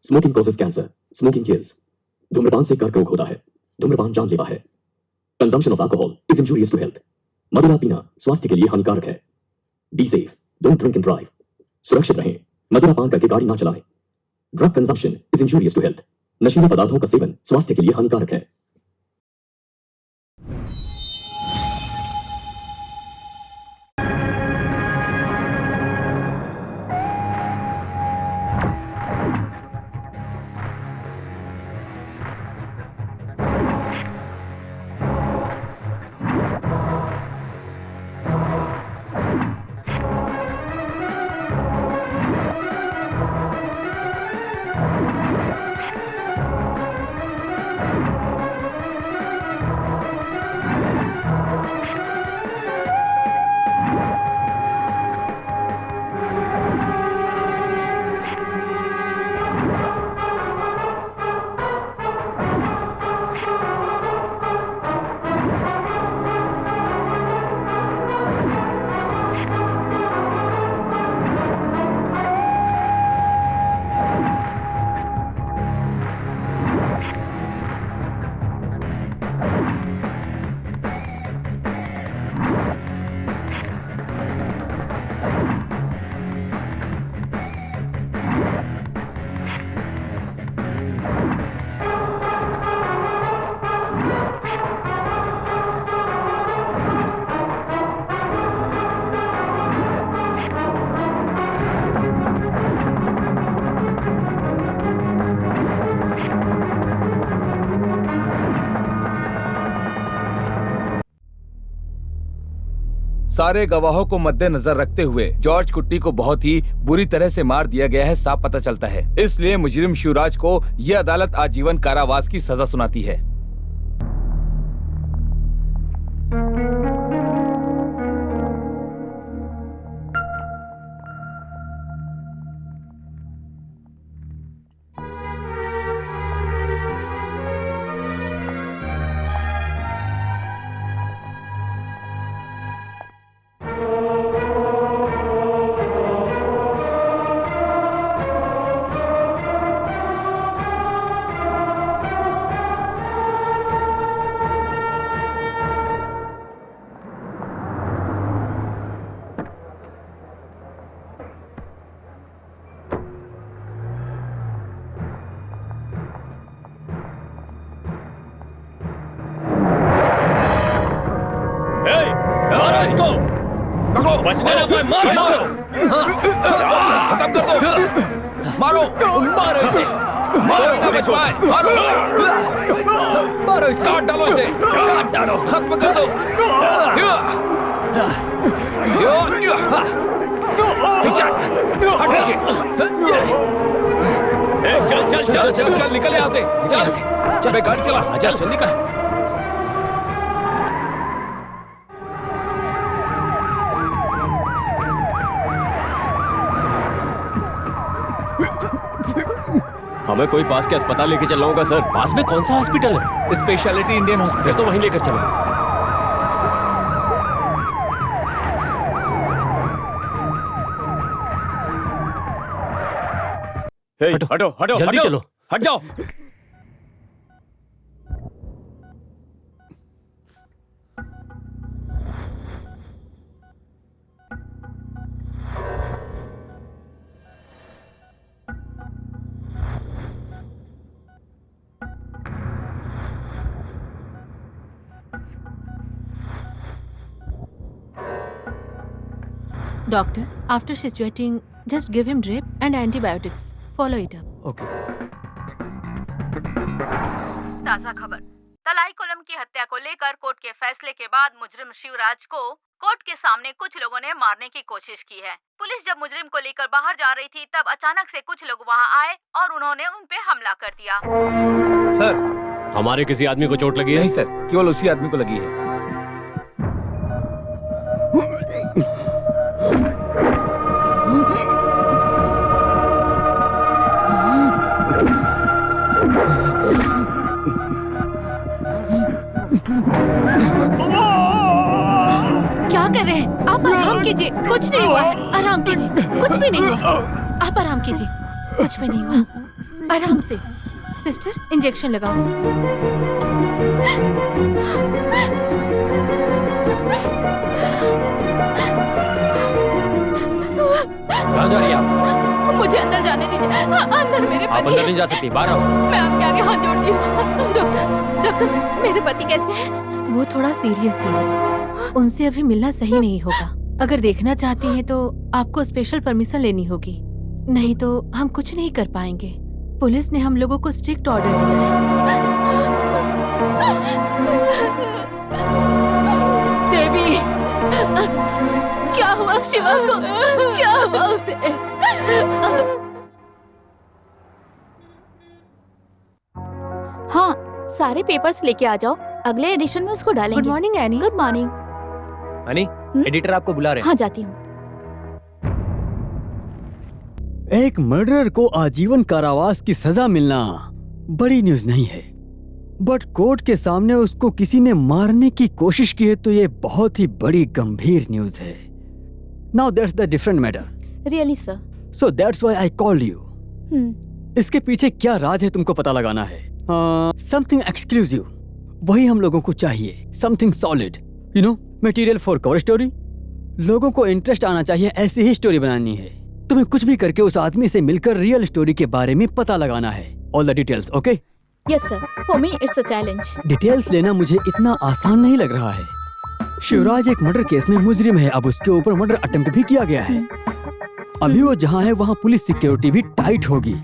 Smoking causes cancer, smoking kills. धूम्रपान से कर्क रोग होता है, धूम्रपान जानलेवा है। Consumption of alcohol is injurious to health. मदिरा पीना स्वास्थ्य के लिए हानिकारक है। Be safe, don't drink and drive. सुरक्षित रहें, मदिरा पान करके गाड़ी ना चलाएं। Drug consumption is injurious to health. नशीले पदार्थों का सेवन स्वास्थ्य के लिए हानिकारक है। सारे गवाहों को मद्देनजर रखते हुए जॉर्ज कुट्टी को बहुत ही बुरी तरह से मार दिया गया है, साफ पता चलता है। इसलिए मुजरिम शिवराज को यह अदालत आजीवन कारावास की सजा सुनाती है। खत्म कर दो, मारो मारो इसे, मारो ना बच पाए, मारो मारो इसे, काट डालो इसे, काट डालो, खत्म कर दो। चल चल चल चल चल निकल यहाँ से, चल चल गाड़ी चला, चल चल निकल। हमें कोई पास के अस्पताल लेके चलना होगा सर। पास में कौन सा हॉस्पिटल है? Speciality Indian hospital. तो वहीं लेकर चलो। हटो हटो जल्दी हटो, चलो। हट जाओ। Doctor, after situating, just give him drip and antibiotics. Follow it up. Okay. ताज़ा खबर। तलाई कोलम की हत्या को लेकर कोर्ट के फैसले के बाद मुजरिम शिवराज को कोर्ट के सामने कुछ लोगों ने मारने की कोशिश की है। पुलिस जब मुजरिम को लेकर बाहर जा रही थी तब अचानक से कुछ लोग वहां आए और उन्होंने उन पे हमला कर दिया। सर, हमारे किसी आदमी को चोट लगी है? नहीं सर, केवल उसी आदमी को लगी है। क्या कर रहे हैं आप? आराम कीजिए, कुछ नहीं हुआ। आराम कीजिए, कुछ भी नहीं हुआ। आप आराम कीजिए, कुछ भी नहीं हुआ। आराम से। सिस्टर, इंजेक्शन लगाओ। कहाँ जा रही हैं आप? मुझे अंदर जाने दीजिए। अंदर मेरे आप पति अंदर हैं। नहीं जा सकती, बाहर आओ। मैं आपके आगे हाथ जोड़ती हूँ। डॉक्टर, मेरे पति कैसे हैं? वो थोड़ा सीरियस है, उनसे अभी मिलना सही नहीं होगा। अगर देखना चाहती हैं तो आपको स्पेशल परमिशन लेनी होगी, नहीं तो हम कुछ नहीं कर पाएंगे। पुलिस ने हम लोगों को स्ट्रिक्ट ऑर्डर दिया है। देवी, क्या हुआ शिवा को? क्या हुआ उसे? हाँ, सारे पेपर्स लेके आ जाओ, अगले एडिशन में उसको डालेंगे। Good morning any. Good morning. Honey, editor आपको बुला रहे हैं। हाँ, जाती हूँ। एक मर्डरर को आजीवन कारावास की सजा मिलना बड़ी न्यूज नहीं है, बट कोर्ट के सामने उसको किसी ने मारने की कोशिश की है तो ये बहुत ही बड़ी गंभीर न्यूज है। Now that's the different matter. Really sir. So that's why I called you. इसके पीछे क्या राज है तुमको पता लगाना है। समथिंग एक्सक्लूसिव, वही हम लोगों को चाहिए। Something solid, you know, material for cover story. लोगों को इंटरेस्ट आना चाहिए, ऐसी ही स्टोरी बनानी है। तुम्हें कुछ भी करके उस आदमी से मिलकर रियल स्टोरी के बारे में पता लगाना है। All the details, okay? Yes sir, for me it's a challenge. Details लेना मुझे इतना आसान नहीं लग रहा है। शिवराज एक मर्डर केस में मुजरिम है, अब उसके ऊपर मर्डर अटेम्प्ट भी किया गया है। अभी वो जहाँ है वहाँ पुलिस सिक्योरिटी भी टाइट होगी,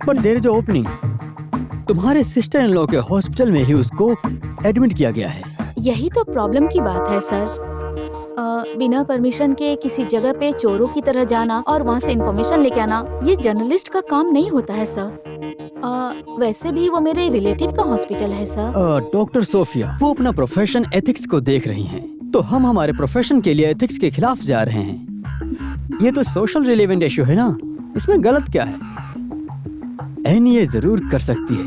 बट देयर इज ओपनिंग। तुम्हारे सिस्टर इन लॉ के हॉस्पिटल में ही उसको एडमिट किया गया है। यही तो प्रॉब्लम की बात है सर। बिना परमिशन के किसी जगह पे चोरों की तरह जाना और वहाँ से इंफॉर्मेशन लेके आना, ये जर्नलिस्ट का काम नहीं होता है सर। वैसे भी वो मेरे रिलेटिव का हॉस्पिटल है सर। डॉक्टर सोफिया, वो अपना प्रोफेशन एथिक्स को देख रही हैं, तो हम हमारे प्रोफेशन के लिए एथिक्स के खिलाफ जा रहे हैं। ये तो सोशल रिलेवेंट इशू है ना, इसमें गलत क्या है? एनी ये जरूर कर सकती है।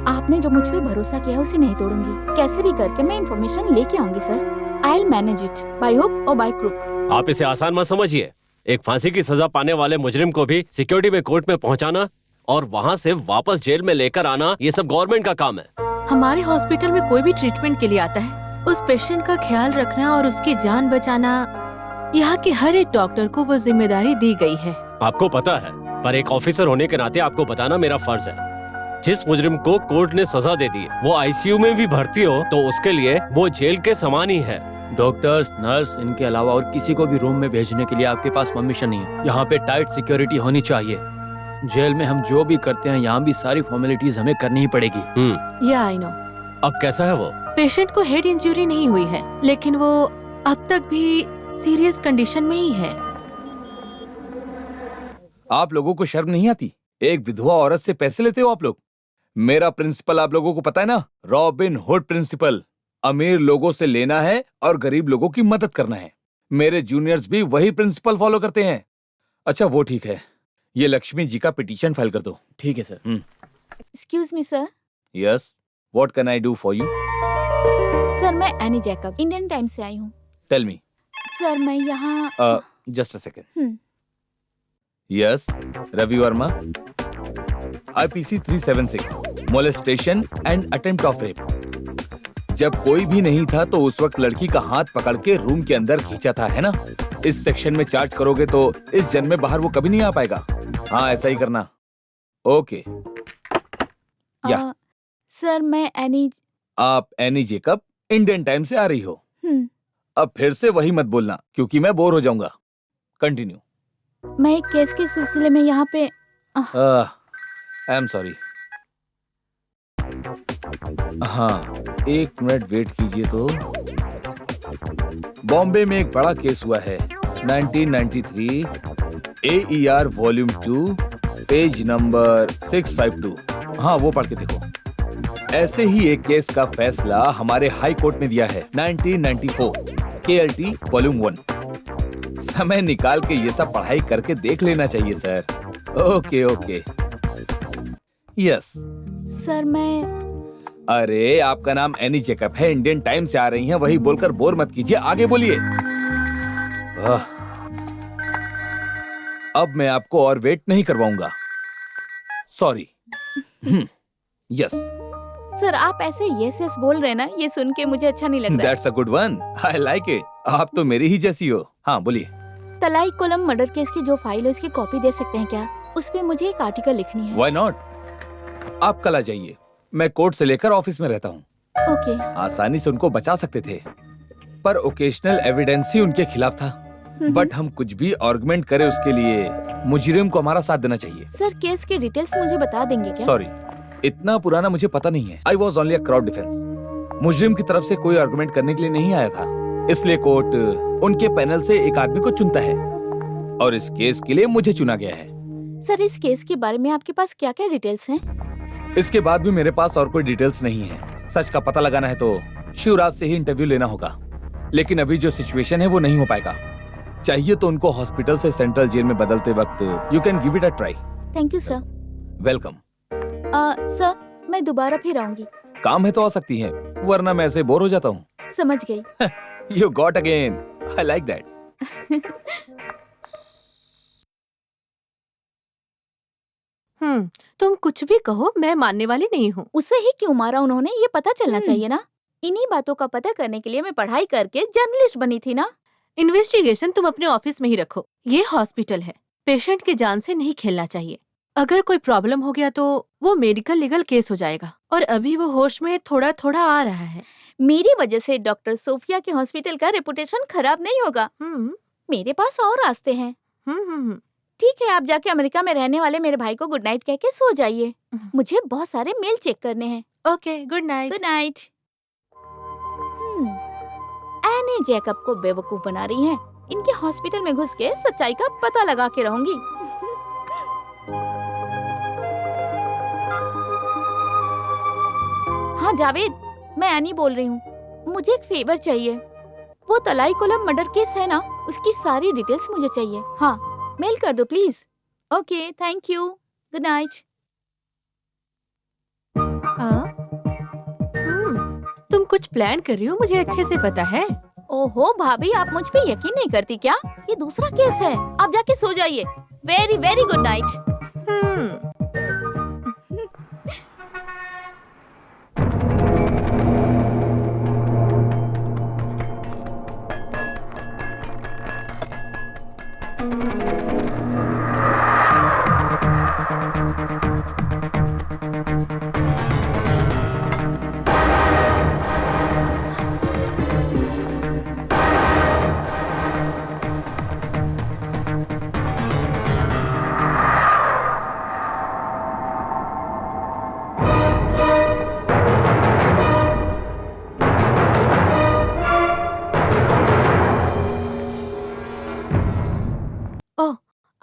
आपने जो मुझ पे भरोसा किया उसे नहीं तोड़ूंगी। कैसे भी करके मैं इंफॉर्मेशन लेके आऊंगी sir. I'll manage it by hook or by crook। आप इसे आसान मत समझिए। एक फांसी की सजा पाने वाले मुजरिम को भी सिक्योरिटी में कोर्ट में पहुंचाना और वहां से वापस जेल में लेकर आना, ये सब गवर्नमेंट का काम है। हमारे हॉस्पिटल में कोई भी ट्रीटमेंट के लिए आता है, उस पेशेंट का ख्याल रखना और उसकी जान बचाना यहाँ के हर एक डॉक्टर को वो जिम्मेदारी दी गई है। आपको पता है, पर एक ऑफिसर होने के नाते आपको बताना मेरा फर्ज है। जिस मुजरिम को कोर्ट ने सजा दे दी, वो आईसीयू में भी भर्ती हो तो उसके लिए वो जेल के समान ही है। डॉक्टर्स, नर्स, इनके अलावा और किसी को भी रूम में भेजने के लिए आपके पास परमिशन नहीं है। यहाँ पे टाइट सिक्योरिटी होनी चाहिए। जेल में हम जो भी करते हैं, यहाँ भी सारी फॉर्मेलिटीज हमें करनी ही पड़ेगी। या आई नो। अब कैसा है वो? पेशेंट को हेड इंजरी नहीं हुई है, लेकिन वो अब तक भी सीरियस कंडीशन में ही है। आप लोगों को शर्म नहीं आती? एक विधवा औरत से पैसे लेते हो आप लोग। मेरा प्रिंसिपल आप लोगों को पता है ना, रॉबिन हुड प्रिंसिपल। अमीर लोगों से लेना है और गरीब लोगों की मदद करना है। मेरे जूनियर्स भी वही प्रिंसिपल फॉलो करते हैं। अच्छा वो ठीक है, ये लक्ष्मी जी का पिटीशन फाइल कर दो। ठीक है sir. Excuse me sir. Yes, what can I do for you? Sir मैं एनी जैकब, इंडियन टाइम से आई हूँ। Tell me. सर मैं यहाँ just a second. Yes, Ravi Verma, IPC 376, molestation and attempt of rape. जब कोई भी नहीं था तो उस वक्त लड़की का हाथ पकड़ के रूम के अंदर खींचा था, है ना? इस सेक्शन में चार्ज करोगे तो इस जन्म में बाहर वो कभी नहीं आ पाएगा। हाँ, ऐसा ही करना। ओके। या सर मैं एनी। आप एनी जेकब इंडियन टाइम से आ रही हो। अब फिर से वही मत बोलना क्योंकि मैं बोर हो जाऊंगा। कंटिन्यू। मैं एक केस के सिलसिले में यहाँ पे। I am sorry. हाँ, एक मिनट वेट कीजिए। तो बॉम्बे में एक बड़ा केस हुआ है, 1993, AER वॉल्यूम 2, पेज नंबर 652। हाँ, वो पढ़ के देखो। ऐसे ही एक केस का फैसला हमारे हाई कोर्ट ने दिया है, 1994, KLT वॉल्यूम 1। समय निकाल के ये सब पढ़ाई करके देख लेना चाहिए sir. Okay okay. Yes sir मैं। अरे आपका नाम एनी जेकब है, इंडियन टाइम से आ रही हैं, वही बोलकर बोर मत कीजिए, आगे बोलिए। अब मैं आपको और वेट नहीं करवाऊंगा। सॉरी। यस, सर आप ऐसे यस यस बोल रहे हैं ना, ये सुन के मुझे अच्छा नहीं लग रहा है। That's a good one, I like it. आप तो मेरी ही जैसी हो। हाँ बोलिए। तलाई कोलम मर्डर केस की जो फाइल है उसकी कॉपी दे सकते हैं क्या? उस पे मुझे एक आर्टिकल लिखनी है। Why not? आप कल आ जाइए, मैं कोर्ट से लेकर ऑफिस में रहता हूँ। ओके। आसानी से उनको बचा सकते थे, पर ओकेशनल एविडेंस ही उनके खिलाफ था। बट हम कुछ भी आर्गुमेंट करें उसके लिए मुजरिम को हमारा साथ देना चाहिए। सर केस की डिटेल्स मुझे बता देंगे क्या? सॉरी, इतना पुराना मुझे पता नहीं है। I was only a crowd defence. मुजरिम की तरफ से कोई आर्गुमेंट करने के लिए नहीं आया था, इसलिए कोर्ट उनके पैनल से एक आदमी को चुनता है और इस केस के लिए मुझे चुना गया है। सर इस केस के बारे में आपके पास क्या क्या डिटेल्स हैं? इसके बाद भी मेरे पास और कोई डिटेल्स नहीं है। सच का पता लगाना है तो शिवराज से ही इंटरव्यू लेना होगा, लेकिन अभी जो सिचुएशन है वो नहीं हो पाएगा। चाहिए तो उनको हॉस्पिटल से सेंट्रल जेल में बदलते वक्त you can give it a try. Thank you sir. Welcome. Sir मैं दोबारा फिर आऊंगी। काम है तो आ सकती हैं, वरना मैं ऐसे बोर हो जाता हूँ। समझ गई। You got again, I like that. तुम कुछ भी कहो, मैं मानने वाली नहीं हूँ। उसे ही क्यों मारा उन्होंने, ये पता चलना चाहिए ना। इन्हीं बातों का पता करने के लिए मैं पढ़ाई करके जर्नलिस्ट बनी थी ना। इन्वेस्टिगेशन तुम अपने ऑफिस में ही रखो, ये हॉस्पिटल है, पेशेंट की जान से नहीं खेलना चाहिए। अगर कोई प्रॉब्लम हो गया तो वो मेडिकल लीगल केस हो जाएगा, और अभी वो होश में थोड़ा थोड़ा आ रहा है। मेरी वजह से डॉक्टर सोफिया के हॉस्पिटल का रेपुटेशन खराब नहीं होगा। मेरे पास और रास्ते हैं। ठीक है, आप जाके अमेरिका में रहने वाले मेरे भाई को गुड नाइट कह के सो जाइए। मुझे बहुत सारे मेल चेक करने हैं। Okay, good night. Good night. Any Jacob को बेवकूफ बना रही हैं। इनके हॉस्पिटल में घुस के सच्चाई का पता लगा के रहूंगी। हाँ जावेद, मैं एनी बोल रही हूँ। मुझे एक फेवर चाहिए। वो तलाई कोलम मर्डर केस है ना, उसकी सारी डिटेल्स मुझे चाहिए। हाँ, मेल कर दो please. Okay, thank you. Good night. तुम कुछ प्लान कर रही हो, मुझे अच्छे से पता है। ओहो भाभी, आप मुझ पे यकीन नहीं करती क्या? ये दूसरा केस है, आप जाके सो जाइए। Very very good night.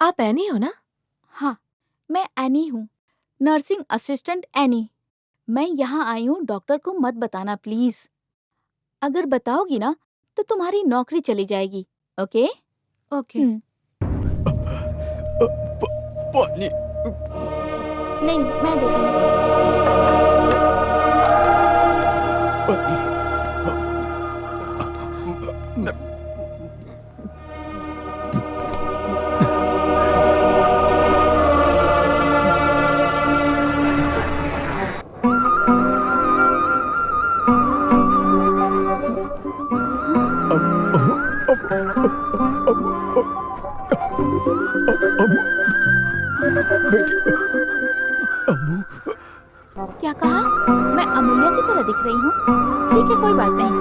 आप एनी हो ना? हाँ, मैं एनी हूँ, नर्सिंग असिस्टेंट एनी। मैं यहाँ आई हूँ, डॉक्टर को मत बताना प्लीज। अगर बताओगी ना तो तुम्हारी नौकरी चली जाएगी। ओके? ओके। पानी। नहीं, मैं देती हूँ। क्या कहा? मैं अमूल्य की तरह दिख रही हूँ? ठीक है, कोई बात नहीं।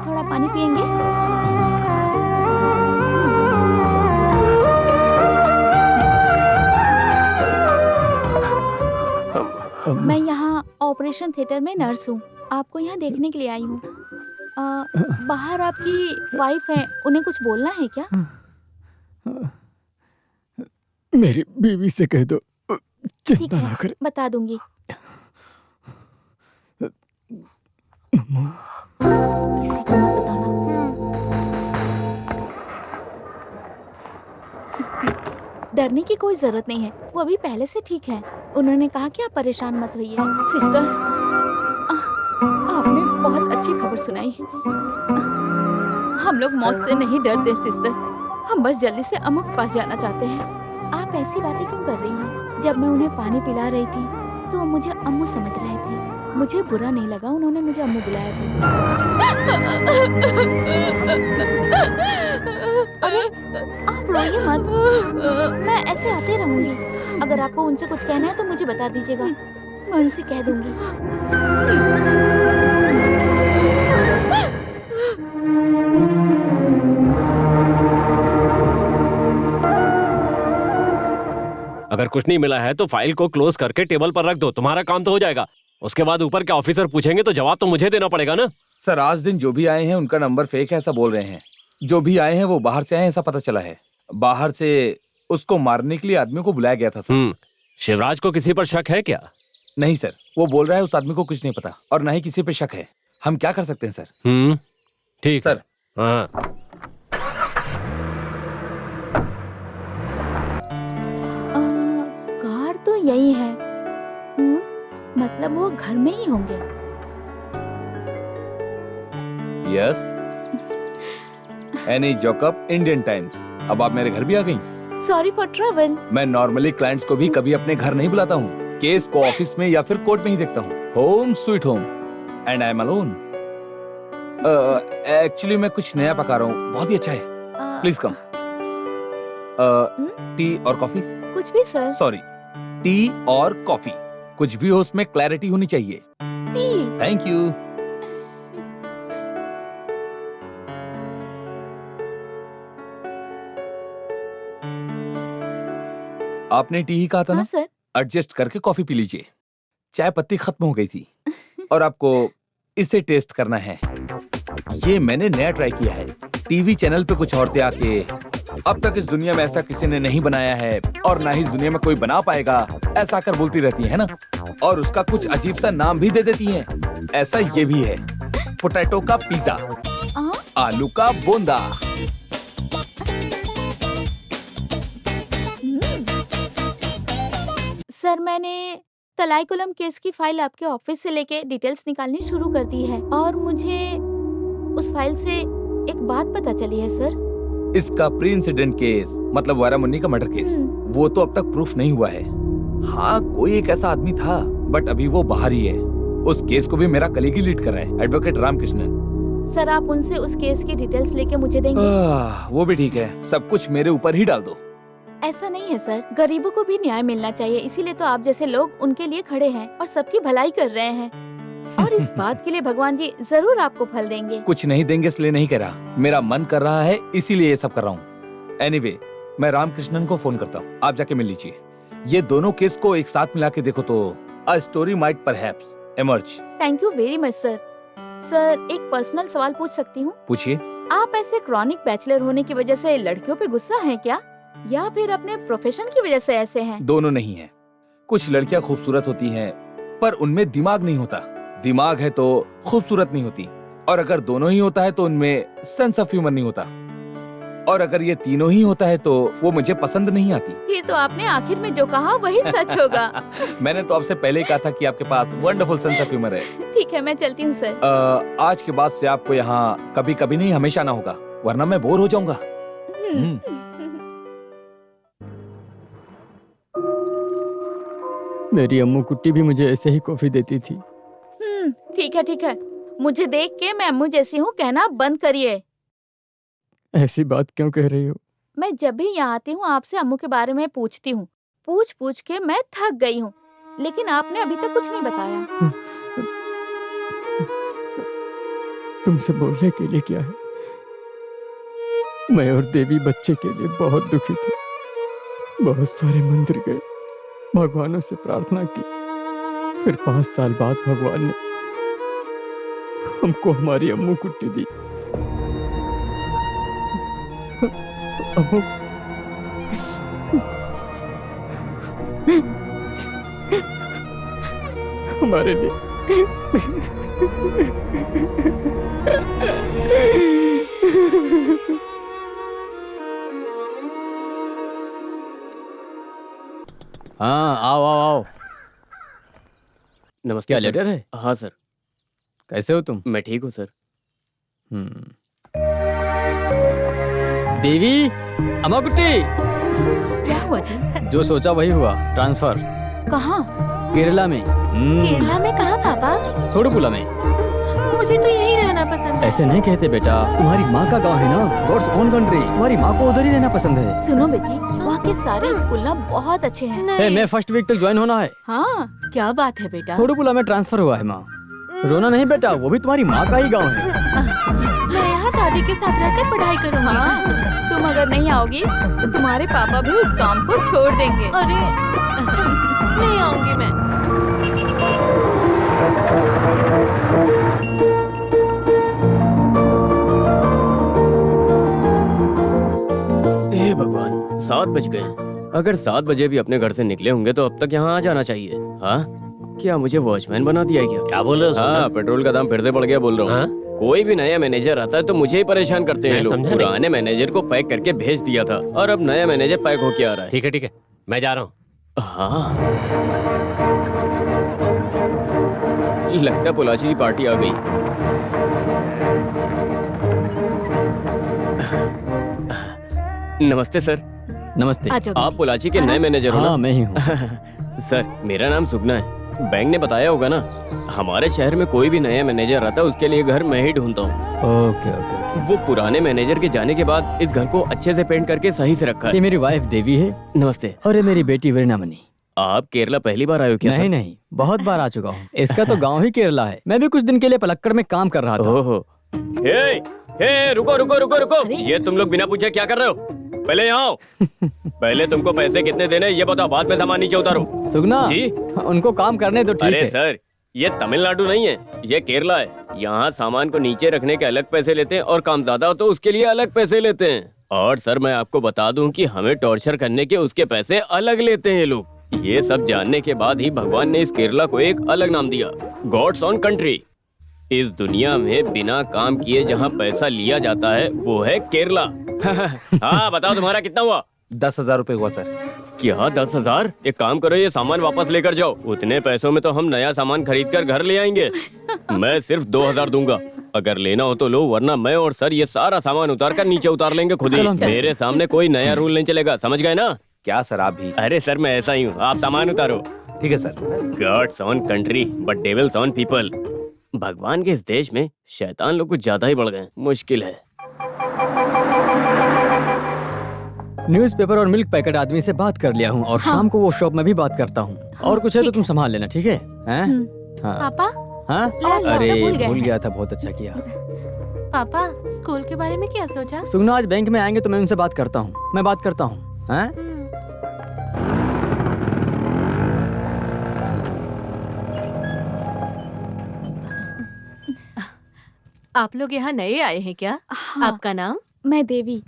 थोड़ा पानी पियेंगे? मैं यहाँ ऑपरेशन थिएटर में नर्स हूँ। आपको यहाँ देखने के लिए आई हूँ। बाहर आपकी वाइफ है, उन्हें कुछ बोलना है क्या? मेरी बीवी से कह दो ठीक चिंता ना है, करे। बता दूंगी। किसी को मत बताना। डरने की कोई जरूरत नहीं है, वो अभी पहले से ठीक है। उन्होंने कहा कि आप परेशान मत होइए। सिस्टर, आपने बहुत अच्छी खबर सुनाई। हम लोग मौत से नहीं डरते सिस्टर, हम बस जल्दी से अम्मू के पास जाना चाहते हैं। आप ऐसी बातें क्यों कर रही हैं? जब मैं उन्हें पानी पिला रही थी तो वो मुझे अम्मू समझ रहे थे। मुझे बुरा नहीं लगा उन्होंने मुझे अम्मू बुलाया तो। अरे आप रोइए मत, मैं ऐसे आते रहूंगी। अगर आपको उनसे कुछ कहना है तो मुझे बता दीजिएगा, मैं उनसे कह दूंगी। अगर कुछ नहीं मिला है तो फाइल को क्लोज करके टेबल पर रख दो, तुम्हारा काम तो हो जाएगा। उसके बाद ऊपर के ऑफिसर पूछेंगे तो जवाब तो मुझे देना पड़ेगा ना। सर आज दिन जो भी आए हैं उनका नंबर फेक है ऐसा बोल रहे हैं। जो भी आए हैं वो बाहर से आए हैं ऐसा पता चला है। बाहर से उसको मारने के लिए आदमी को बुलाया गया था सर। शिवराज को किसी पर शक है क्या? नहीं सर, वो बोल रहा है उस आदमी को कुछ नहीं पता और ना ही किसी पे शक है। हम क्या कर सकते हैं सर? ठीक सर। हाँ कार तो यही है। मतलब वो घर में ही होंगे। यस, एनी जॉकअप, इंडियन टाइम्स। अब आप मेरे घर भी आ गई। Sorry for trouble. मैं नॉर्मली क्लाइंट्स को भी कभी अपने घर नहीं बुलाता हूँ। केस को ऑफिस में या फिर कोर्ट में ही देखता हूँ। Home sweet home and I am alone. Actually मैं कुछ नया पका रहा हूँ, बहुत ही अच्छा है। Please come. टी और कॉफी? कुछ भी सर। सॉरी, टी और कॉफी, कुछ भी हो उसमें क्लैरिटी होनी चाहिए। टी। Thank you. आपने टी ही कहा था हाँ ना? सर। एडजस्ट करके कॉफी पी लीजिए। चाय पत्ती खत्म हो गई थी और आपको इसे टेस्ट करना है। ये मैंने नया ट्राई किया है। टीवी चैनल पे कुछ औरतें आके अब तक इस दुनिया में ऐसा किसी ने नहीं बनाया है और ना ही इस दुनिया में कोई बना पाएगा ऐसा कर बोलती रहती है ना, और उसका कुछ अजीब सा नाम भी दे देती हैं। ऐसा ये भी है, पोटैटो का पिज्जा, आलू का बोंदा। सर मैंने तलाईकुलम केस की फाइल आपके ऑफिस से लेके डिटेल्स निकालनी शुरू कर दी है और मुझे उस फाइल से एक बात पता चली है सर। इसका प्री इंसिडेंट केस मतलब वायरा मुन्नी का मर्डर केस, वो तो अब तक प्रूफ नहीं हुआ है। हाँ कोई एक ऐसा आदमी था बट अभी वो बाहर ही है। उस केस को भी मेरा कलीग ही लीड कर रहा है, एडवोकेट रामकृष्णन। सर आप उनसे उस केस की डिटेल्स लेके मुझे देंगे? वो भी ठीक है, सब कुछ मेरे ऊपर ही डाल दो। ऐसा नहीं है सर, गरीबों को भी न्याय मिलना चाहिए, इसीलिए तो आप जैसे लोग उनके लिए खड़े हैं और सबकी भलाई कर रहे हैं। और इस बात के लिए भगवान जी जरूर आपको फल देंगे। कुछ नहीं देंगे इसलिए नहीं कह रहा, मेरा मन कर रहा है इसीलिए ये सब कर रहा हूँ। एनीवे, मैं रामकृष्णन को फोन करता हूँ, आप जाके मिल लीजिए। ये दोनों केस को एक साथ मिला के देखो तो a story might perhaps emerge. Thank you very much sir. Sir एक पर्सनल सवाल पूछ सकती हूँ? पूछिए। आप ऐसे क्रॉनिक बैचलर होने की वजह से लड़कियों पे गुस्सा है क्या, या फिर अपने प्रोफेशन की वजह से ऐसे हैं? दोनों नहीं है। कुछ लड़कियां खूबसूरत होती हैं पर उनमें दिमाग नहीं होता, दिमाग है तो खूबसूरत नहीं होती, और अगर दोनों ही होता है तो उनमें सेंस ऑफ ह्यूमर नहीं होता, और अगर ये तीनों ही होता है तो वो मुझे पसंद नहीं आती। फिर तो आपने आखिर में जो कहा वही सच होगा। मैंने तो आपसे पहले ही कहा था कि आपके पास वंडरफुल सेंस ऑफ ह्यूमर है। ठीक है मैं चलती हूँ सर। आज के बाद से आपको यहाँ कभी कभी नहीं हमेशा आना होगा, वरना मैं बोर हो जाऊंगा। मेरी अम्मू कुट्टी भी मुझे ऐसे ही कॉफी देती थी। ठीक है, मुझे देख के मैं अम्मू जैसी हूँ कहना बंद करिए। ऐसी बात क्यों कह रही हो? मैं जब भी यहाँ आती हूँ आपसे अम्मू के बारे में पूछती हूँ, पूछ के मैं थक गई हूँ, लेकिन आपने अभी तक कुछ नहीं बताया। तुमसे बोलने के लिए क्या है? मैं और देवी बच्चे के लिए बहुत दुखी थे। बहुत सारे मंदिर गए, भगवानों से प्रार्थना की, फिर 5 साल बाद भगवान ने हमको हमारी अम्मू कुट्टी दी। अम्मू हमारे लिए हाँ आओ आओ आओ। नमस्ते क्या सर। लेटर है? हाँ सर। कैसे हो तुम? मैं ठीक हूँ सर। देवी, अम्मा कुट्टी, क्या हुआ जी? जो सोचा वही हुआ, ट्रांसफर कहाँ? केरला में। केरला में कहाँ पापा? थोडुपुला में। मुझे तो यहीं रहना पसंद है। ऐसे नहीं कहते बेटा, तुम्हारी माँ का गांव है ना, गॉड्स ओन कंट्री। तुम्हारी माँ को उधर ही रहना पसंद है। सुनो बेटी, वहाँ के सारे स्कूल ना बहुत अच्छे हैं। हे, मैं फर्स्ट वीक तक ज्वाइन होना है। हाँ, क्या बात है बेटा? थोडुपुला में ट्रांसफर हुआ है माँ। रोना नहीं बेटा, वो भी तुम्हारी माँ का ही गाँव है। मैं यहाँ दादी के साथ रहकर पढ़ाई करूँगी। हाँ, तुम अगर नहीं आओगी तो तुम्हारे पापा भी उस काम को छोड़ देंगे। अरे नहीं आऊंगी मैं। हे भगवान, 7 बज गए। अगर 7 बजे भी अपने घर से निकले होंगे तो अब तक यहाँ आ जाना चाहिए। हाँ, क्या मुझे वॉचमैन बना दिया क्या? क्या बोल रहे हो? हाँ, पेट्रोल का दाम फिर से बढ़ गया बोल रहा हूँ। कोई भी नया मैनेजर आता है तो मुझे ही परेशान करते हैं लोग। पुराने मैनेजर को पैक करके भेज दिया था और अब नया मैनेजर पैक होके आ रहा है। ठीक है, मैं जा रहा हूँ। हाँ, लगता है पुलाची की पार्टी आ गई। नमस्ते सर। नमस्ते। आप पुलाची के नए मैनेजर हो ना? हाँ, मैं ही हूँ। सर, मेरा नाम सुगना है। बैंक ने बताया होगा ना, हमारे शहर में कोई भी नया मैनेजर आता है उसके लिए घर मैं ही ढूंढता हूँ। ओके। वो पुराने मैनेजर के जाने के बाद इस घर को अच्छे से पेंट करके सही से रखा ये है। मेरी वाइफ देवी है। नमस्ते। और ये मेरी बेटी वीरनामणि। आप केरला पहली बार आए हो क्या? नहीं, बहुत बार आ चुका हूँ। इसका तो गांव ही केरला है। मैं भी कुछ दिन के लिए पलक्कड़ में काम कर रहा था। ओहो। हे, रुको। ये तुम लोग बिना पूछे क्या कर रहे हो? पहले यहाँ आओ। पहले तुमको पैसे कितने देने ये बताओ, बाद में सामान नीचे उतारो। सुगना जी, उनको काम करने दो। ठीक अरे है सर, ये तमिलनाडु नहीं है, ये केरला है। यहाँ सामान को नीचे रखने के अलग पैसे लेते हैं और काम ज्यादा हो तो उसके लिए अलग पैसे लेते हैं। और सर, मैं आपको बता दूं कि हमें टॉर्चर करने के उसके पैसे अलग लेते हैं ये लोग। ये सब जानने के बाद ही भगवान ने इस केरला को एक अलग नाम दिया, गॉड्स ओन कंट्री। इस दुनिया में बिना काम किए जहाँ पैसा लिया जाता है वो है केरला। हाँ, बताओ तुम्हारा कितना हुआ? 10,000 रुपए हुआ सर। क्या 10,000? एक काम करो, ये सामान वापस लेकर जाओ। उतने पैसों में तो हम नया सामान खरीद कर घर ले आएंगे। मैं सिर्फ 2,000 दूंगा। अगर लेना हो तो लो, वरना मैं और सर ये सारा सामान उतार कर नीचे उतार लेंगे खुद ही। मेरे सामने कोई नया रूल नहीं चलेगा, समझ गए ना? क्या सर आप भी? अरे सर, मैं ऐसा ही हूँ। आप सामान उतारो। ठीक है sir. God's own country but devil's own people. भगवान के इस देश में शैतान लोग कुछ ज्यादा ही बढ़ गए। मुश्किल है। न्यूज़पेपर और मिल्क पैकेट आदमी से बात कर लिया हूँ और शाम को वो शॉप में भी बात करता हूँ। और कुछ है तो तुम संभाल लेना, ठीक है? हाँ। पापा हाँ? ला, अरे भूल भूल गया था, बहुत अच्छा किया। पापा, स्कूल के बारे में क्या सोचा? सुगना आज बैंक में आएंगे तो मैं उनसे बात करता हूँ। मैं बात करता हूँ। हाँ? आप लोग यहाँ नए आए हैं क्या? हाँ। आपका नाम? मैं देवी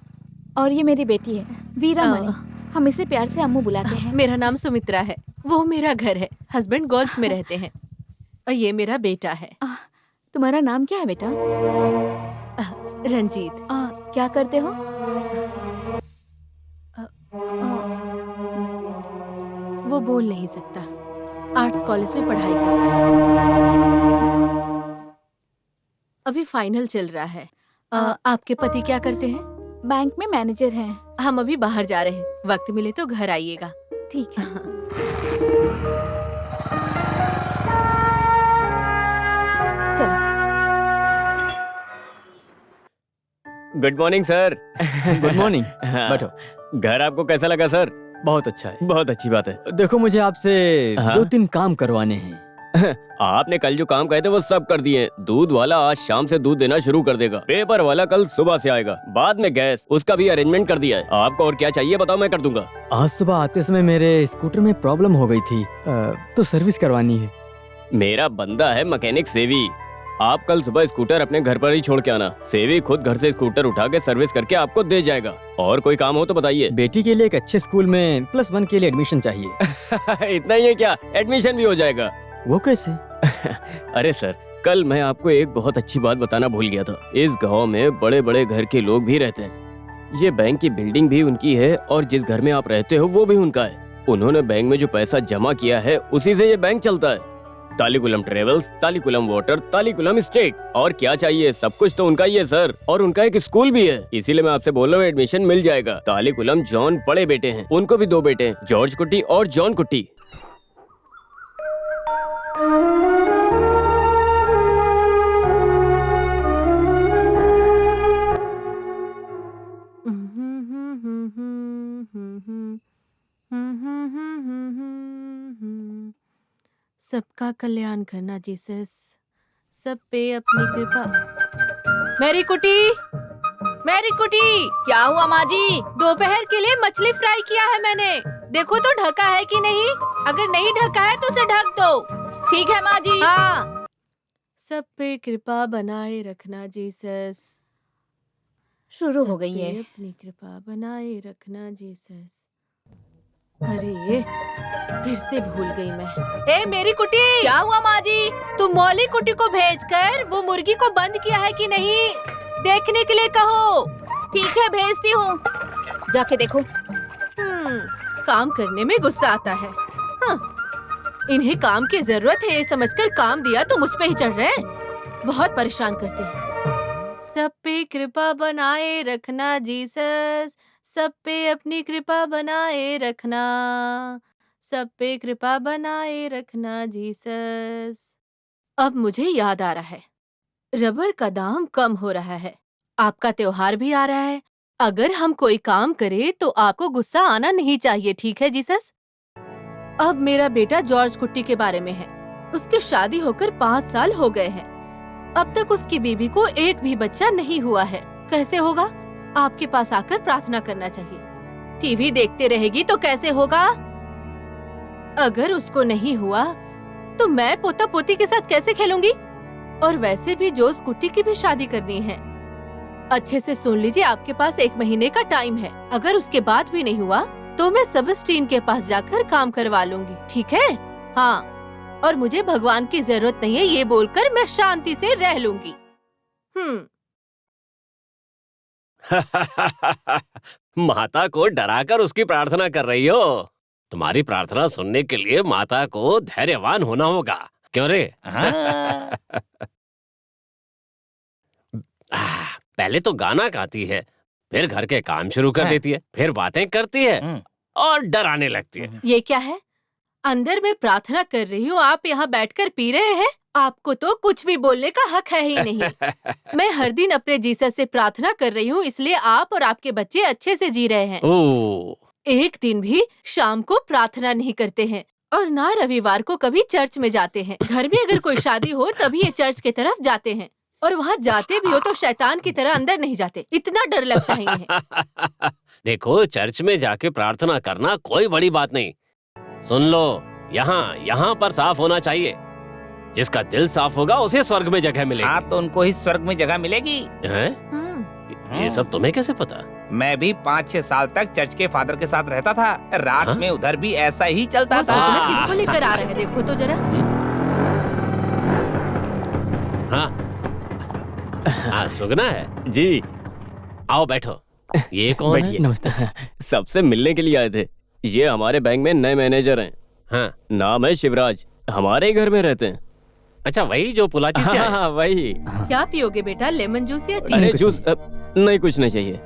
और ये मेरी बेटी है वीरामणि। हम इसे प्यार से अम्मू बुलाते हैं। मेरा नाम सुमित्रा है। वो मेरा घर है। हस्बैंड गोल्फ में रहते हैं। और ये मेरा बेटा है। तुम्हारा नाम क्या है बेटा? रंजीत। क्या करते हो? वो बोल नहीं सकता। आर्ट्स कॉलेज में पढ़ाई करता है। अभी फाइनल चल रहा है। आपके पति क्या करते हैं? बैंक में मैनेजर हैं। हम अभी बाहर जा रहे हैं। वक्त मिले तो घर आइएगा। ठीक है। चलो। Good morning sir. Good morning. हाँ। बैठो। घर आपको कैसा लगा सर? बहुत अच्छा है। बहुत अच्छी बात है। देखो, मुझे आपसे हाँ? 2-3 काम करवाने हैं। आपने कल जो काम कहे थे वो सब कर दिए। दूध वाला आज शाम से दूध देना शुरू कर देगा। पेपर वाला कल सुबह से आएगा। बाद में गैस, उसका भी अरेंजमेंट कर दिया है। आपको और क्या चाहिए बताओ, मैं कर दूंगा। आज सुबह आते समय मेरे स्कूटर में प्रॉब्लम हो गई थी, तो सर्विस करवानी है। मेरा बंदा है मैकेनिक सेवी। आप कल सुबह स्कूटर अपने घर पर ही छोड़ के आना। सेवी खुद घर से स्कूटर उठा के सर्विस करके आपको दे जाएगा। और कोई काम हो तो बताइए। बेटी के लिए एक अच्छे स्कूल में +1 के लिए एडमिशन चाहिए। इतना ही है क्या? एडमिशन भी हो जाएगा। वो कैसे? अरे सर, कल मैं आपको एक बहुत अच्छी बात बताना भूल गया था। इस गांव में बड़े बड़े घर के लोग भी रहते हैं। ये बैंक की बिल्डिंग भी उनकी है और जिस घर में आप रहते हो वो भी उनका है। उन्होंने बैंक में जो पैसा जमा किया है उसी से ये बैंक चलता है। तालीकुलम ट्रेवल्स, तालीकुलम वाटर, तालीकुलम स्टेट। और क्या चाहिए, सब कुछ तो उनका ही है सर। और उनका एक स्कूल भी है, इसीलिए मैं आपसे बोल रहा हूँ एडमिशन मिल जाएगा। तालीकुलम जॉन बड़े बेटे हैं, उनको भी 2 बेटे हैं, जॉर्ज कुट्टी और जॉन कुट्टी। सबका कल्याण करना जीसस, सब पे अपनी कृपा। मैरी कुटी, मैरी कुटी, क्या हुआ माँ जी? दोपहर के लिए मछली फ्राई किया है मैंने, देखो तो ढका है कि नहीं। अगर नहीं ढका है तो उसे ढक दो। ठीक है माँ जी। हाँ, सब पे कृपा बनाए रखना जीसस। शुरू हो सब गई पे है। अपनी कृपा बनाए रखना जीसस। अरे फिर से भूल गई मैं। ए मेरी कुटी, क्या हुआ माँ जी? तुम मौली कुटी को भेजकर वो मुर्गी को बंद किया है कि नहीं, देखने के लिए कहो। ठीक है, भेजती हूँ, जाके देखो। काम करने में गुस्सा आता है। हाँ, इन्हें काम की जरूरत है ये समझकर काम दिया तो मुझ पे ही चढ़ रहे हैं, बहुत परेशान करते हैं। सब पे कृपा बनाए रखना जीसस, सब पे अपनी कृपा बनाए रखना, सब पे कृपा बनाए रखना जीसस। अब मुझे याद आ रहा है, रबर का दाम कम हो रहा है, आपका त्योहार भी आ रहा है। अगर हम कोई काम करें तो आपको गुस्सा आना नहीं चाहिए, ठीक है जीसस? अब मेरा बेटा जॉर्ज कुट्टी के बारे में है। उसकी शादी होकर 5 साल हो गए हैं। अब तक उसकी बीवी को एक भी बच्चा नहीं हुआ है। कैसे होगा? आपके पास आकर प्रार्थना करना चाहिए। टीवी देखते रहेगी तो कैसे होगा? अगर उसको नहीं हुआ तो मैं पोता पोती के साथ कैसे खेलूंगी? और वैसे भी जोस कुट्टी की भी शादी करनी है। अच्छे से सुन लीजिए, आपके पास 1 महीने का टाइम है। अगर उसके बाद भी नहीं हुआ तो मैं सबस्टीन के पास जाकर काम करवा लूंगी, ठीक है? हाँ, और मुझे भगवान की जरूरत नहीं है ये बोलकर मैं शांति से रह लूंगी। माता को डराकर उसकी प्रार्थना कर रही हो। तुम्हारी प्रार्थना सुनने के लिए माता को धैर्यवान होना होगा, क्यों रे? पहले तो गाना गाती है, फिर घर के काम शुरू कर देती है, फिर बातें करती है और डराने लगती है। ये क्या है? अंदर मैं प्रार्थना कर रही हूँ, आप यहाँ बैठकर पी रहे हैं। आपको तो कुछ भी बोलने का हक है ही नहीं। मैं हर दिन अपने जीसस से प्रार्थना कर रही हूँ, इसलिए आप और आपके बच्चे अच्छे से जी रहे हैं। एक दिन भी शाम को प्रार्थना नहीं करते हैं और ना रविवार को कभी चर्च में जाते हैं। घर में अगर कोई शादी हो तभी ये चर्च की तरफ जाते हैं, और वहाँ जाते भी हो तो शैतान की तरह अंदर नहीं जाते। इतना डर लगता है इन्हें। देखो, चर्च में जाके प्रार्थना करना कोई बड़ी बात नहीं। सुन लो, यहाँ पर साफ होना चाहिए। जिसका दिल साफ होगा उसे स्वर्ग में जगह मिलेगी। हाँ, तो उनको ही स्वर्ग में जगह मिलेगी। हैं? ये सब तुम्हें कैसे पता? मैं भी 5-6 साल तक चर्च के फादर के साथ रहता था। रात में उधर भी ऐसा ही चलता था। किसको लेकर आ रहे हैं, देखो तो जरा। हाँ, सुगना है जी। आओ बैठो। ये कौन है? नमस्ते। सबसे मिलने के लिए आए थे। ये हमारे बैंक में नए मैनेजर हैं। हाँ, नाम है शिवराज, हमारे ही घर में रहते हैं। अच्छा, वही जो पुलाची से हाँ, वही। क्या पियोगे बेटा, लेमन जूस या टी? अरे जूस नहीं, कुछ नहीं चाहिए।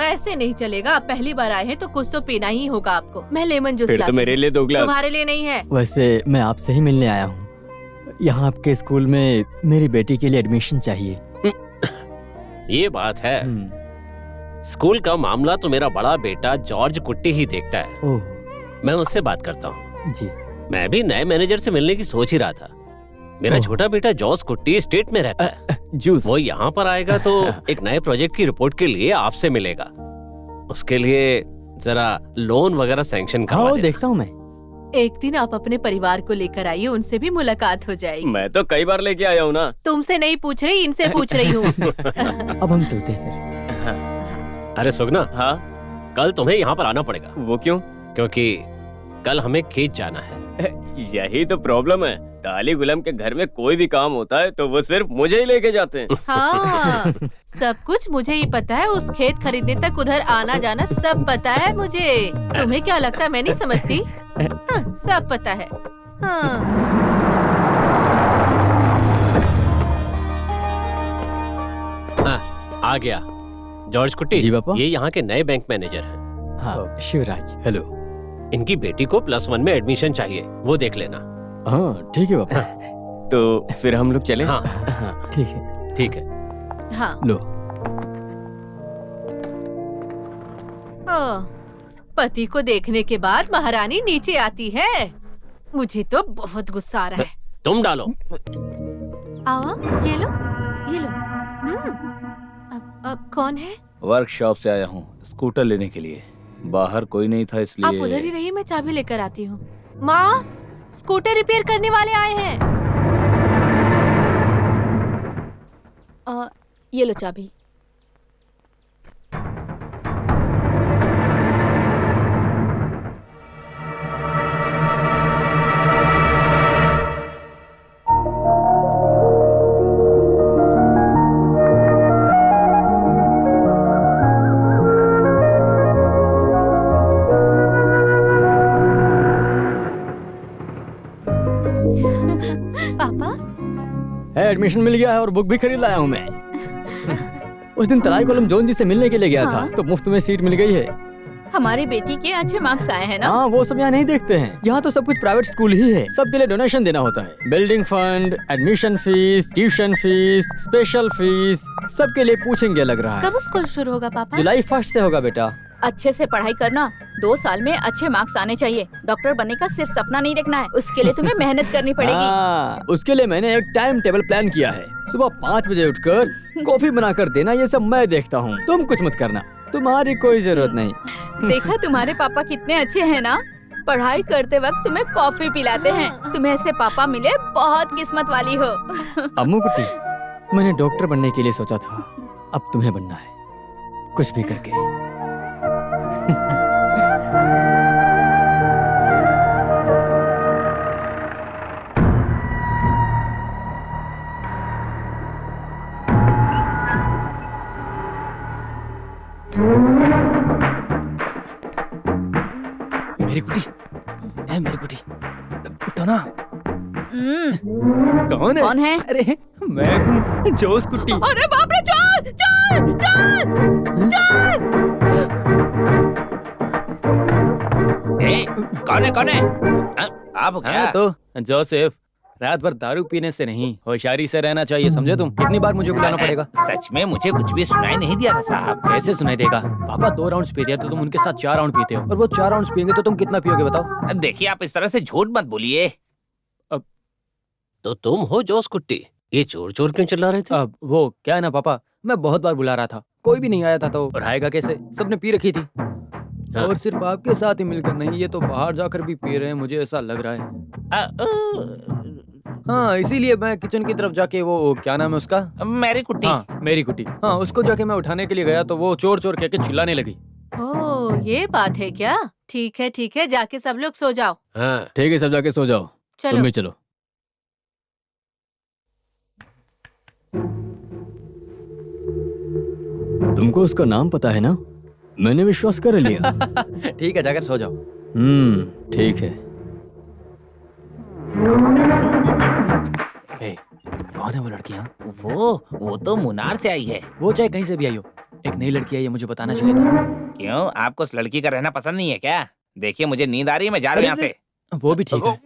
ऐसे नहीं चलेगा, आप पहली बार आए हैं तो कुछ तो पीना ही होगा आपको। मैं लेमन जूस फिर तो लाती मेरे लिए 2 गिलास। तुम्हारे लिए नहीं है। वैसे मैं आपसे ही मिलने आया हूँ। यहाँ आपके स्कूल में मेरी बेटी के लिए एडमिशन चाहिए। ये बात है। स्कूल का मामला तो मेरा बड़ा बेटा जॉर्ज कुट्टी ही देखता है। ओह, मैं उससे बात करता हूँ जी। मैं भी नए मैनेजर से मिलने की सोच ही रहा था। मेरा छोटा बेटा जॉर्ज कुट्टी स्टेट में रहता है। जूस। वो यहाँ पर आएगा तो एक नए प्रोजेक्ट की रिपोर्ट के लिए आपसे मिलेगा। उसके लिए जरा लोन वगैरह सैंक्शन करवा देना। देखता हूँ मैं। एक दिन आप अपने परिवार को लेकर आइए, उनसे भी मुलाकात हो जाएगी। मैं तो कई बार लेके आया हूँ ना। तुमसे नहीं पूछ रही, इनसे पूछ रही हूँ। अब हम चलते हैं फिर। अरे सुगना, हाँ, कल तुम्हें यहाँ पर आना पड़ेगा। वो क्यों? क्योंकि कल हमें खेत जाना है। यही तो प्रॉब्लम है। ताली गुलाम के घर में कोई भी काम होता है तो वो सिर्फ मुझे ही लेके जाते हैं। हाँ, सब कुछ मुझे ही पता है। उस खेत खरीदने तक उधर आना जाना सब पता है मुझे। तुम्हें क्या लगता है मैं नहीं समझती? हाँ, सब पता है। हाँ। आ गया। जॉर्ज कुट्टी जी पापा। ये यहाँ के नए बैंक मैनेजर हैं। हाँ शिवराज, हेलो। इनकी बेटी को +1 में एडमिशन चाहिए, वो देख लेना। हाँ ठीक है पापा। तो फिर हम लोग चले। हाँ ठीक है। ठीक है। हाँ। लो। ओह, पति को देखने के बाद महारानी नीचे आती है। मुझे तो बहुत गुस्सा आ रहा है। तुम डालो। आओ, ये लो, ये लो। अब कौन है? वर्कशॉप से आया हूँ स्कूटर लेने के लिए। बाहर कोई नहीं था इसलिए। आप उधर ही रहिए, मैं चाबी लेकर आती हूँ। माँ, स्कूटर रिपेयर करने वाले आए हैं। ये लो चाबी। पापा, एडमिशन मिल गया है और बुक भी खरीद लाया हूँ मैं। उस दिन तलाई कोलम जॉन जी से मिलने के लिए गया था, तो मुफ्त में सीट मिल गई है। हमारी बेटी के अच्छे मार्क्स आए हैं ना? हाँ, वो सब यहाँ नहीं देखते हैं। यहाँ तो सब कुछ प्राइवेट स्कूल ही है। सबके लिए डोनेशन देना होता है। Building fund, admission fees, tuition fees, special fees, सबके लिए पूछेंगे लग रहा है। कब स्कूल शुरू होगा पापा? जुलाई 1 से होगा बेटा। अच्छे से पढ़ाई करना, 2 साल में अच्छे मार्क्स आने चाहिए। डॉक्टर बनने का सिर्फ सपना नहीं देखना है, उसके लिए तुम्हें मेहनत करनी पड़ेगी। हाँ, उसके लिए मैंने एक टाइम टेबल प्लान किया है। सुबह 5 बजे उठकर कॉफी बनाकर देना, ये सब मैं देखता हूँ। तुम कुछ मत करना, तुम्हारी कोई जरूरत नहीं। देखा तुम्हारे पापा कितने अच्छे हैं ना, पढ़ाई करते वक्त तुम्हें कॉफी पिलाते हैं। तुम्हें ऐसे पापा मिले, बहुत किस्मत वाली हो। अम्मू कुट्टी, मैंने डॉक्टर बनने के लिए सोचा था, अब तुम्हें बनना है, कुछ भी करके। मेरी कुटी, मेरी कुटी, उठो ना। कौन है? कौन है? अरे मैं हूँ जोश कुट्टी। अरे बाप रे, चोर चोर चोर चोर! कौन है, कौन है? आप क्या? हाँ, तो जोसेफ, रात भर दारू पीने से नहीं, होशियारी से रहना चाहिए, समझे तुम? कितनी बार मुझे बुलाना पड़ेगा? सच में मुझे कुछ भी सुनाई नहीं दिया था साहब। कैसे सुनाई देगा? पापा 2 राउंड्स पी रहे तो तुम उनके साथ 4 राउंड पीते हो, और वो 4 राउंड्स पियेंगे तो तुम कितना पियोगे बताओ? देखिए, आप इस तरह से झूठ मत बोलिए। तो तुम हो जोश कुट्टी, ये चोर चोर क्यों चिल्ला रहे थे? अब वो क्या है ना पापा, मैं बहुत बार बुला रहा था, कोई भी नहीं आया था, तो रहेगा कैसे? सबने पी रखी थी। हाँ। और सिर्फ आपके साथ ही मिलकर नहीं, ये तो बाहर जाकर भी पी रहे हैं, मुझे ऐसा लग रहा है। हाँ, इसीलिए मैं किचन की तरफ जाके, वो क्या नाम है उसका? मेरी कुट्टी। हाँ, मेरी कुटी। हाँ, उसको जाके मैं उठाने के लिए गया तो वो चोर चोर कह के चिल्लाने लगी। ओह, ये बात है क्या? ठीक है, जाके सब लोग सो जाओ। हाँ। ठीक है, सब जाके सो जाओ। चलो। तुम भी चलो। तुमको उसका नाम पता है ना? मैंने विश्वास कर लिया। ठीक है, जाकर सो जाओ। ठीक है। कौन है वो लड़कियाँ? वो तो मुनार से आई है। वो चाहे कहीं से भी आई हो, एक नई लड़की आई है, मुझे बताना चाहिए था ना। क्यों, आपको उस लड़की का रहना पसंद नहीं है क्या? देखिए, मुझे नींद आ रही है, मैं जा रहा हूँ यहाँ से। वो भी ठीक है।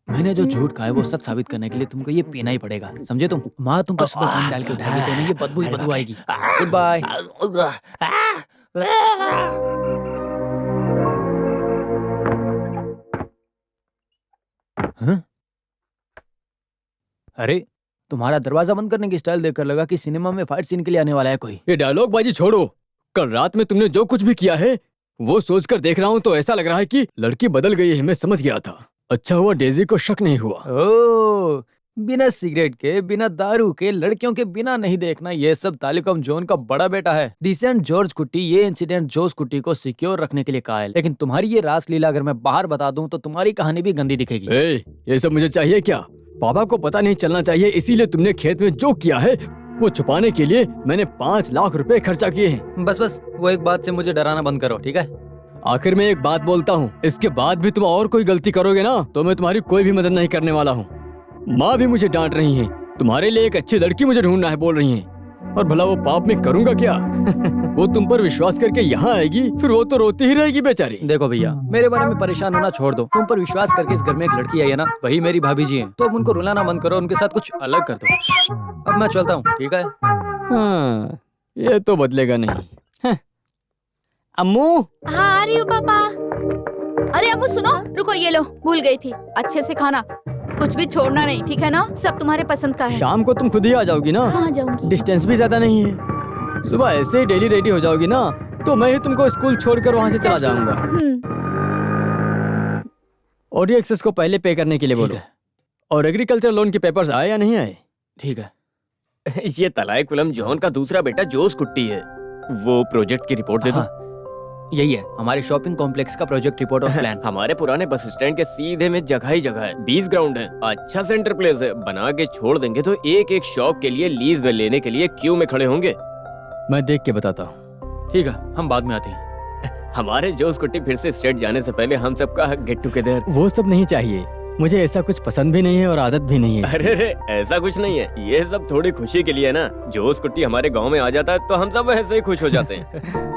मैंने जो झूठ कहा है वो सच साबित करने के लिए तुमको ये पीना ही पड़ेगा, समझे तुम? माँ तुम पर सुबह पानी डाल के उठाएगी तो नहीं, ये बदबू ही बदबू आएगी। Good bye. हाँ? अरे, तुम्हारा दरवाजा बंद करने की स्टाइल देखकर लगा कि सिनेमा में फाइट सीन के लिए आने वाला है कोई। ये डायलॉग बाजी छोड़ो। कल रात में तुमने जो कुछ भी किया है वो सोचकर देख रहा हूँ तो ऐसा लग रहा है कि लड़की बदल गई है। मैं समझ गया था। अच्छा हुआ डेजी को शक नहीं हुआ। ओह, बिना सिगरेट के, बिना दारू के, लड़कियों के बिना नहीं देखना, ये सब तालिकम जॉन का बड़ा बेटा है। डिसेंट जॉर्ज कुट्टी ये इंसिडेंट जोस कुट्टी को सिक्योर रखने के लिए कहा है, लेकिन तुम्हारी ये रासलीला अगर मैं बाहर बता दूं तो तुम्हारी कहानी भी गंदी दिखेगी। ये सब मुझे चाहिए क्या? पापा को पता नहीं चलना चाहिए, इसीलिए तुमने खेत में जो किया है वो छुपाने के लिए मैंने 5 लाख रुपए खर्चा किए हैं। बस वो एक बात से मुझे डराना बंद करो, ठीक है? आखिर में एक बात बोलता हूँ, इसके बाद भी तुम और कोई गलती करोगे ना तो मैं तुम्हारी कोई भी मदद नहीं करने वाला हूँ। माँ भी मुझे डांट रही है। तुम्हारे लिए एक अच्छी लड़की मुझे ढूंढना है बोल रही है। और भला वो पाप मैं करूंगा क्या? वो तुम पर विश्वास करके यहाँ आएगी, फिर वो तो रोती ही रहेगी बेचारी। देखो भैया, मेरे बारे में परेशान होना छोड़ दो। तुम पर विश्वास करके इस घर में एक लड़की आई है ना, वही मेरी भाभी जी हैं। तो अब उनको रुलाना बंद करो, उनके साथ कुछ अलग कर दो। अब मैं चलता हूँ, ठीक है? हाँ, ये तो बदलेगा नहीं। हाँ। अम्मू। हाँ आ रही हूँ पापा। अरे अम्मू सुनो, रुको, ये लो, भूल गई थी। अच्छे से खाना, कुछ भी छोड़ना नहीं, ठीक है ना? सब तुम्हारे पसंद का है। शाम को तुम खुद ही आ जाओगी ना? हाँ जाऊंगी। डिस्टेंस भी ज्यादा नहीं है। सुबह ऐसे ही डेली रेडी हो जाओगी ना, तो मैं ही तुमको स्कूल छोड़कर वहाँ से चला जाऊंगा। ऑडियो एक्सेस को पहले पे करने के लिए बोलो। और एग्रीकल्चर लोन के पेपर्स आए या नहीं आए? ठीक है। ये तलायकुलम जॉन का दूसरा बेटा जोस कुट्टी है। वो प्रोजेक्ट की रिपोर्ट दे दो। यही है हमारे शॉपिंग कॉम्प्लेक्स का प्रोजेक्ट रिपोर्ट और प्लान। हमारे पुराने बस स्टैंड के सीधे में जगह ही जगह है। 20 ग्राउंड है, अच्छा सेंटर प्लेस है। बना के छोड़ देंगे तो एक एक शॉप के लिए लीज में लेने के लिए क्यू में खड़े होंगे। मैं देख के बताता हूँ। ठीक है, हम बाद में आते हैं। हमारे जोस कुट्टी फिर से स्टेट जाने से पहले हम सबका गेट टुगेदर। वो सब नहीं चाहिए मुझे, ऐसा कुछ पसंद भी नहीं है और आदत भी नहीं है। अरे रे, ऐसा कुछ नहीं है, ये सब थोड़ी खुशी के लिए है ना। जोस कुट्टी हमारे गांव में आ जाता है तो हम सब ऐसे ही खुश हो जाते हैं।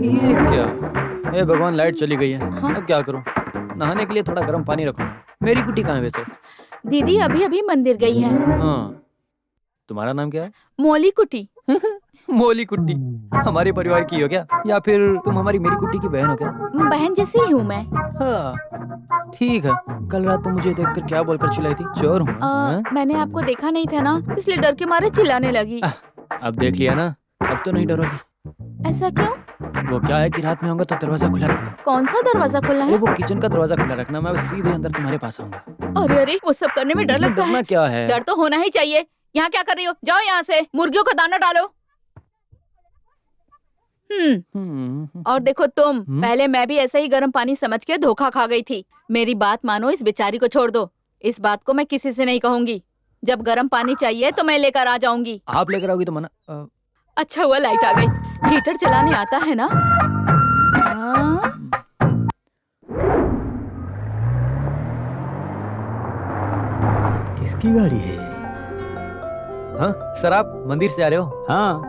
ये क्या? हे भगवान, लाइट चली गई है। अब क्या करूं? नहाने के लिए थोड़ा गर्म पानी रखो ना। मेरी कुटी कहाँ है वैसे? दीदी अभी अभी मंदिर गई है। हाँ। तुम्हारा नाम क्या है? मोली कुटी। मोली कुट्टी हमारे परिवार की हो क्या, या फिर तुम हमारी मेरी कुट्टी की बहन हो क्या? बहन जैसी ही हूँ मैं। हाँ, ठीक है। कल रात तुम मुझे देखकर क्या बोलकर चिल्लाई थी? चोर हूँ। मैंने आपको देखा नहीं था ना, इसलिए डर के मारे चिल्लाने लगी। अब देख लिया ना, अब तो नहीं डरोगी। ऐसा क्यों? वो क्या है कि रात में आऊंगा तो दरवाजा खुला रखना। कौन सा दरवाजा खुला है? वो किचन का दरवाजा खुला रखना, मैं सीधे अंदर तुम्हारे पास आऊंगा। अरे अरे, वो सब करने में डर लगता है। क्या है? डर तो होना ही चाहिए। यहाँ क्या कर रही हो? जाओ यहाँ से, मुर्गियों का दाना डालो। और देखो तुम, पहले मैं भी ऐसा ही गर्म पानी समझ के धोखा खा गई थी। मेरी बात मानो, इस बेचारी को छोड़ दो। इस बात को मैं किसी से नहीं कहूंगी। जब गर्म पानी चाहिए तो मैं लेकर आ जाऊंगी। आप लेकर आओगी तो मना। अच्छा हुआ लाइट आ गई। हीटर चलाने आता है ना? किसकी गाड़ी है? हाँ सर, आप मंदिर से आ रहे हो? हाँ,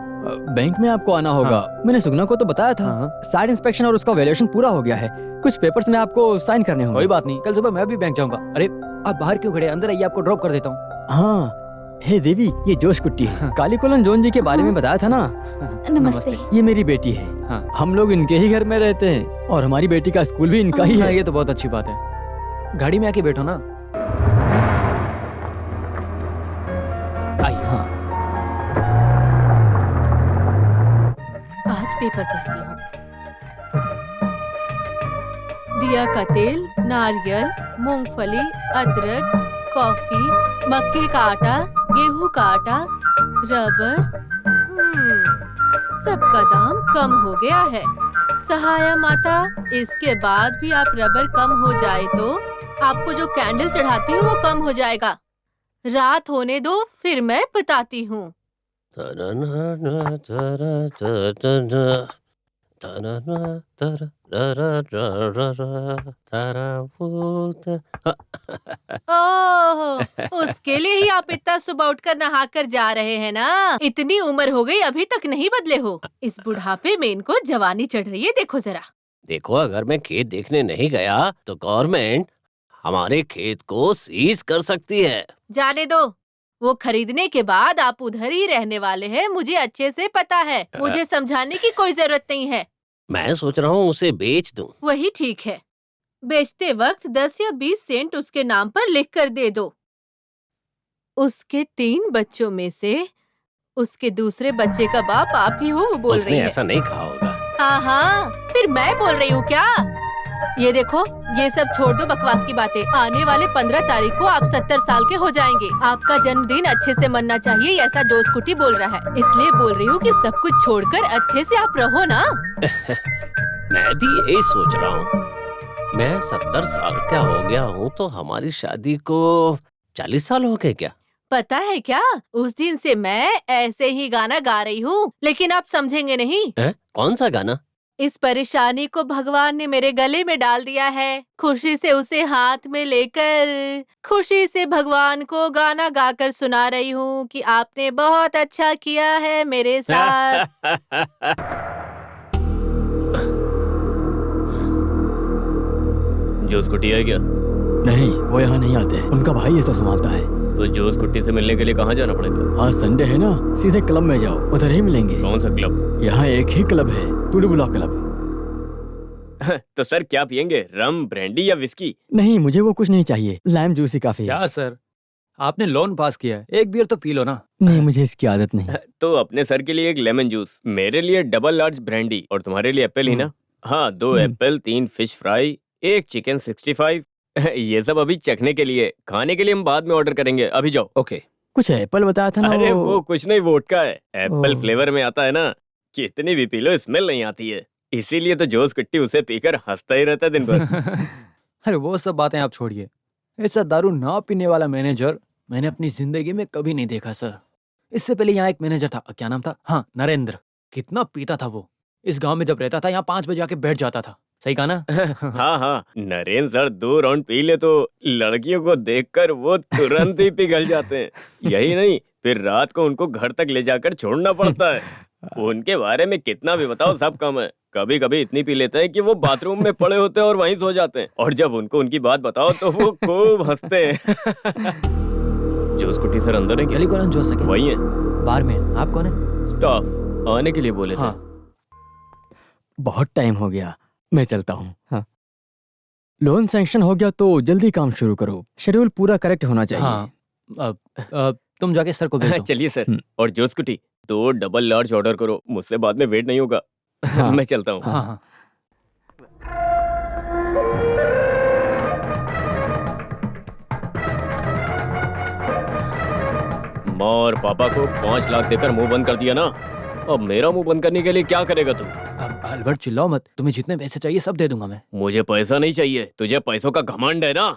बैंक में आपको आना होगा। मैंने सुगना को तो बताया था। साइड इंस्पेक्शन और उसका वैल्यूएशन पूरा हो गया है। कुछ पेपर्स में आपको साइन करने होंगे। कोई बात नहीं, कल सुबह मैं भी बैंक जाऊंगा। अरे आप बाहर क्यों खड़े? अंदर आइए, आपको ड्रॉप कर देता हूँ। हाँ, हे देवी, ये जोश कुट्टी है। कालीकुलन जॉन जी के बारे में बताया था ना? नमस्ते। ये मेरी बेटी है। हाँ। हम लोग इनके ही घर में रहते हैं और हमारी बेटी का स्कूल भी इनका ही है। ये तो बहुत अच्छी बात है। गाड़ी में आके बैठो ना। आइए। हाँ, आज पेपर पढ़ती हूँ। दिया का तेल, नारियल, मूंगफली, अदरक, कॉफी, मक्के का आटा, गेहूं का आटा, रबर। सबका दाम कम हो गया है। सहाया माता, इसके बाद भी आप रबर कम हो जाए तो आपको जो कैंडल चढ़ाती हूँ वो कम हो जाएगा। रात होने दो, फिर मैं बताती हूँ। ओह, उसके लिए ही आप इतना सुबह उठकर नहा कर जा रहे हैं ना? इतनी उम्र हो गई, अभी तक नहीं बदले हो। इस बुढ़ापे में इनको जवानी चढ़ रही है, देखो जरा। देखो, अगर मैं खेत देखने नहीं गया तो गवर्नमेंट हमारे खेत को सीज कर सकती है। जाने दो, वो खरीदने के बाद आप उधर ही रहने वाले हैं, मुझे अच्छे से पता है। मुझे समझाने की कोई जरूरत नहीं है। मैं सोच रहा हूँ उसे बेच दूं। वही ठीक है। बेचते वक्त 10 या 20 सेंट उसके नाम पर लिख कर दे दो। उसके 3 बच्चों में से उसके दूसरे बच्चे का बाप आप ही हो, वो बोल रही है। उसने ऐसा नहीं कहा होगा। हाँ, फिर मैं बोल रही हूँ क्या? ये देखो, ये सब छोड़ दो बकवास की बातें। आने वाले 15 तारीख को आप 70 साल के हो जाएंगे। आपका जन्मदिन अच्छे से मनना चाहिए, ऐसा जोश कुटी बोल रहा है। इसलिए बोल रही हूँ कि सब कुछ छोड़कर अच्छे से आप रहो ना। मैं भी यही सोच रहा हूँ। मैं 70 साल का हो गया हूँ तो हमारी शादी को 40 साल हो गए क्या? पता है क्या, उस दिन से मैं ऐसे ही गाना गा रही हूँ, लेकिन आप समझेंगे नहीं। कौन सा गाना? इस परेशानी को भगवान ने मेरे गले में डाल दिया है। खुशी से उसे हाथ में लेकर, खुशी से भगवान को गाना गाकर सुना रही हूँ कि आपने बहुत अच्छा किया है मेरे साथ। जोस कुट्टी है क्या? नहीं, वो यहाँ नहीं आते, उनका भाई ये सब संभालता है। तो जोस कुट्टी से मिलने के लिए कहाँ जाना पड़ेगा? आज संडे है ना, सीधे क्लब में जाओ, उधर ही मिलेंगे। कौन सा क्लब? यहाँ एक ही क्लब है, टुडुबुला क्लब। तो सर क्या पियेंगे, रम, ब्रांडी या विस्की? नहीं, मुझे वो कुछ नहीं चाहिए, लाइम जूस ही काफी है। क्या सर, आपने लोन पास किया है, एक बियर तो पी लो ना। नहीं, मुझे इसकी आदत नहीं। तो अपने सर के लिए एक लेमन जूस, मेरे लिए डबल लार्ज ब्रांडी, और तुम्हारे लिए एप्पल ही ना? हाँ, 2 एप्पल, 3 फिश फ्राई, 1 चिकन 65। ये सब अभी चखने के लिए, खाने के लिए हम बाद में ऑर्डर करेंगे, अभी जाओ। ओके। कुछ एप्पल बताया था ना। अरे वो कुछ नहीं, वोडका है, एप्पल फ्लेवर में आता है ना, कितनी भी पी लो स्मेल नहीं आती है, इसीलिए तो जोस कुट्टी उसे पीकर हंसता ही रहता है दिन भर। अरे वो सब बातें आप छोड़िए, ऐसा दारू ना पीने वाला मैनेजर मैंने अपनी जिंदगी में कभी नहीं देखा सर। इससे पहले यहाँ एक मैनेजर था, क्या नाम था, हाँ नरेंद्र। कितना पीता था वो, इस गांव में जब रहता था यहाँ 5 बजे आके बैठ जाता था। सही कहा ना? हाँ हाँ, नरेंद्र सर 2 राउंड पी ले तो लड़कियों को देखकर वो तुरंत ही पिघल जाते हैं। यही नहीं, फिर रात को उनको घर तक ले जाकर छोड़ना पड़ता है। उनके बारे में कितना भी बताओ सब कम है। कभी कभी इतनी पी लेते हैं कि वो बाथरूम में पड़े होते हैं और वहीं सो जाते हैं, और जब उनको उनकी बात बताओ तो वो खूब हंसते हैं। जोस कुट्टी सर अंदर है क्या? टेलीकॉलन जोस है, वही है, बार में। आप कौन है? स्टाफ आने के लिए बोले थे। बहुत टाइम हो गया, मैं चलता हूँ। हाँ। लोन सैंक्शन हो गया तो जल्दी काम शुरू करो, शेड्यूल पूरा करेक्ट होना चाहिए। हाँ, तुम जाके सर को भेज दो। चलिए सर। और जोस कुट्टी 2 डबल लार्ज ऑर्डर करो, मुझसे बाद में वेट नहीं होगा। हाँ। मैं चलता हूँ। हाँ हाँ। माँ और पापा को 5 लाख देकर मुंह बंद कर दिया ना, अब मेरा मुंह बंद करने के लिए क्या करेगा तू? अब अल्बर्ट चिल्लाओ मत, तुम्हें जितने पैसे चाहिए सब दे दूंगा मैं। मुझे पैसा नहीं चाहिए, तुझे पैसों का घमंड है ना।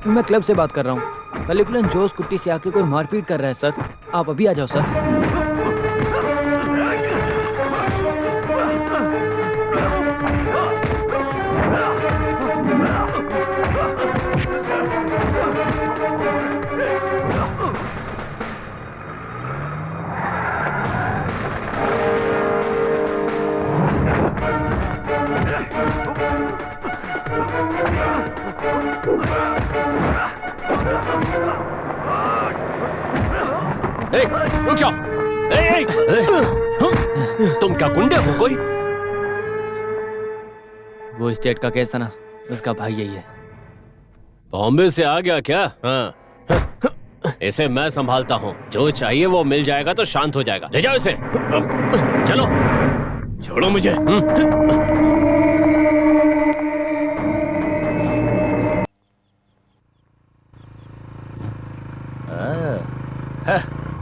मैं क्लब से बात कर रहा हूँ, टेलीकॉलन जोस कुट्टी से आके कोई मारपीट कर रहा है सर, आप अभी आ जाओ सर। रुक जाओ। तुम क्या गुंडे हो कोई? वो स्टेट का केस है ना, उसका भाई यही है। बॉम्बे से आ गया क्या? हाँ। इसे मैं संभालता हूँ, जो चाहिए वो मिल जाएगा तो शांत हो जाएगा। ले जाओ इसे। चलो। छोड़ो मुझे।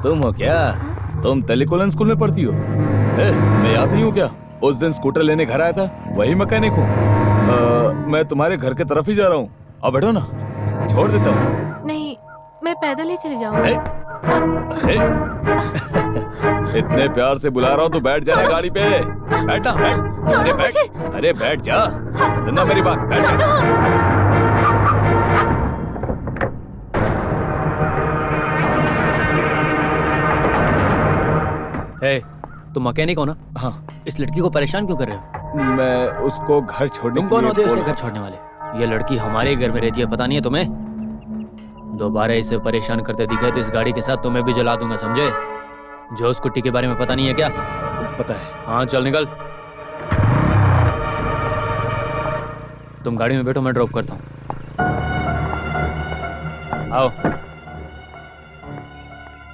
तुम हो क्या? तुम टेलीकॉलन स्कूल में पढ़ती हो? मैं याद नहीं हूँ क्या? उस दिन स्कूटर लेने घर आया था, वही मैकेनिक हूँ। मैं तुम्हारे घर के तरफ ही जा रहा हूँ, अब बैठो ना, छोड़ देता हूँ। नहीं, मैं पैदल ही चले जाऊंगी। इतने प्यार से बुला रहा हूँ तो बैठ जा गाड़ी पे। बैठा, बैठ। अरे बैठ, अरे बैठ जा। सुनना मेरी बात, बैठ जा। तुम मैकेनिक हो ना? हाँ। इस लड़की को परेशान क्यों कर रहे हो? मैं उसको घर छोड़ने तुम कौन होते हो उसे घर छोड़ने वाले? ये लड़की हमारे घर में रहती है, पता नहीं है तुम्हें? दोबारा इसे परेशान करते दिखे तो इस गाड़ी के साथ तुम्हें भी जला दूंगा, समझे? जोस कुट्टी के बारे में पता नहीं है क्या? पता है। हाँ चल निकल। तुम गाड़ी में बैठो, मैं ड्रॉप करता हूँ। आओ।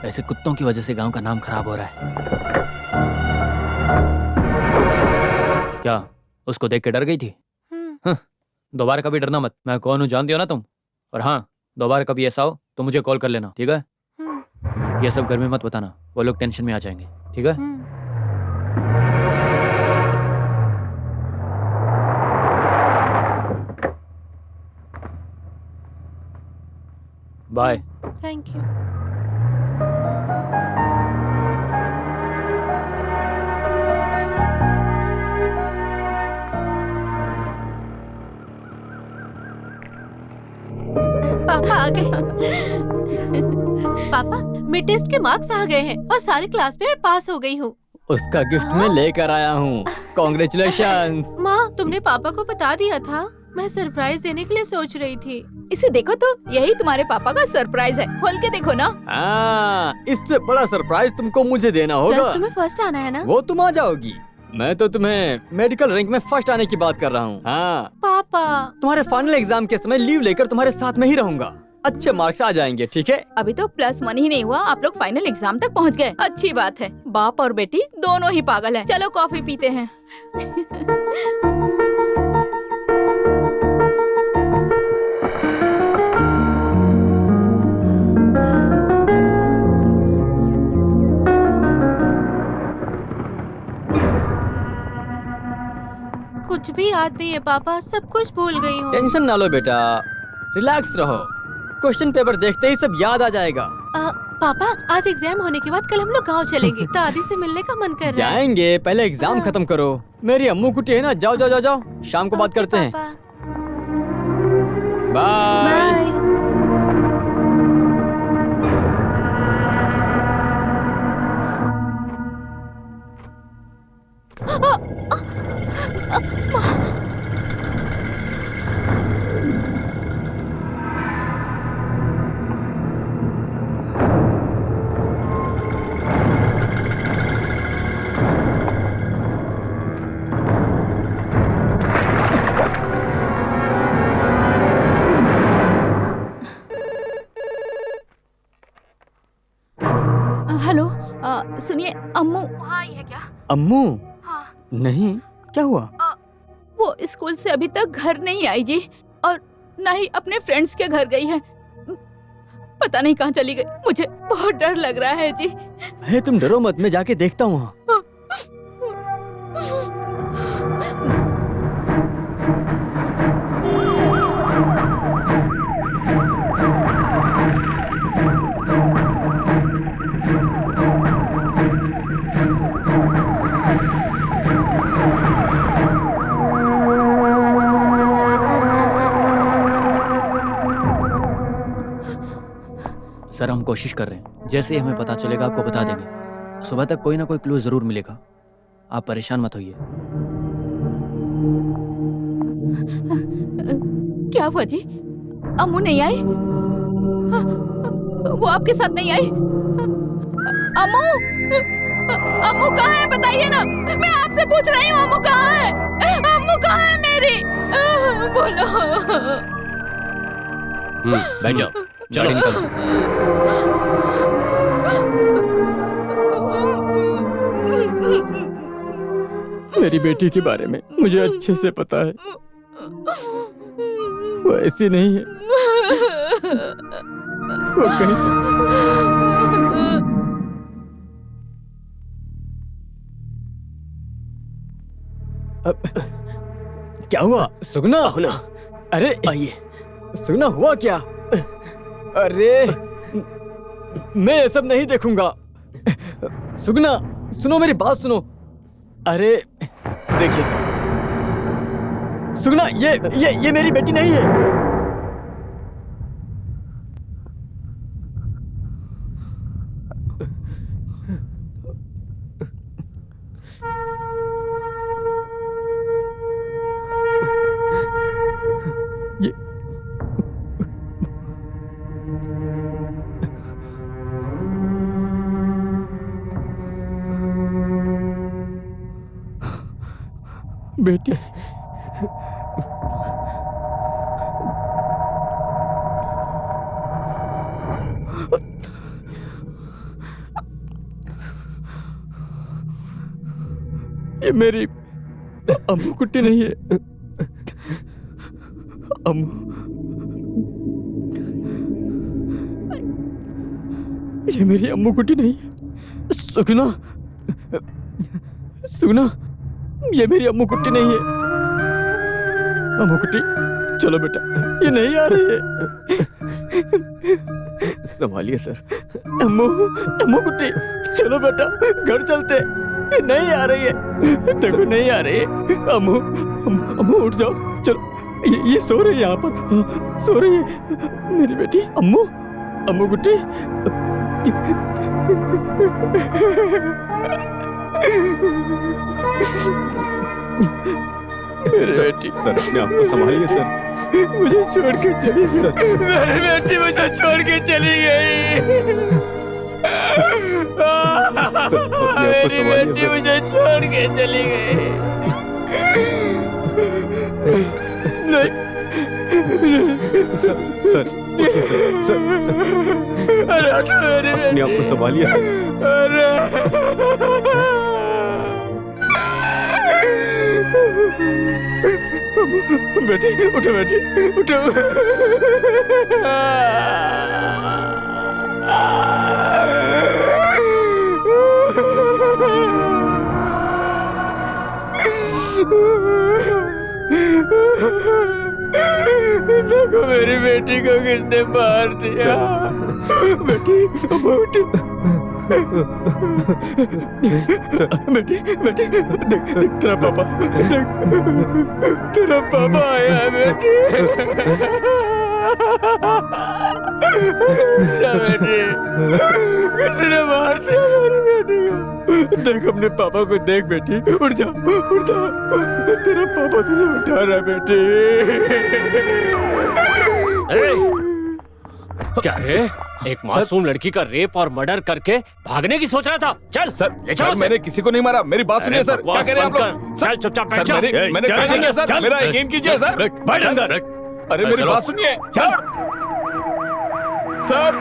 ऐसे कुत्तों की वजह से गांव का नाम खराब हो रहा है। क्या उसको देख के डर गई थी? दोबारा कभी डरना मत। मैं कौन हूँ जानती हो ना तुम? और हाँ, दोबारा कभी ऐसा हो तो मुझे कॉल कर लेना, ठीक है? ये सब घर में मत बताना, वो लोग टेंशन में आ जाएंगे, ठीक है? बाय। Thank you. पापा आ गए। पापा, मिड टेस्ट के मार्क्स आ गए हैं और सारे क्लास में मैं पास हो गई हूँ। उसका गिफ्ट मैं लेकर आया हूँ। कॉन्ग्रेचुलेशंस। माँ, तुमने पापा को बता दिया था? मैं सरप्राइज देने के लिए सोच रही थी। इसे देखो तो, यही तुम्हारे पापा का सरप्राइज है। खोल के देखो ना। इससे बड़ा सरप्राइज तुमको मुझे देना होगा। प्लस टू में फर्स्ट आना है ना? वो तुम आ जाओगी। मैं तो तुम्हें मेडिकल रैंक में फर्स्ट आने की बात कर रहा हूँ। हाँ पापा, तुम्हारे फाइनल एग्जाम के समय लीव लेकर तुम्हारे साथ में ही रहूंगा। अच्छे मार्क्स आ जाएंगे, ठीक है? अभी तो +1 ही नहीं हुआ, आप लोग फाइनल एग्जाम तक पहुंच गए। अच्छी बात है। बाप और बेटी दोनों ही पागल हैं। चलो कॉफी पीते हैं। कुछ भी याद नहीं है पापा, सब कुछ भूल गई हूँ। टेंशन ना लो बेटा, रिलैक्स रहो। क्वेश्चन पेपर देखते ही सब याद आ जाएगा। पापा, आज एग्जाम होने के बाद कल हम लोग गांव चलेंगे। दादी से मिलने का मन कर रहा है। जाएंगे, पहले एग्जाम खत्म करो। मेरी अम्मू कुटी है ना, जाओ जाओ जाओ जाओ, शाम को बात करते हैं। बाय। हेलो, सुनिए, अम्मू वहाँ आई है क्या? अम्मू? हाँ। नहीं, क्या हुआ? वो स्कूल से अभी तक घर नहीं आई जी, और न ही अपने फ्रेंड्स के घर गई है। पता नहीं कहाँ चली गई। मुझे बहुत डर लग रहा है जी। है, तुम डरो मत, मैं जाके देखता हूँ। सर, हम कोशिश कर रहे हैं। जैसे ही हमें पता चलेगा आपको बता देंगे। सुबह तक कोई ना कोई क्लू जरूर मिलेगा। आप परेशान मत होइए। क्या हुआ जी? अम्मू नहीं आई? वो आपके साथ नहीं आई? अम्मू, अम्मू कहाँ है? बताइए ना, मैं आपसे पूछ रही हूँ। अम्मू कहाँ है? अम्मू कहाँ है मेरी? बोलो। बैठ जाओ, चलो निकलो। मेरी बेटी के बारे में मुझे अच्छे से पता है। वो ऐसी नहीं है। वो कहीं क्या हुआ? सुगना? अरे आइए। सुगना, हुआ क्या? अरे मैं ये सब नहीं देखूंगा। सुगना सुनो, मेरी बात सुनो। अरे देखिए सर, सुगना, ये मेरी बेटी नहीं है। बेटी ये मेरी अम्मू कुट्टी नहीं है। अम्मू, ये मेरी अम्मू कुट्टी नहीं है। सुगना, सुगना, ये मेरी अम्मू कुट्टी नहीं है। अम्मू कुट्टी, चलो बेटा, ये नहीं आ रही है। संभालिए सर। अम्मू, अम्मू कुट्टी, चलो बेटा, घर चलते। ये नहीं आ रही है, देखो नहीं आ रही है। अम्मू, अम्मू उठ जाओ, चलो। ये सो रही है यहाँ पर, सो रही है मेरी बेटी। अम्मू, अम्मू कुट्टी। मेरी बेटी। सर अपने आप को संभालिए सर। मुझे छोड़ के चली सर। मेरी बेटी मुझे छोड़ के चली गई। मेरी बेटी मुझे छोड़ के चली गई। नहीं सर, सर, उठिए सर। अरे मेरी अपने आप को संभालिए सर। अरे बेटी, उठो बेटी, उठो। देखो मेरी बेटी को किसने मार दिया। बेटी, उठ। बेटी, बेटी, देख, देख तेरा पापा, देख तेरा पापा आया है बेटी। बेटी, किसने मार दिया मेरी बेटी को? देख अपने पापा को देख बेटी, उठ जा, उठ जा, तेरा पापा तुझे उठा रहा है बेटी। क्या रे? एक मासूम लड़की का रेप और मर्डर करके भागने की सोच रहा था? चल सर, सर मैंने किसी को नहीं मारा। मेरी बात सुनिए सर। क्या कह रहे हैं आप लोग? चल चुपचाप बैठ जा। मैंने कहा नहीं है सर। मेरा यकीन कीजिए सर। बैठ अंदर। अरे मेरी बात सुनिए सर। सर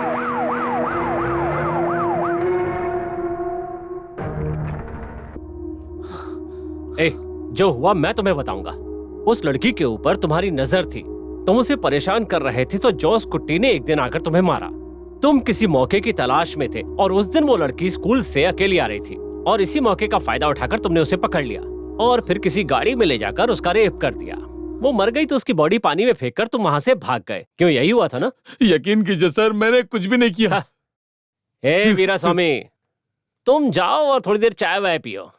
ए, जो हुआ मैं तुम्हें बताऊंगा। उस लड़की के ऊपर तुम्हारी नजर थी, तुम उसे परेशान कर रहे थे तो जोस कुट्टी ने एक दिन आकर तुम्हें मारा। तुम किसी मौके की तलाश में थे और उस दिन वो लड़की स्कूल से अकेली आ रही थी और इसी मौके का फायदा उठाकर तुमने उसे पकड़ लिया और फिर किसी गाड़ी में ले जाकर उसका रेप कर दिया। वो मर गई तो उसकी बॉडी पानी में फेंककर तुम वहां से भाग गए। क्यों, यही हुआ था ना? यकीन कीजिए सर, मैंने कुछ भी नहीं किया। ए वीरा स्वामी, तुम जाओ और थोड़ी देर चाय वाय पियो।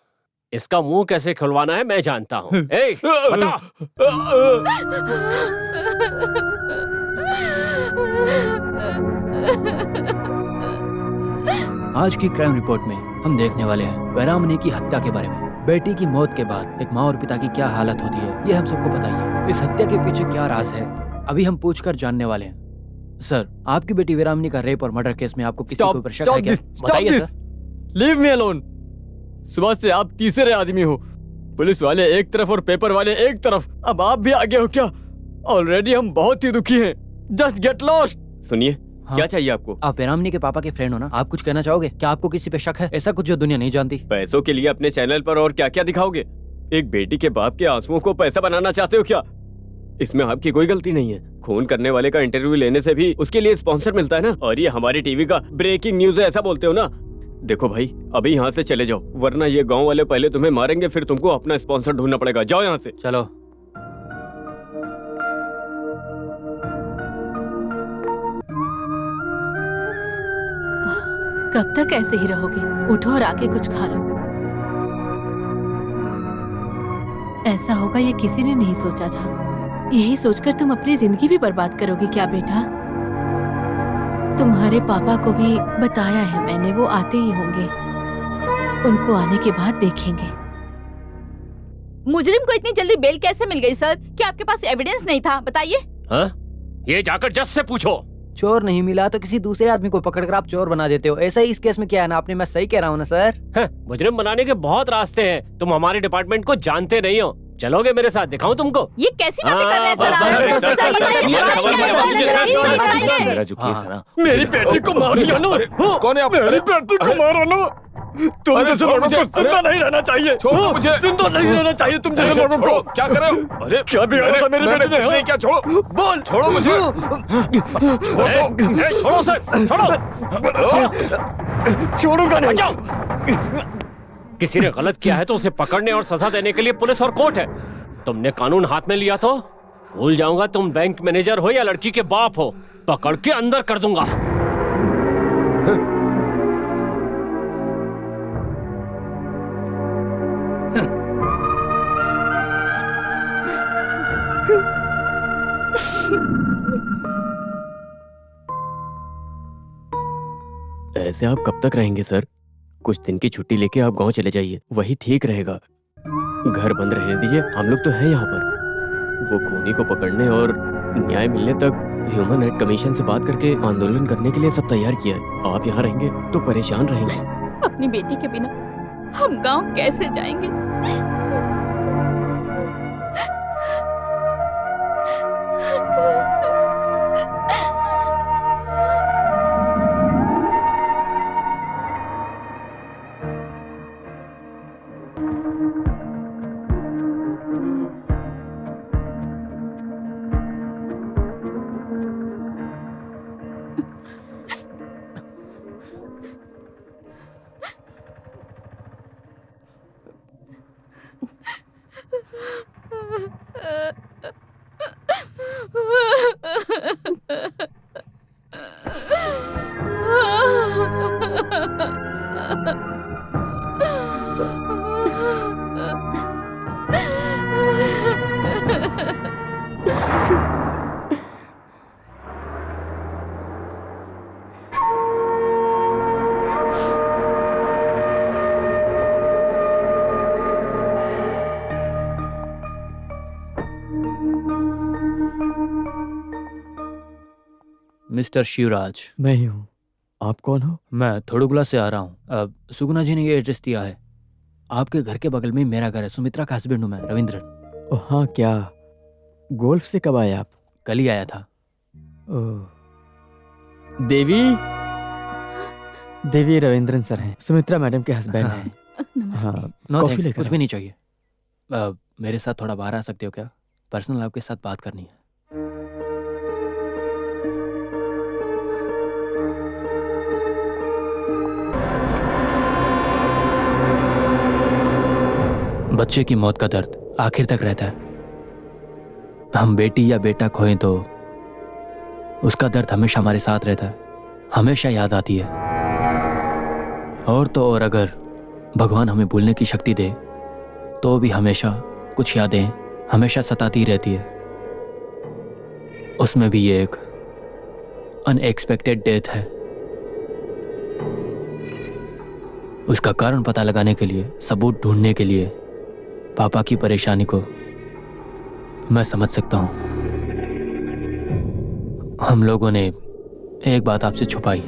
इसका मुंह कैसे खुलवाना है मैं जानता हूँ। ए, बता। आज की क्राइम रिपोर्ट में हम देखने वाले हैं वैरामनी की हत्या के बारे में। बेटी की मौत के बाद एक माँ और पिता की क्या हालत होती है, ये हम सबको पता ही है। इस हत्या के पीछे क्या राज है, अभी हम पूछकर जानने वाले हैं। सर, आपकी बेटी वैरामनी का रेप और मर्डर केस में आपको किसी के ऊपर शक है क्या? बताइए सर। Leave me alone. सुबह से आप तीसरे आदमी हो। पुलिस वाले एक तरफ और पेपर वाले एक तरफ, अब आप भी आगे हो क्या? ऑलरेडी हम बहुत ही दुखी हैं। Just get lost. सुनिए, हाँ? क्या चाहिए आपको? आप वैरामनी के पापा के फ्रेंड हो ना, आप कुछ कहना चाहोगे? क्या आपको किसी पे शक है? ऐसा कुछ जो दुनिया नहीं जानती? पैसों के लिए अपने चैनल पर और क्या क्या दिखाओगे? एक बेटी के बाप के आंसुओं को पैसा बनाना चाहते हो क्या? इसमें आपकी कोई गलती नहीं है। खून करने वाले का इंटरव्यू लेने से भी उसके लिए स्पॉन्सर मिलता है ना। और ये हमारी टीवी का ब्रेकिंग न्यूज है, ऐसा बोलते हो ना। देखो भाई, अभी यहाँ से चले जाओ, वरना ये गांव वाले पहले तुम्हें मारेंगे, फिर तुमको अपना स्पॉन्सर ढूंढना पड़ेगा। जाओ यहाँ से। चलो। कब तक ऐसे ही रहोगे? उठो और आके कुछ खा लो। ऐसा होगा ये किसी ने नहीं सोचा था। यही सोचकर तुम अपनी जिंदगी भी बर्बाद करोगे क्या बेटा? तुम्हारे पापा को भी बताया है मैंने, वो आते ही होंगे। उनको आने के बाद देखेंगे। मुजरिम को इतनी जल्दी बेल कैसे मिल गई सर? क्या आपके पास एविडेंस नहीं था? बताइए। हाँ? ये जाकर जज से पूछो। चोर नहीं मिला तो किसी दूसरे आदमी को पकड़कर आप चोर बना देते हो। ऐसा ही इस केस में किया है ना आपने? मैं सही कह रहा हूँ ना सर? मुजरिम बनाने के बहुत रास्ते हैं, तुम हमारे डिपार्टमेंट को जानते नहीं हो। चलोगे मेरे साथ, दिखाऊं तुमको? ये कैसी बातें कर रहे हैं सर? मेरा जो केस है ना, मेरी बेटी को मार दिया ना। कौन है आप? मेरी बेटी को मारा ना। तुम अरे जैसे छोड़ लोगों मुझे, को जिंदा अरे, नहीं रहना चाहिए। छोड़ो मुझे। जिंदा नहीं रहना चाहिए तुम जैसे मुझे लोगों छोड़ो, को। क्या कर रहे हो? अरे क्या बिगाड़ा था मेरी मैंने बेटी ने? कुछ नहीं किया, छोड़ो। बोल। छोड़ो मुझे। छोड़ो सर, छोड़ो। छोड़ूंगा नहीं। हटाओ। किसी ने गलत किया है तो उसे पकड़ने और सजा देने के लिए पुलिस और कोर्ट है। तुमने कानून हाथ में लिया तो भूल जाऊंगा तुम बैंक मैनेजर हो या लड़की के बाप हो, पकड़ के अंदर कर दूंगा। ऐसे आप कब तक रहेंगे सर? कुछ दिन की छुट्टी लेके आप गांव चले जाइए, वही ठीक रहेगा। घर बंद रहने दीजिए, हम लोग तो हैं यहाँ पर। वो खूनी को पकड़ने और न्याय मिलने तक ह्यूमन राइट कमीशन से बात करके आंदोलन करने के लिए सब तैयार किया है। आप यहाँ रहेंगे तो परेशान रहेंगे। अपनी बेटी के बिना हम गांव कैसे जाएंगे? मिस्टर शिवराज। मैं ही हूँ। आप कौन हो? मैं थोड़ुगला से आ रहा हूँ। सुगुना जी ने ये एड्रेस दिया है। आपके घर के बगल में ही मेरा घर है। सुमित्रा का हस्बैंड हूँ मैं, रविंद्रन। ओह हाँ, क्या गोल्फ से कब आए आप? कल ही आया था। ओह, देवी रविंद्रन सर हैं, सुमित्रा मैडम के हस्बैंड हैं। हाँ, नो कॉफी थैंक्स, लेकर कुछ भी नहीं चाहिए। मेरे साथ थोड़ा बाहर आ सकते हो क्या? पर्सनल आपके साथ बात करनी है। बच्चे की मौत का दर्द आखिर तक रहता है। हम बेटी या बेटा खोएं तो उसका दर्द हमेशा हमारे साथ रहता है, हमेशा याद आती है। और तो और अगर भगवान हमें भूलने की शक्ति दे तो भी हमेशा कुछ यादें हमेशा सताती रहती है। उसमें भी ये एक अनएक्सपेक्टेड डेथ है। उसका कारण पता लगाने के लिए, सबूत ढूंढने के लिए पापा की परेशानी को मैं समझ सकता हूं। हम लोगों ने एक बात आपसे छुपाई।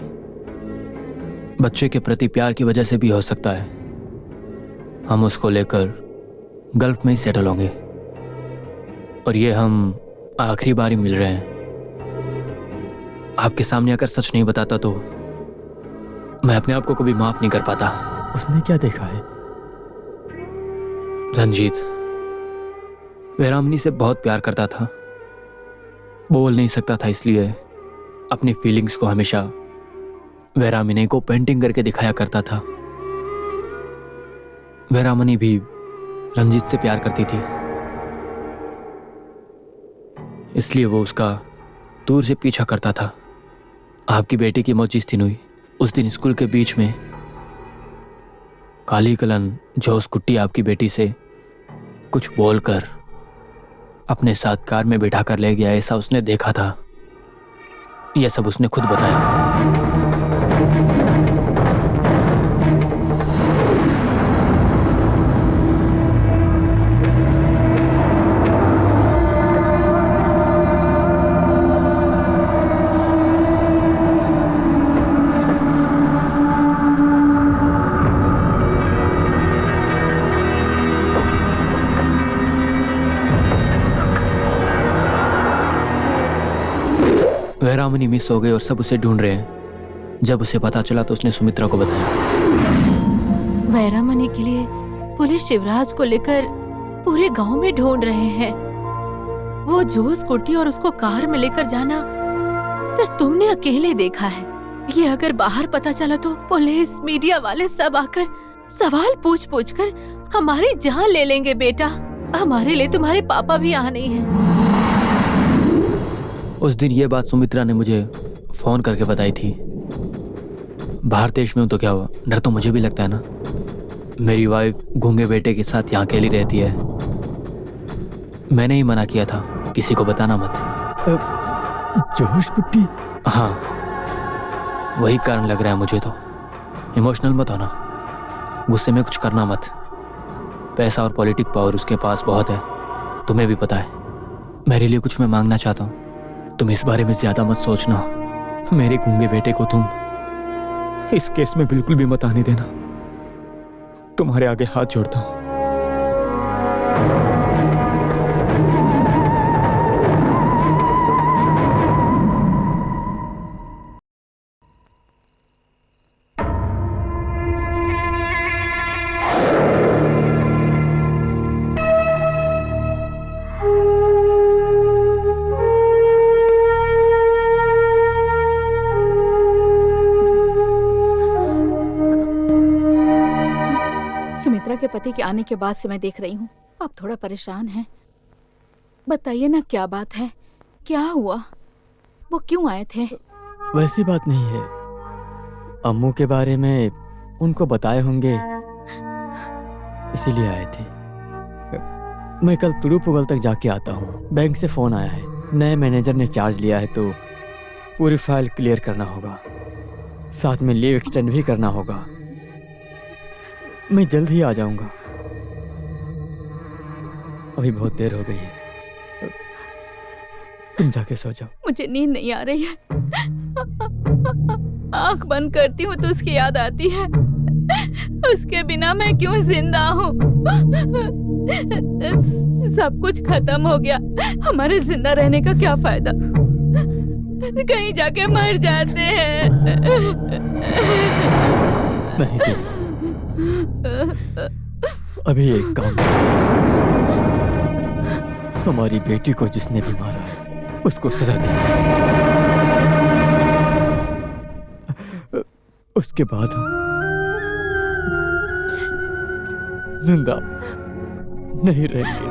बच्चे के प्रति प्यार की वजह से भी हो सकता है हम उसको लेकर गल्फ में ही सेटल होंगे, और ये हम आखिरी बार ही मिल रहे हैं। आपके सामने अगर सच नहीं बताता तो मैं अपने आप को कभी माफ नहीं कर पाता। उसने क्या देखा है? रंजीत वीरामनी से बहुत प्यार करता था, बोल नहीं सकता था, इसलिए अपनी फीलिंग्स को हमेशा वीरामनी को पेंटिंग करके दिखाया करता था। वीरामनी भी रंजीत से प्यार करती थी, इसलिए वो उसका दूर से पीछा करता था। आपकी बेटी की मौत जिस दिन हुई उस दिन स्कूल के बीच में काली कलन जोस कुट्टी आपकी बेटी से कुछ बोलकर अपने साथ कार में बिठा कर ले गया, ऐसा उसने देखा था। यह सब उसने खुद बताया। वीरामनी मिस हो गई और सब उसे ढूंढ रहे हैं। जब उसे पता चला तो उसने सुमित्रा को बताया। वैरामनी के लिए पुलिस शिवराज को लेकर पूरे गांव में ढूंढ रहे हैं। वो जो स्कूटी और उसको कार में लेकर जाना सिर्फ तुमने अकेले देखा है। ये अगर बाहर पता चला तो पुलिस मीडिया वाले सब आकर सवाल पूछ पूछ कर हमारी जान ले लेंगे बेटा। हमारे लिए तुम्हारे पापा भी यहाँ नहीं है। उस दिन ये बात सुमित्रा ने मुझे फोन करके बताई थी। बाहर देश में हूं तो क्या हुआ, डर तो मुझे भी लगता है ना। मेरी वाइफ गूंगे बेटे के साथ यहाँ अकेली रहती है। मैंने ही मना किया था, किसी को बताना मत। जोश कुट्टी? हाँ, वही कारण लग रहा है मुझे तो। इमोशनल मत होना, गुस्से में कुछ करना मत। पैसा और पॉलिटिक पावर उसके पास बहुत है, तुम्हें भी पता है। मेरे लिए कुछ मैं मांगना चाहता हूँ, तुम इस बारे में ज्यादा मत सोचना। मेरे गूंगे बेटे को तुम इस केस में बिल्कुल भी मत आने देना। तुम्हारे आगे हाथ जोड़ता हूँ। सुमित्रा के पति के आने के बाद से मैं देख रही हूँ आप थोड़ा परेशान हैं। बताइए ना क्या बात है, क्या हुआ, वो क्यों आए थे? वैसी बात नहीं है, अम्मू के बारे में उनको बताए होंगे इसीलिए आए थे। मैं कल तुरुपुगल तक जाके आता हूँ। बैंक से फोन आया है, नए मैनेजर ने चार्ज लिया है तो पूरी फाइल क्लियर करना होगा, साथ में लीव एक्सटेंड भी करना होगा। मैं जल्द ही आ जाऊंगा, अभी बहुत देर हो गई है। तुम जाके सो जाओ। मुझे नींद नहीं आ रही है। आंख बंद करती हूँ तो उसकी याद आती है। उसके बिना मैं क्यों जिंदा हूँ? सब कुछ खत्म हो गया, हमारे जिंदा रहने का क्या फायदा? कहीं जाके मर जाते हैं। नहीं देव, अभी एक काम हमारी बेटी को जिसने भी मारा है उसको सजा देना है। उसके बाद हम जिंदा नहीं रहेंगे।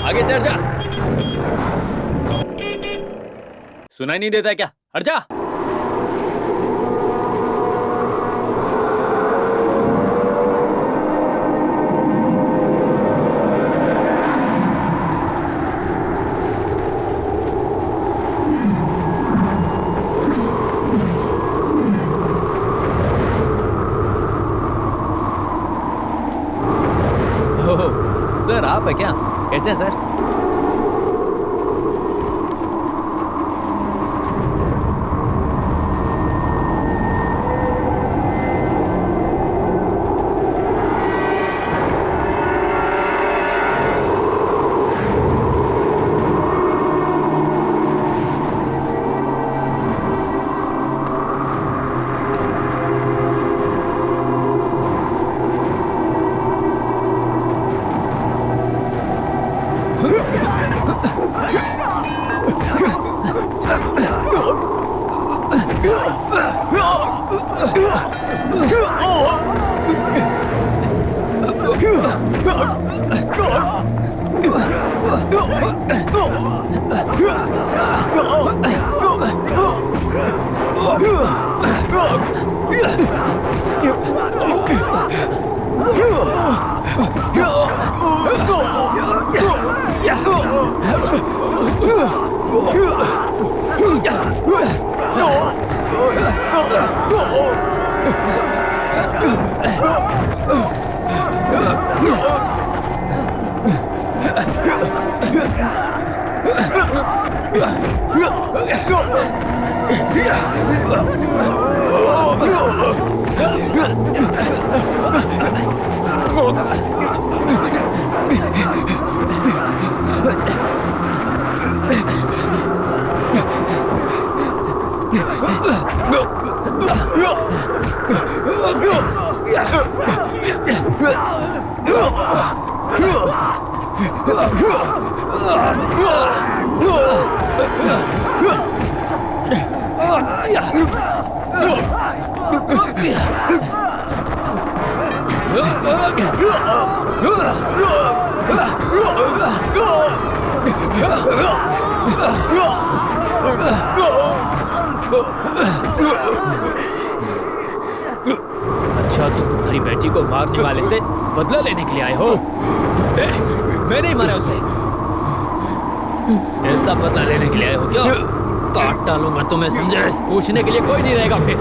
आगे से हट जा। सुनाई नहीं देता क्या? हट जा। सर आप है क्या? कैसे है सर? अच्छा, तुम तुम्हारी बेटी को मारने वाले से बदला लेने के लिए आए हो? कुत्ते, मैं नहीं मारा उसे। ऐसा बदला लेने के लिए आए हो क्या? काट डालूंगा तुम्हें, समझे? पूछने के लिए कोई नहीं रहेगा फिर।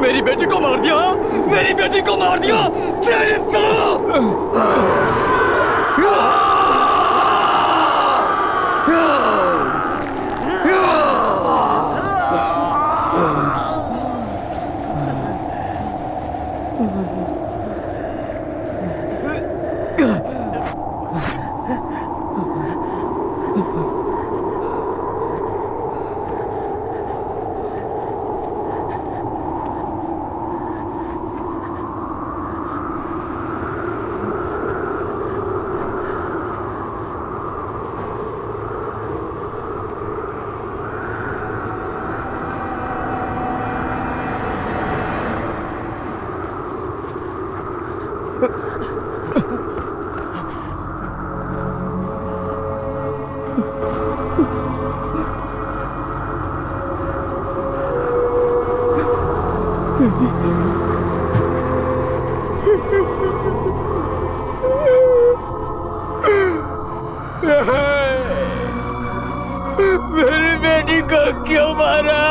मेरी बेटी को मार दिया, मेरी बेटी को मार दिया, तेरी मेरी बेटी को क्यों मारा?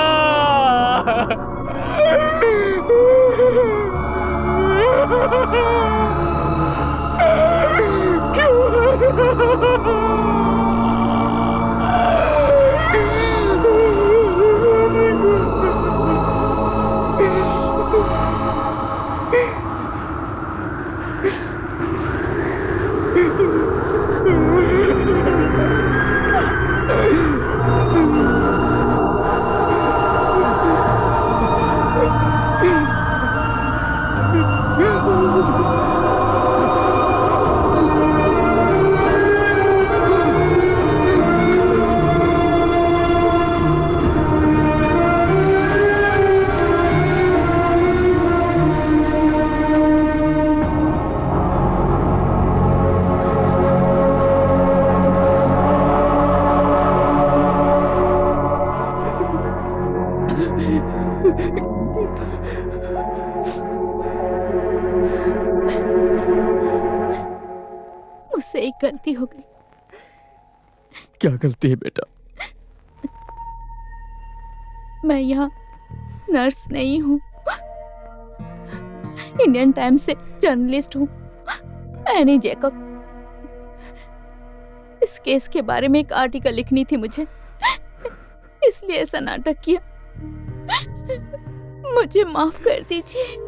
मुझसे एक गलती हो गई। क्या गलती है बेटा? मैं यहाँ नर्स नहीं हूँ, इंडियन टाइम्स से जर्नलिस्ट हूँ, एनी जैकब। इस केस के बारे में एक आर्टिकल लिखनी थी मुझे, इसलिए ऐसा नाटक किया। मुझे माफ कर दीजिए।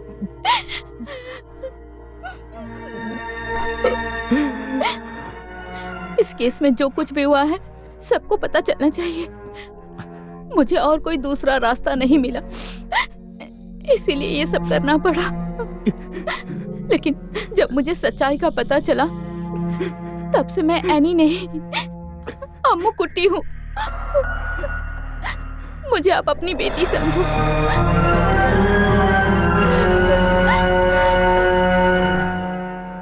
इस केस में जो कुछ भी हुआ है सबको पता चलना चाहिए। मुझे और कोई दूसरा रास्ता नहीं मिला, इसीलिए ये सब करना पड़ा। लेकिन जब मुझे सच्चाई का पता चला तब से मैं एनी नहीं, अम्मू कुट्टी हूँ। मुझे आप अपनी बेटी समझो।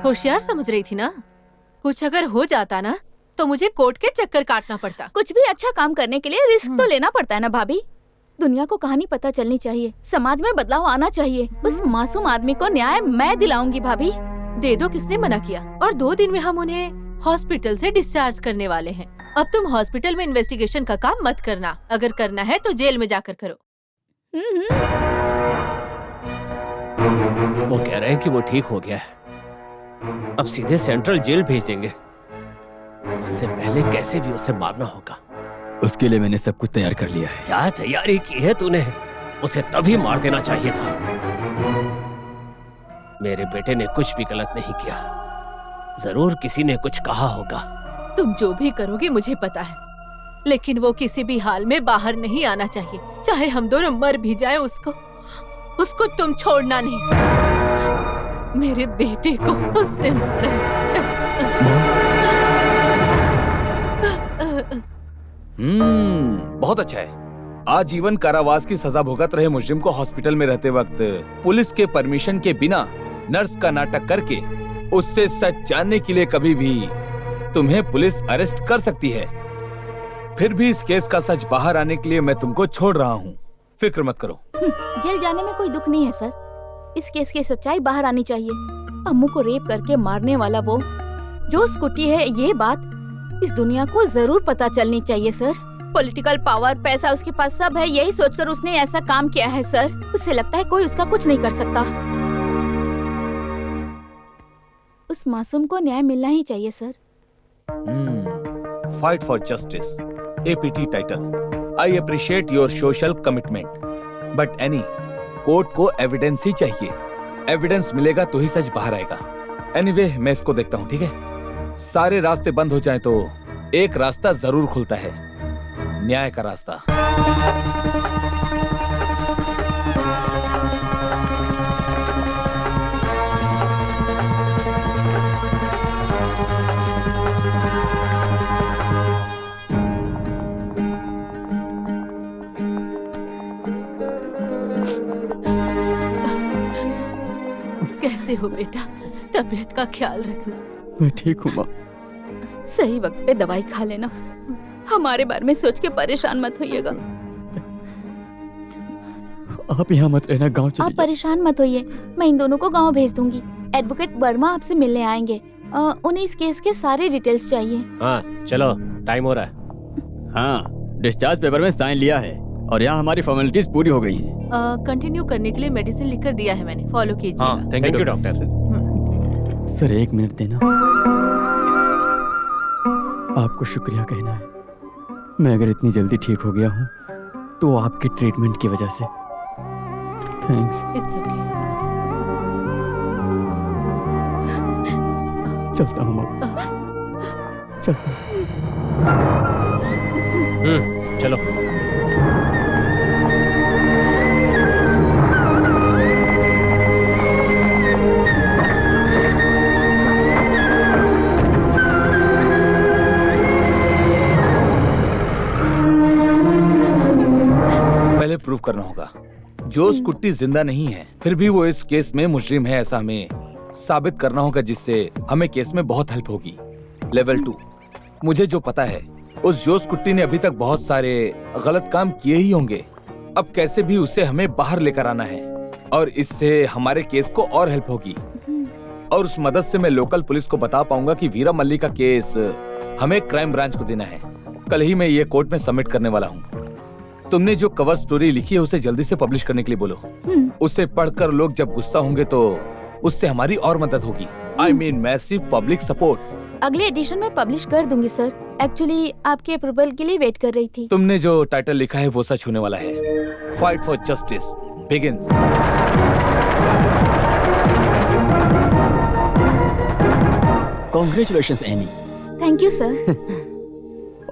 होशियार समझ रही थी ना, कुछ अगर हो जाता ना तो मुझे कोर्ट के चक्कर काटना पड़ता। कुछ भी अच्छा काम करने के लिए रिस्क तो लेना पड़ता है ना भाभी। दुनिया को कहानी पता चलनी चाहिए, समाज में बदलाव आना चाहिए। उस मासूम आदमी को न्याय मैं दिलाऊंगी भाभी। दे दो, किसने मना किया? और 2 दिन में हम उन्हें हॉस्पिटल से डिस्चार्ज करने वाले हैं। अब तुम हॉस्पिटल में इन्वेस्टिगेशन का काम मत करना, अगर करना है तो जेल में जाकर करो। वो कह रहे हैं कि वो ठीक हो गया है, अब सीधे सेंट्रल जेल भेज देंगे। उससे पहले कैसे भी उसे मारना होगा। उसके लिए मैंने सब कुछ तैयार कर लिया है। क्या तैयारी की है तूने? उसे तभी मार देना चाहिए था। मेरे बेटे ने कुछ भी गलत नहीं किया, जरूर किसी ने कुछ कहा होगा। तुम जो भी करोगे मुझे पता है, लेकिन वो किसी भी हाल में बाहर नहीं आना चाहिए। चाहे हम दोनों मर भी जाएं, उसको तुम छोड़ना नहीं। मेरे बेटे को उसने मारा। बहुत अच्छा है। आजीवन कारावास की सजा भुगत रहे मुजरिम को हॉस्पिटल में रहते वक्त पुलिस के परमिशन के बिना नर्स का नाटक करके उससे सच जानने के लिए कभी भी तुम्हें पुलिस अरेस्ट कर सकती है। फिर भी इस केस का सच बाहर आने के लिए मैं तुमको छोड़ रहा हूँ, फिक्र मत करो। जेल जाने में कोई दुख नहीं है सर। इस केस की सच्चाई बाहर आनी चाहिए। अम्मू को रेप करके मारने वाला वो जो स्कूटी है, ये बात इस दुनिया को जरूर पता चलनी चाहिए सर। पॉलिटिकल पावर, पैसा उसके पास सब है, यही सोचकर उसने ऐसा काम किया है सर। उसे लगता है कोई उसका कुछ नहीं कर सकता। उस मासूम को न्याय मिलना ही चाहिए sir. Fight for justice, APT title. I appreciate your social commitment, but any, court को एविडेंस ही चाहिए। एविडेंस मिलेगा तो ही सच बाहर आएगा। एनीवे, मैं इसको देखता हूँ, ठीक है? सारे रास्ते बंद हो जाएं तो एक रास्ता जरूर खुलता है, न्याय का रास्ता। कैसे हो बेटा? तबीयत का ख्याल रखना। मैं ठीक हूँ माँ। सही वक्त पे दवाई खा लेना। हमारे बारे में सोच के परेशान मत होइएगा। आप यहाँ मत रहना, गांव चले आप परेशान मत होइए, मैं इन दोनों को गांव भेज दूंगी। एडवोकेट वर्मा आपसे मिलने आएंगे। उन्हें इस केस के सारे डिटेल्स चाहिए। हाँ चलो, टाइम हो रहा है। हाँ, डिस्चार्ज पेपर में साइन लिया है और यहाँ हमारी फॉर्मेलिटीज पूरी हो गई हैं। कंटिन्यू करने के लिए मेडिसिन लिखकर दिया है मैंने, फॉलो कीजिए। हाँ, thank you doctor. Sir 1 minute देना, आपको शुक्रिया कहना है। मैं अगर इतनी जल्दी ठीक हो गया हूँ तो आपके ट्रीटमेंट की वजह से। थैंक्स। It's okay. चलता हूँ माँ, चलता हूँ। चलो। पहले प्रूव करना होगा जोश कुट्टी जिंदा नहीं है, फिर भी वो इस केस में मुजरिम है, ऐसा हमें साबित करना होगा, जिससे हमें केस में बहुत हेल्प होगी। लेवल 2, मुझे जो पता है उस जोश कुट्टी ने अभी तक बहुत सारे गलत काम किए ही होंगे। अब कैसे भी उसे हमें बाहर लेकर आना है और इससे हमारे केस को और हेल्प होगी। और उस मदद से मैं लोकल पुलिस को बता पाऊंगा कि वीरा मल्ली का केस हमें क्राइम ब्रांच को देना है। कल ही मैं ये कोर्ट में सबमिट करने वाला हूँ। तुमने जो कवर स्टोरी लिखी है उसे जल्दी से पब्लिश करने के लिए बोलो। उसे पढ़कर लोग जब गुस्सा होंगे तो उससे हमारी और मदद होगी। I mean massive public support. अगले एडिशन में पब्लिश कर दूंगी सर। एक्चुअली आपके अप्रूवल के लिए वेट कर रही थी। तुमने जो टाइटल लिखा है वो सच होने वाला है। Fight for justice begins. Congratulations Annie. Thank you sir.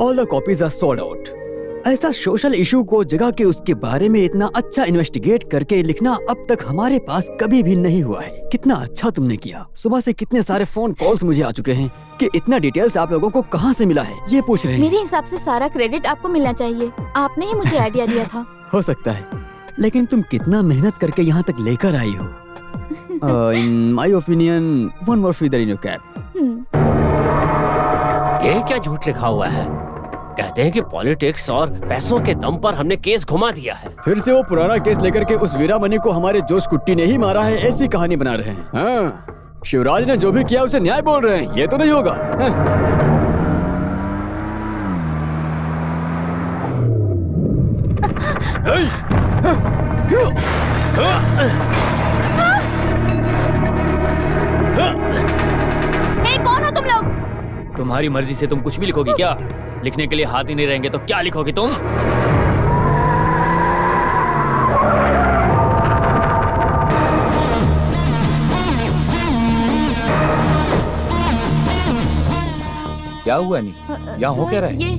All the copies are sold out. ऐसा सोशल इशू को जगह के उसके बारे में इतना अच्छा इन्वेस्टिगेट करके लिखना अब तक हमारे पास कभी भी नहीं हुआ है। कितना अच्छा तुमने किया। सुबह से कितने सारे फोन कॉल्स मुझे आ चुके हैं कि इतना डिटेल्स आप लोगों को कहाँ से मिला है ये पूछ रहे हैं। मेरे हिसाब से सारा क्रेडिट आपको मिलना चाहिए। आपने ही मुझे आइडिया दिया था। हो सकता है, लेकिन तुम कितना मेहनत करके यहाँ तक लेकर आई हो। In my opinion one more feather in your cap. ये क्या झूठ लिखा हुआ है? कहते हैं कि पॉलिटिक्स और पैसों के दम पर हमने केस घुमा दिया है। फिर से वो पुराना केस लेकर के उस वीरा मनी को हमारे जोश कुट्टी ने ही मारा है ऐसी कहानी बना रहे हैं। हाँ, शिवराज ने जो भी किया उसे न्याय बोल रहे हैं। ये तो नहीं होगा। कौन हो तुम लोग? तुम्हारी मर्जी से तुम कुछ भी लिखोगी क्या? लिखने के लिए हाथ ही नहीं रहेंगे तो क्या लिखोगी तुम? क्या हुआ नहीं? यहाँ हो क्या रहा है? ये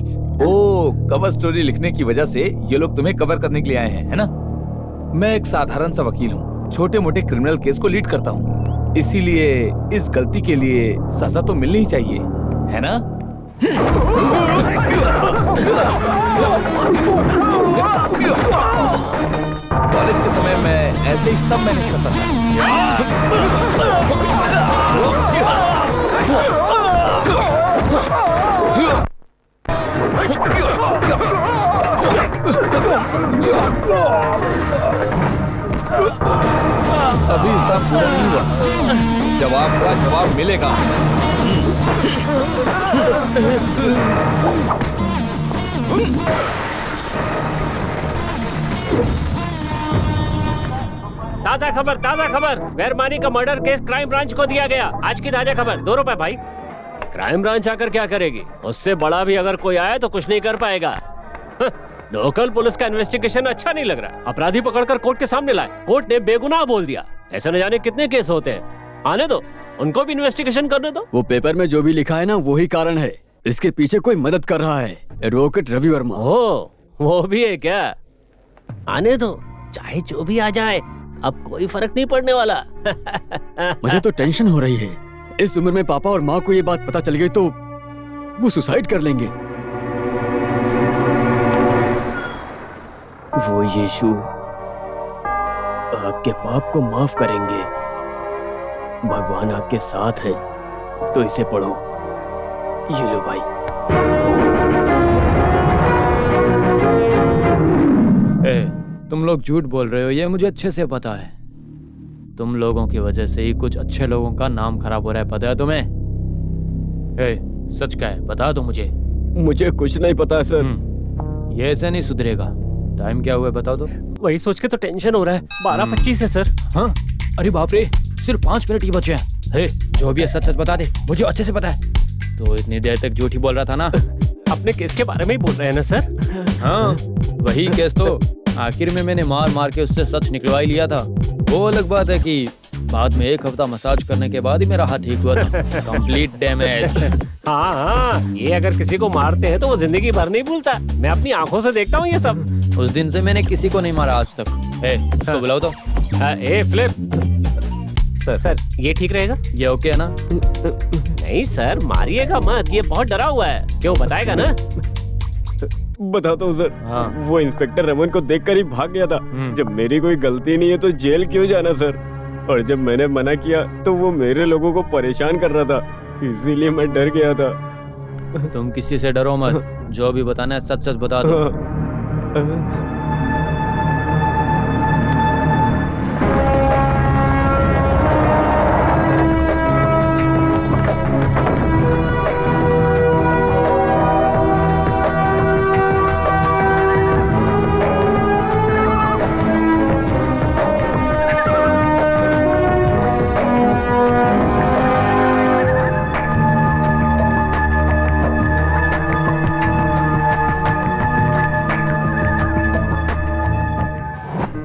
ओ, कवर स्टोरी लिखने की वजह से ये लोग तुम्हें कवर करने के लिए आए हैं, है ना? मैं एक साधारण सा वकील हूँ, छोटे मोटे क्रिमिनल केस को लीड करता हूँ, इसीलिए इस गलती के लिए सजा तो मिलनी ही चाहिए, है ना? कॉलेज के समय मैं ऐसे ही सब मैनेज करता था। अभी सब पूरा नहीं हुआ, जवाब का जवाब मिलेगा। ताजा खबर, ताजा खबर। वेरमानी का मर्डर केस क्राइम ब्रांच को दिया गया। आज की ताजा खबर। 2 रुपए भाई। क्राइम ब्रांच आकर क्या करेगी? उससे बड़ा भी अगर कोई आए तो कुछ नहीं कर पाएगा। लोकल पुलिस का इन्वेस्टिगेशन अच्छा नहीं लग रहा। अपराधी पकड़कर कोर्ट के सामने लाए, कोर्ट ने बेगुनाह बोल दिया। ऐसे न जाने कितने केस होते हैं। आने दो, उनको भी इन्वेस्टिगेशन करने दो। वो पेपर में जो भी लिखा है ना वही कारण है। इसके पीछे कोई मदद कर रहा है, एडवोकेट रवि वर्मा। ओ, वो भी है क्या? आने दो, चाहे जो भी आ जाए, अब कोई फर्क नहीं पड़ने वाला। मुझे तो टेंशन हो रही है। इस उम्र में पापा और माँ को ये बात पता चल गई तो वो सुसाइड कर लेंगे। वो यीशु आपके पाप को माफ करेंगे। भगवान आपके साथ है, तो इसे पढ़ो। ये लो भाई। तुम लोग झूठ बोल रहे हो, ये मुझे अच्छे से पता है। तुम लोगों की वजह से ही कुछ अच्छे लोगों का नाम खराब हो रहा है, पता है तुम्हें? सच क्या है, बता दो मुझे। मुझे कुछ नहीं पता सर। ये ऐसे नहीं सुधरेगा। टाइम क्या हुआ है बताओ तो। वही सोच के तो टेंशन हो रहा है। 12:25 है सर। हाँ, अरे बाप रे, सिर्फ 5 मिनट ही बचे हैं। जो भी है सच सच बता दे, मुझे अच्छे से पता है। तो इतनी देर तक झूठी बोल रहा था ना? अपने केस के बारे में ही बोल रहे हैं ना सर? हाँ, वही केस तो आखिर में मैंने मार मार के उससे सच निकलवा ही लिया था। वो अलग बात है कि बाद में 1 हफ्ता मसाज करने के बाद ही मेरा हाथ ठीक हुआ था। Complete damage. हाँ, ये अगर किसी को मारते हैं तो वो जिंदगी भर नहीं भूलता। मैं अपनी आंखों से देखता हूँ ये सब। उस दिन से मैंने किसी को नहीं मारा आज तक। इसको बुलाओ तो। फ्लिप सर, ये ठीक रहेगा? ये ओके है ना? नहीं सर, मारिएगा मत, ये बहुत डरा हुआ है। क्यों, बताएगा ना? बताता हूँ सर। हाँ। वो इंस्पेक्टर रमन को देखकर ही भाग गया था। जब मेरी कोई गलती नहीं है तो जेल क्यों जाना सर? और जब मैंने मना किया तो वो मेरे लोगों को परेशान कर रहा था, इसीलिए मैं डर गया था। तुम किसी से डरो मत, जो भी बताना है सच सच बता दो।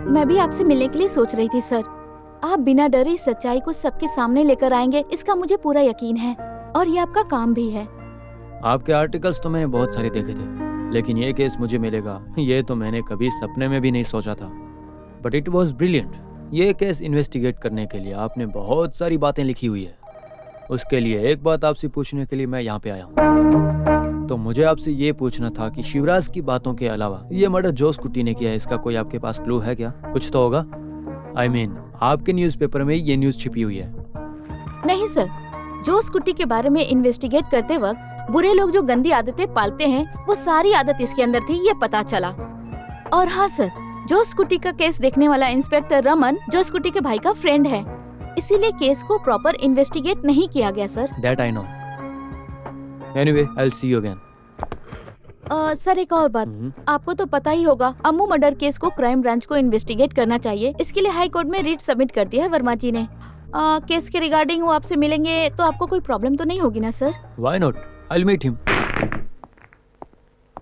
मैं भी आपसे मिलने के लिए सोच रही थी सर। आप बिना डरे सच्चाई को सबके सामने लेकर आएंगे, इसका मुझे पूरा यकीन है। और ये आपका काम भी है। आपके आर्टिकल्स तो मैंने बहुत सारे देखे थे, लेकिन ये केस मुझे मिलेगा ये तो मैंने कभी सपने में भी नहीं सोचा था। But it was brilliant. ये केस इन्वेस्टिगेट करने के लिए आपने बहुत सारी बातें लिखी हुई है। उसके लिए एक बात आपसे पूछने के लिए मैं यहाँ पे आया हूँ। तो मुझे आपसे ये पूछना था कि शिवराज की बातों के अलावा ये मर्डर जो स्कूटी ने किया है, इसका कोई आपके पास क्लू है क्या? कुछ तो होगा। I mean, आपके न्यूज़पेपर में ये न्यूज़ छिपी हुई है। नहीं सर, जो स्कूटी के बारे में इन्वेस्टिगेट करते वक्त बुरे लोग जो गंदी आदतें पालते हैं, वो सारी आदत इसके अंदर थी, ये पता चला। और हाँ सर, जो स्कूटी का केस देखने वाला इंस्पेक्टर रमन जो स्कूटी के भाई का फ्रेंड है, इसीलिए केस को प्रॉपर इन्वेस्टिगेट नहीं किया गया sir. That I know. Anyway, I'll see you again. Sir एक और बात, आपको तो पता ही होगा, अम्मू मर्डर केस को क्राइम ब्रांच को इन्वेस्टिगेट करना चाहिए। इसके लिए हाई कोर्ट में रिट सबमिट कर दिया है वर्मा जी ने। केस के रिगार्डिंग वो आपसे मिलेंगे तो आपको कोई प्रॉब्लम तो नहीं होगी ना sir? Why not? I'll meet him.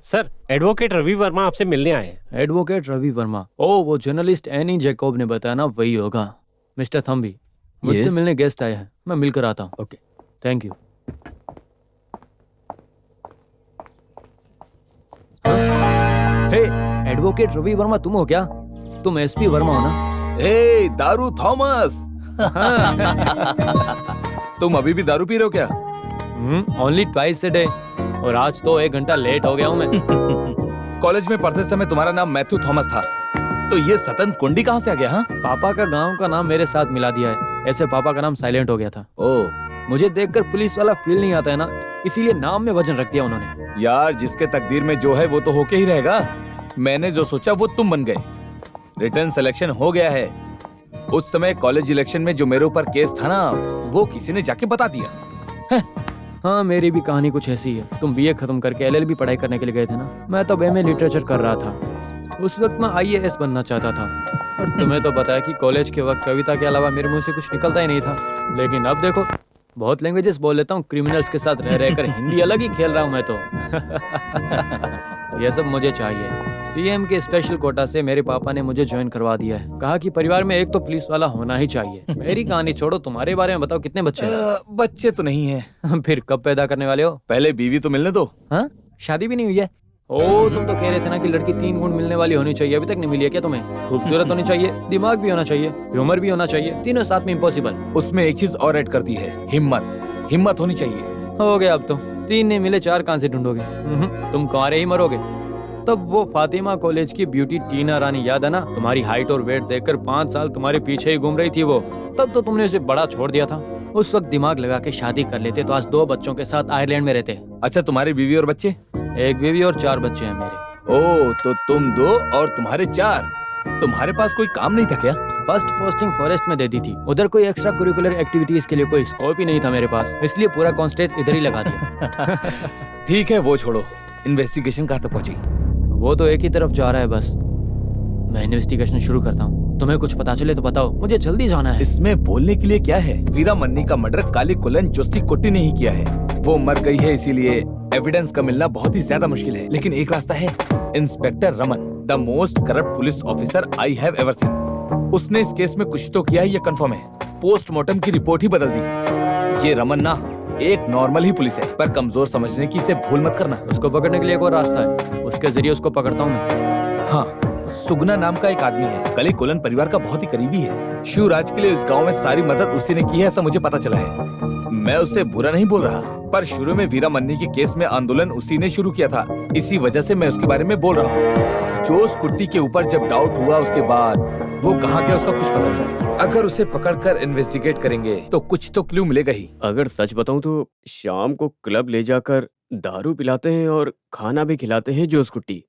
Sir, advocate Ravi Verma आपसे मिलने आए हैं। एडवोकेट रवि वर्मा? ओ, वो जर्नलिस्ट एनी जैकोब ने बताया ना, वही होगा। मिस्टर थम्बी, मुझसे मिलने गेस्ट आए हैं, मैं मिलकर आता हूँ। Okay, thank you. Hey, advocate Ravi Verma तुम हो क्या? तुम एसपी वर्मा हो ना? हे, दारू थॉमस। तुम अभी भी दारू पी रहे हो क्या? ओनली ट्वाइस अ डे, और आज तो 1 घंटा लेट हो गया हूँ मैं। कॉलेज में पढ़ते समय तुम्हारा नाम मैथ्यू थॉमस था, तो ये सतन कुंडी कहाँ से आ गया? हाँ, पापा का गांव का नाम मेरे साथ मिला दिया है, ऐसे पापा का नाम साइलेंट हो गया था। ओह, मुझे देखकर पुलिस वाला फील नहीं आता है ना, इसीलिए नाम में वजन रख दिया उन्होंने। यार, जिसके तकदीर में जो है वो तो होके ही रहेगा। मैंने जो सोचा वो तुम बन गए। रिटर्न सिलेक्शन हो गया है। उस समय कॉलेज इलेक्शन में जो मेरे ऊपर केस था ना, वो किसी ने जाके बता दिया। हाँ, मेरी भी कहानी कुछ ऐसी है। तुम बीए खत्म करके एलएलबी पढ़ाई करने के लिए गए थे ना, मैं तो एमए लिटरेचर कर रहा था। उस वक्त मैं आईएएस बनना चाहता था, और तुम्हें तो पता है कि कॉलेज के वक्त कविता के अलावा मेरे मुंह से कुछ निकलता ही नहीं था। लेकिन अब देखो, बहुत लैंग्वेजेस बोल लेता हूँ, क्रिमिनल्स के साथ रह रहकर हिंदी अलग ही खेल रहा हूँ मैं तो। यह सब मुझे चाहिए। सीएम के स्पेशल कोटा से मेरे पापा ने मुझे ज्वाइन करवा दिया है। कहा कि परिवार में एक तो पुलिस वाला होना ही चाहिए। मेरी कहानी छोड़ो, तुम्हारे बारे में बताओ, कितने बच्चे हैं? बच्चे तो नहीं है। फिर कब पैदा करने वाले हो? पहले बीवी तो मिलने दो। हाँ, शादी भी नहीं हुई है? ओ, तुम तो कह रहे थे ना कि लड़की 3 गुण मिलने वाली होनी चाहिए, अभी तक नहीं मिली है क्या तुम्हें? खूबसूरत होनी चाहिए, दिमाग भी होना चाहिए, ह्यूमर भी होना चाहिए, तीनों साथ में इम्पॉसिबल। उसमें एक चीज और ऐड कर दी है, हिम्मत। हिम्मत होनी चाहिए। हो गया, अब तो 3 नहीं मिले 4 कहां से ढूंढोगे? तुम कुंवारे ही मरोगे। तब वो फातिमा कॉलेज की ब्यूटी टीना रानी याद है ना? तुम्हारी हाइट और वेट देखकर 5 साल तुम्हारे पीछे ही घूम रही थी वो। तब तो तुमने उसे बड़ा छोड़ दिया था। उस वक्त दिमाग लगा के शादी कर लेते तो आज 2 बच्चों के साथ आयरलैंड में रहते। अच्छा, तुम्हारी बीवी और बच्चे? 1 बीवी और 4 बच्चे हैं मेरे। ओ, तो तुम 2 और तुम्हारे 4। तुम्हारे पास कोई काम नहीं था क्या? फर्स्ट पोस्टिंग फॉरेस्ट में दे दी थी, उधर कोई एक्स्ट्रा करिकुलर एक्टिविटीज के लिए कोई स्कोप ही नहीं था मेरे पास, इसलिए पूरा कॉन्सेंट्रेट इधर ही लगा दिया। ठीक है, वो छोड़ो। इन्वेस्टिगेशन कहाँ तक पहुंची? वो तो एक ही तरफ जा रहा है बस। मैं इन्वेस्टिगेशन शुरू करता हूँ, तुम्हें कुछ पता चले तो बताओ, मुझे जल्दी जाना है। इसमें बोलने के लिए क्या है? वीरा मन्नी का मर्डर कालीकुलन जोशीकुट्टी ने ही किया है। वो मर गई है, इसीलिए एविडेंस का मिलना बहुत ही ज्यादा मुश्किल है। लेकिन एक रास्ता है, inspector Raman, the most corrupt police officer I have ever seen. उसने इस केस में कुछ तो किया है, ये कंफर्म है। पोस्टमार्टम की रिपोर्ट ही बदल दी। ये रमन ना एक नॉर्मल ही पुलिस है, पर कमजोर समझने की इसे भूल मत करना। उसको पकड़ने के लिए एक और रास्ता है, उसके जरिए उसको पकड़ता हूँ मैं। हाँ, सुगना नाम का एक आदमी है, कालीकुलन परिवार का बहुत ही करीबी है। शिवराज के लिए इस गांव में सारी मदद उसी ने की है, ऐसा मुझे पता चला है। मैं उससे बुरा नहीं बोल रहा, पर शुरू में वीरा मन्नी के केस में आंदोलन उसी ने शुरू किया था, इसी वजह से मैं उसके बारे में बोल रहा हूँ। जोश कुट्टी के ऊपर जब डाउट हुआ, उसके बाद वो कहाँ गया उसका कुछ पता नहीं। अगर उसे पकड़कर इन्वेस्टिगेट करेंगे तो कुछ तो क्लू मिलेगा ही। अगर सच बताऊं तो शाम को क्लब ले जाकर दारू पिलाते हैं और खाना भी खिलाते हैं जोश कुट्टी।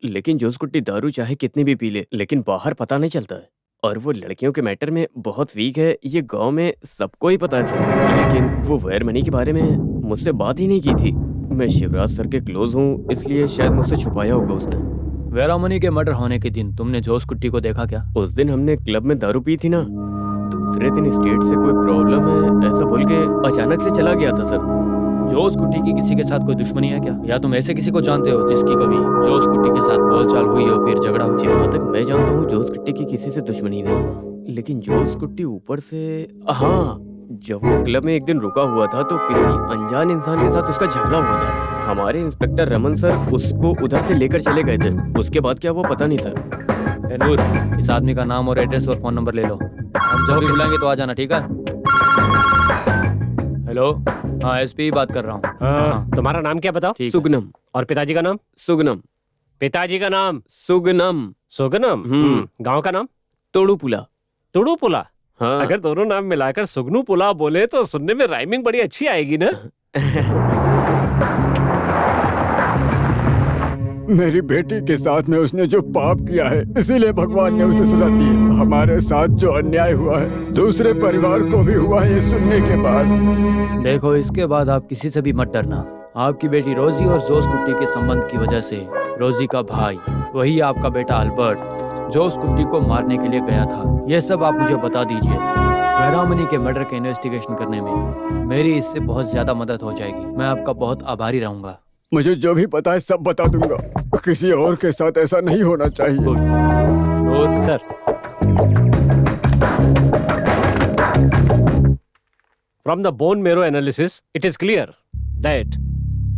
लेकिन जोश कुट्टी दारू चाहे कितनी भी पी ले, लेकिन बाहर पता नहीं चलता है। और वो लड़कियों के मैटर में बहुत वीक है, ये गांव में सबको ही पता है सर। लेकिन वो वेयर मनी के बारे में मुझसे बात ही नहीं की थी। मैं शिवराज सर के क्लोज हूँ, इसलिए शायद मुझसे छुपाया होगा उसने। वेरा मनी के मर्डर होने के दिन तुमने जोश कुट्टी को देखा क्या? उस दिन हमने क्लब में दारू पी थी ना, दूसरे दिन स्टेट से कोई प्रॉब्लम है ऐसा बोल के अचानक से चला गया था सर। जोश कुट्टी की किसी के साथ कोई दुश्मनी है क्या, या तुम ऐसे किसी को जानते हो जिसकी कभी जोश कुट्टी के साथ बोलचाल हुई हो, फिर झगड़ा हो? जहाँ तक मैं जानता हूँ जोश कुट्टी की किसी से दुश्मनी नहीं, लेकिन जोश कुट्टी ऊपर से, हाँ, जब वो क्लब में एक दिन रुका हुआ था तो किसी अनजान इंसान के साथ उसका झगड़ा हुआ था। हमारे इंस्पेक्टर रमन सर उसको उधर से लेकर चले गए थे, उसके बाद क्या वो पता नहीं सर। नूर, इस आदमी का नाम और एड्रेस और फोन नंबर ले लो, हम जब भी बुलाएंगे तो आ जाना, ठीक है? हेलो, हाँ एसपी बात कर रहा हूँ। हाँ, तुम्हारा नाम क्या बताओ? सुगनम। और पिताजी का नाम? सुगनम। पिताजी का नाम? सुगनम। सुगनम। गांव का नाम? तोड़ूपुला। तोड़ूपुला? हाँ। अगर दोनों नाम मिलाकर सुगनू पुला बोले तो सुनने में राइमिंग बड़ी अच्छी आएगी ना। मेरी बेटी के साथ में उसने जो पाप किया है, इसीलिए भगवान ने उसे सजा दी है। हमारे साथ जो अन्याय हुआ है, दूसरे परिवार को भी हुआ है, ये सुनने के बाद। देखो, इसके बाद आप किसी से भी मत डरना। आपकी बेटी रोजी और जोश कुट्टी के संबंध की वजह से रोजी का भाई, वही आपका बेटा अल्बर्ट, जोश कुट्टी को मारने के लिए गया था। ये सब आप मुझे बता दीजिए। वेरा मनी के मर्डर के इन्वेस्टिगेशन करने में मेरी इससे बहुत ज्यादा मदद हो जाएगी। मैं आपका बहुत आभारी रहूंगा। मुझे जो भी पता है सब बता दूंगा। किसी और के साथ ऐसा नहीं होना चाहिए। और sir, from the bone marrow analysis it is clear that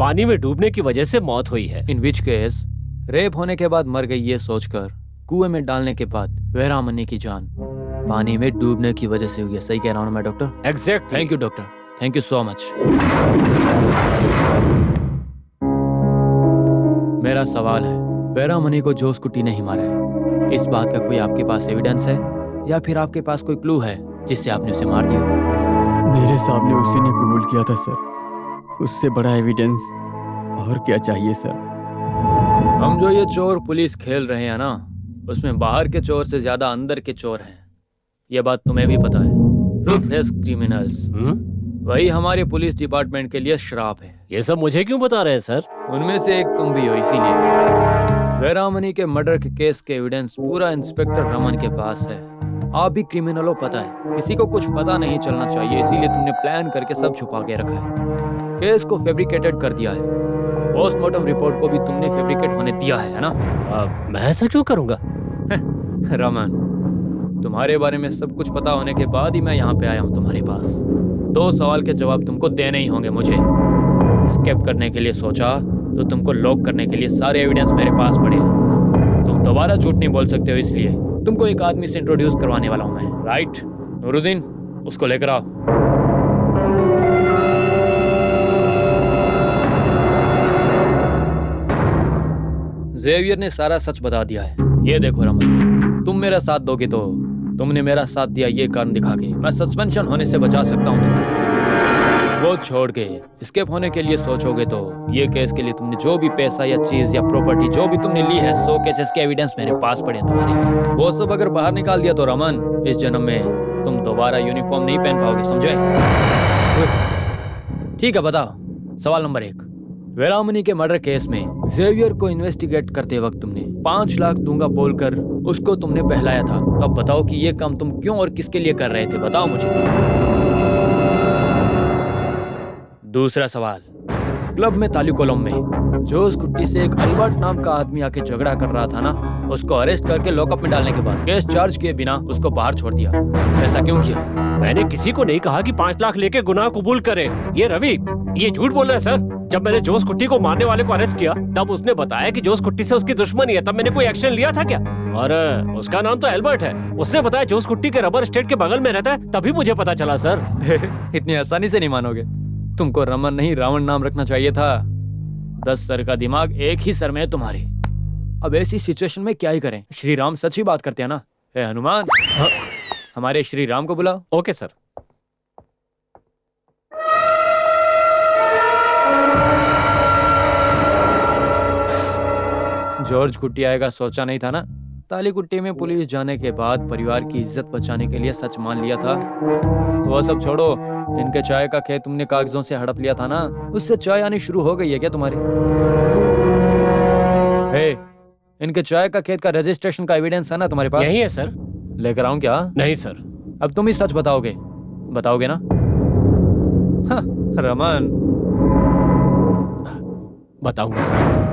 पानी में डूबने की वजह से मौत हुई है। इन विच केस रेप होने के बाद मर गई, ये सोचकर कुएं में डालने के बाद वेरा मनी की जान पानी में डूबने की वजह से हुई है। सही कह रहा हूँ मैं doctor? Exact. Thank you doctor, thank you so much. मेरा सवाल है, वेरा मनी को जोश कुट्टी ने ही मारा है, इस बात का कोई आपके पास एविडेंस है या फिर आपके पास कोई क्लू है जिससे आपने उसे मार दिया? मेरे सामने उसी ने कबूल किया था सर, उससे बड़ा एविडेंस और क्या चाहिए सर? हम जो ये चोर पुलिस खेल रहे हैं ना, उसमें बाहर के चोर से ज्यादा अंदर के चोर हैं। ये बात तुम्हें भी पता है। रूथलेस क्रिमिनल्स, वही हमारे पुलिस डिपार्टमेंट के लिए श्राप है। ये सब मुझे क्यों बता रहे हैं सर? उनमें से एक तुम भी हो, इसीलिए। वेरा मनी के मर्डर के केस के एविडेंस पूरा इंस्पेक्टर रमन के पास है। आप भी क्रिमिनल हो, पता है, किसी को कुछ पता नहीं चलना चाहिए, इसीलिए तुमने प्लान करके सब छुपा के रखा है। केस को फैब्रिकेटेड कर दिया है। पोस्टमार्टम रिपोर्ट को भी तुमने फैब्रिकेट होने दिया है ना? मैं ऐसा क्यों करूंगा? रमन, तुम्हारे बारे में सब कुछ पता होने के बाद ही मैं यहाँ पे आया हूँ तुम्हारे पास। 2 सवाल के जवाब तुमको देने ही होंगे मुझे। एस्केप करने के लिए सोचा तो तुमको लॉक करने के लिए सारे एविडेंस मेरे पास पड़े। तुम दोबारा झूठ नहीं बोल सकते हो, इसलिए तुमको एक आदमी से इंट्रोड्यूस करवाने वाला हूँ मैं। राइट नूरुद्दीन, उसको लेकर आओ। जेवियर ने सारा सच बता दिया है। ये देखो रमन, तुम मेरा साथ दोगे तो तुमने मेरा साथ दिया ये कारण दिखा के मैं सस्पेंशन होने से बचा सकता हूँ तुम्हें। वो छोड़ के एस्केप होने के लिए सोचोगे तो ये केस के लिए तुमने जो भी पैसा या चीज या प्रॉपर्टी जो भी तुमने ली है 100 केसेस के एविडेंस मेरे पास पड़े हैं तुम्हारे लिए। वो सब अगर बाहर निकाल दिया तो रमन इस जन्म में तुम दोबारा यूनिफॉर्म नहीं पहन पाओगे, समझे? ठीक है, बताओ। सवाल नंबर 1, वेरामनी के मर्डर केस में जेवियर को इन्वेस्टिगेट करते वक्त तुमने 5 लाख दूंगा बोलकर उसको तुमने बहलाया था, तो अब बताओ कि ये काम तुम क्यों और किसके लिए कर रहे थे, बताओ मुझे। दूसरा सवाल, क्लब में ताली कॉलम में जो उस कुट्टी से एक अल्बर्ट नाम का आदमी आके झगड़ा कर रहा था ना, उसको अरेस्ट करके लॉकअप में डालने के बाद केस चार्ज किए बिना उसको बाहर छोड़ दिया, ऐसा क्यों किया? मैंने किसी को नहीं कहा कि 5 लाख लेके गुनाह कबूल करे। ये रवि ये झूठ बोल रहा है सर। जब मैंने जोस कुट्टी को मारने वाले को अरेस्ट किया तब उसने बताया कि जोस कुट्टी से उसकी दुश्मनी है, तब मैंने कोई एक्शन लिया था क्या? और उसका नाम तो एल्बर्ट है। उसने बताया जोस कुट्टी के रबर स्टेट के बगल में रहता है, तभी मुझे पता चला सर। इतनी आसानी से नहीं मानोगे। तुमको रमन नहीं रावण नाम रखना चाहिए था। 10 सर का दिमाग एक ही सर में है तुम्हारे। अब ऐसी सिचुएशन में क्या ही करें? श्री राम सच ही बात करते हैं ना। हे हनुमान, हमारे श्री राम को बुलाओ। Okay sir. जॉर्ज कुट्टी आएगा सोचा नहीं था ना। ताली कुट्टी में पुलिस जाने के बाद परिवार की इज्जत बचाने के लिए सच मान लिया था। तो वह सब छोड़ो, इनके चाय का खेत तुमने कागजों से हड़प लिया था ना, उससे चाय आनी शुरू हो गई है क्या तुम्हारे? हे, इनके चाय का खेत का रजिस्ट्रेशन का एविडेंस है ना तुम्हारे पास? यही है सर। लेकर आऊं क्या? नहीं सर। अब तुम ही सच बताओगे ना? हाँ, रमन बताऊंगा सर।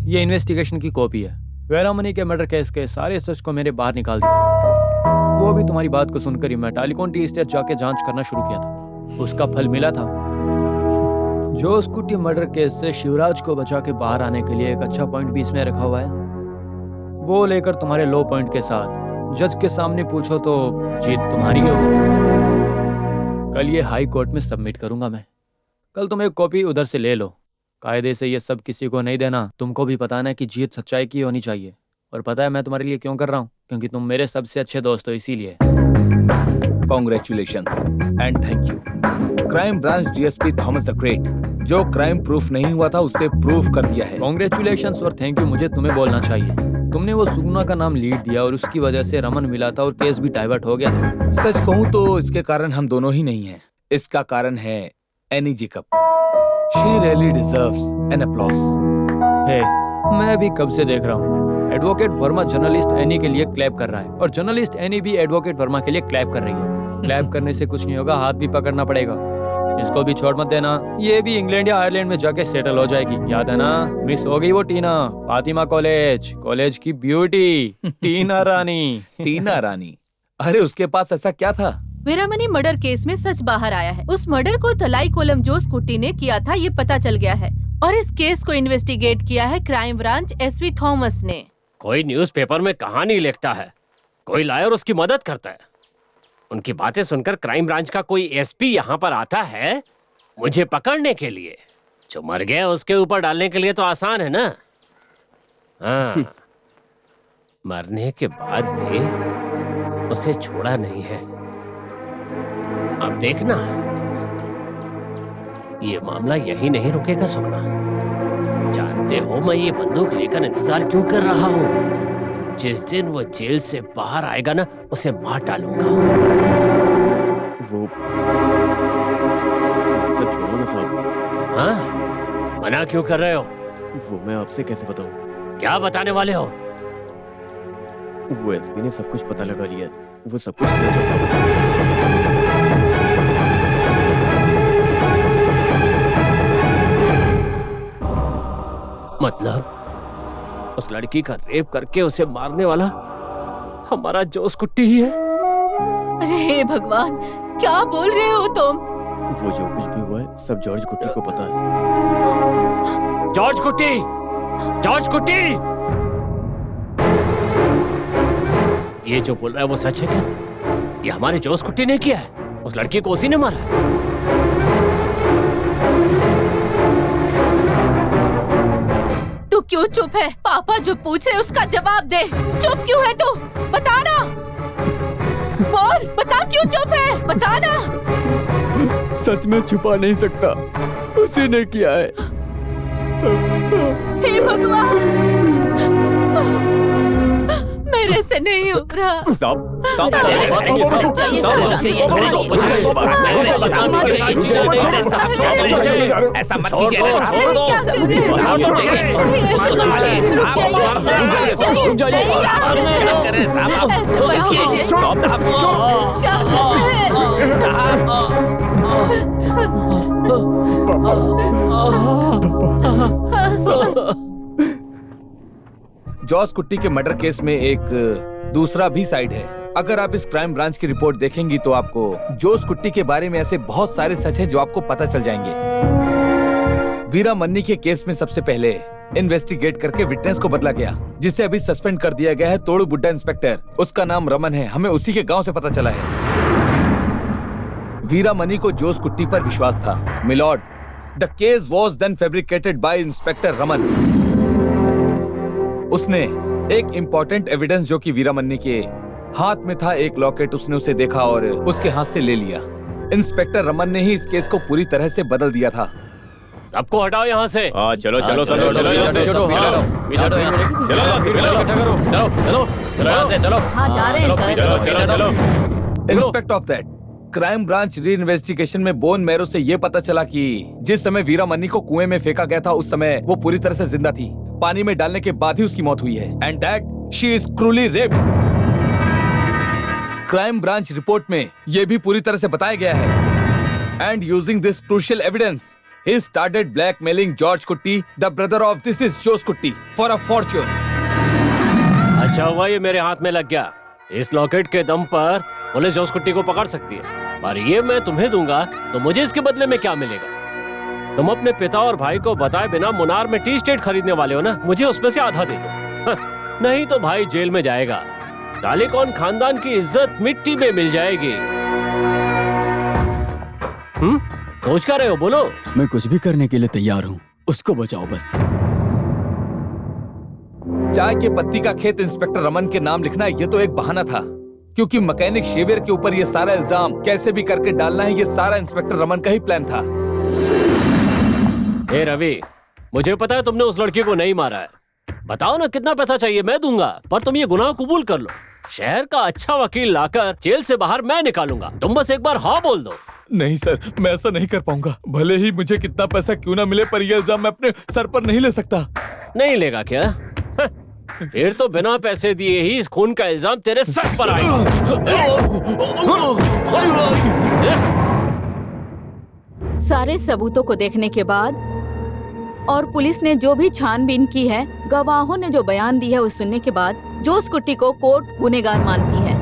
ये इन्वेस्टिगेशन की कॉपी है। वेरामनी के मर्डर केस के सारे सच को मैंने बाहर निकाल दिया। वो भी तुम्हारी बात को सुनकर ही मैं टालीकॉन टी एस्टेट जाके जांच करना शुरू किया था। उसका फल मिला था। जोस कुट्टी मर्डर केस से शिवराज को बचा के बाहर आने के लिए एक अच्छा पॉइंट भी इसमें रखा हुआ है। वो लेकर तुम्हारे लो पॉइंट के साथ जज के सामने पूछो तो जीत तुम्हारी होगी। कल ये हाई कोर्ट में सबमिट करूंगा मैं। कल तुम एक कॉपी उधर से ले लो। कायदे से ये सब किसी को नहीं देना। तुमको भी पता है कि जीत सच्चाई की होनी चाहिए। और पता है मैं तुम्हारे लिए क्यों कर रहा हूँ? क्योंकि तुम मेरे सबसे अच्छे दोस्त हो, इसीलिए। Congratulations and thank you crime branch DSP Thomas the great. जो क्राइम प्रूफ नहीं हुआ था उसे प्रूफ कर दिया है। कॉन्ग्रेचुलेशंस और थैंक यू मुझे तुम्हें बोलना चाहिए। तुमने वो सुगुना का नाम लीड दिया और उसकी वजह से रमन मिला था और केस भी डाइवर्ट हो गया था। सच कहूँ तो इसके कारण हम दोनों ही नहीं हैं। इसका कारण है any Jacob. She really deserves an applause. Hey, मैं भी कब से देख रहा हूँ एडवोकेट वर्मा जर्नलिस्ट एनी के लिए क्लैप कर रहा है और जर्नलिस्ट एनी भी एडवोकेट वर्मा के लिए क्लैप कर रही है। क्लैप करने से कुछ नहीं होगा, हाथ भी पकड़ना पड़ेगा। इसको भी छोड़ मत देना। ये भी इंग्लैंड या आयरलैंड में जाके सेटल हो जाएगी। याद है ना? मिस हो गई वो टीना। फातिमा कॉलेज की ब्यूटी टीना रानी। टीना रानी, अरे उसके पास ऐसा क्या था? वेरामनी मर्डर केस में सच बाहर आया है। उस मर्डर को तलाई कोलम जोस कुट्टी ने किया था, ये पता चल गया है। और इस केस को इन्वेस्टिगेट किया है क्राइम ब्रांच एसवी थॉमस ने। कोई न्यूज़पेपर में कहानी लिखता है, कोई लायर उसकी मदद करता है। उनकी बातें सुनकर क्राइम ब्रांच का कोई एसपी यहाँ पर आता है मुझे पकड़ने के लिए। जो मर गया उसके ऊपर डालने के लिए तो आसान है ना। हाँ, मरने के बाद भी उसे छोड़ा नहीं है। अब देखना, ये मामला यही नहीं रुकेगा सुगना। जानते हो मैं ये बंदूक लेकर इंतजार क्यों कर रहा हूँ? जिस दिन वो जेल से बाहर आएगा ना, उसे मार डालूंगा। वो सब छोड़ो ना साहब। हाँ, मना क्यों कर रहे हो? वो मैं आपसे कैसे बताऊं? क्या बताने वाले हो? वो एसपी ने सब कुछ पता लगा लिया। वो सब कुछ सच है साहब। मतलब उस लड़की का रेप करके उसे मारने वाला हमारा जोस कुट्टी ही है? अरे हे भगवान, क्या बोल रहे हो तुम? वो जो कुछ भी हुआ है सब जॉर्ज कुट्टी को पता है। जॉर्ज कुट्टी, जॉर्ज कुट्टी, ये जो बोल रहा है वो सच है क्या? ये हमारे जोस कुट्टी ने किया है? उस लड़की को उसी ने मारा है? क्यों चुप है? पापा जो पूछ रहे उसका जवाब दे। चुप क्यों है तू? बता ना, बोल, बता क्यों चुप है? बता ना। सच में छुपा नहीं सकता, उसी ने किया है। हे भगवान, मेरे से नहीं हो रहा। ऐसा मत कीजिए। जॉस कुट्टी के मर्डर केस में एक दूसरा भी साइड है। अगर आप इस क्राइम ब्रांच की रिपोर्ट देखेंगी तो आपको जोस कुट्टी के बारे में ऐसे बहुत सारे सच है जो आपको पता चल जाएंगे। वीरा मन्नी के केस में सबसे पहले इन्वेस्टिगेट करके विटनेस को बदला गया, जिसे अभी सस्पेंड कर दिया गया है तोड़ू बुड्ढा इंस्पेक्टर। उसका नाम रमन है, हमें उसी के गांव से पता चला है। वीरा मनी को जोस कुट्टी पर विश्वास था। Milord, the case was then fabricated by inspector Raman. उसने एक इम्पोर्टेंट एविडेंस जो कि वीरा मन्नी के हाथ में था, एक लॉकेट, उसने उसे देखा और उसके हाथ से ले लिया। इंस्पेक्टर रमन ने ही इस केस को पूरी तरह से बदल दिया था। सबको हटाओ यहाँ से। हाँ चलो चलो चलो चलो चलो हाँ जा रहे हैं सर। चलो। Inspector of that crime branch री इन्वेस्टिगेशन में बोन मैरो से ये पता चला कि जिस समय वीरा मन्नी को कुएं में फेंका गया था उस समय वो पूरी तरह से जिंदा थी। पानी में डालने के बाद ही उसकी मौत हुई है। And that she is cruelly raped. Crime branch report में ये भी पूरी तरह से बताया गया है। And using this crucial evidence he started blackmailing George Kutti, the brother of this is Jose Kutti, for a fortune. अच्छा हुआ ये मेरे हाथ में लग गया। इस लॉकेट के दम पर पुलिस जोस कुट्टी को पकड़ सकती है, पर ये मैं तुम्हें दूंगा तो मुझे इसके बदले में क्या मिलेगा? तुम अपने पिता और भाई को बताए बिना मुनार में टी स्टेट खरीदने वाले हो ना, मुझे उसमें से आधा दे दो। नहीं तो भाई जेल में जाएगा, टालीकॉन खानदान की इज्जत मिट्टी में मिल जाएगी। सोच क्या रहे हो, बोलो। मैं कुछ भी करने के लिए तैयार हूँ, उसको बचाओ बस। चाय के पत्ती का खेत इंस्पेक्टर रमन के नाम लिखना ये तो एक बहाना था, क्योंकि मैकेनिक शेवियर के ऊपर ये सारा इल्जाम कैसे भी करके डालना है, ये सारा इंस्पेक्टर रमन का ही प्लान था। ए रवि, मुझे पता है तुमने उस लड़की को नहीं मारा है। बताओ ना कितना पैसा चाहिए, मैं दूंगा, पर तुम ये गुनाह कबूल कर लो। शहर का अच्छा वकील लाकर जेल से बाहर मैं निकालूंगा, तुम बस एक बार हाँ बोल दो। नहीं सर, मैं ऐसा नहीं कर पाऊंगा। भले ही मुझे कितना पैसा क्यों ना मिले, पर ये इल्जाम मैं अपने सर पर नहीं ले सकता। नहीं लेगा क्या? फिर तो बिना पैसे दिए ही इस खून का इल्जाम तेरे सर पर आएगा। सारे सबूतों को देखने के बाद और पुलिस ने जो भी छानबीन की है, गवाहों ने जो बयान दी है, उस सुनने के बाद जोस कुट्टी को कोर्ट गुनहगार मानती है।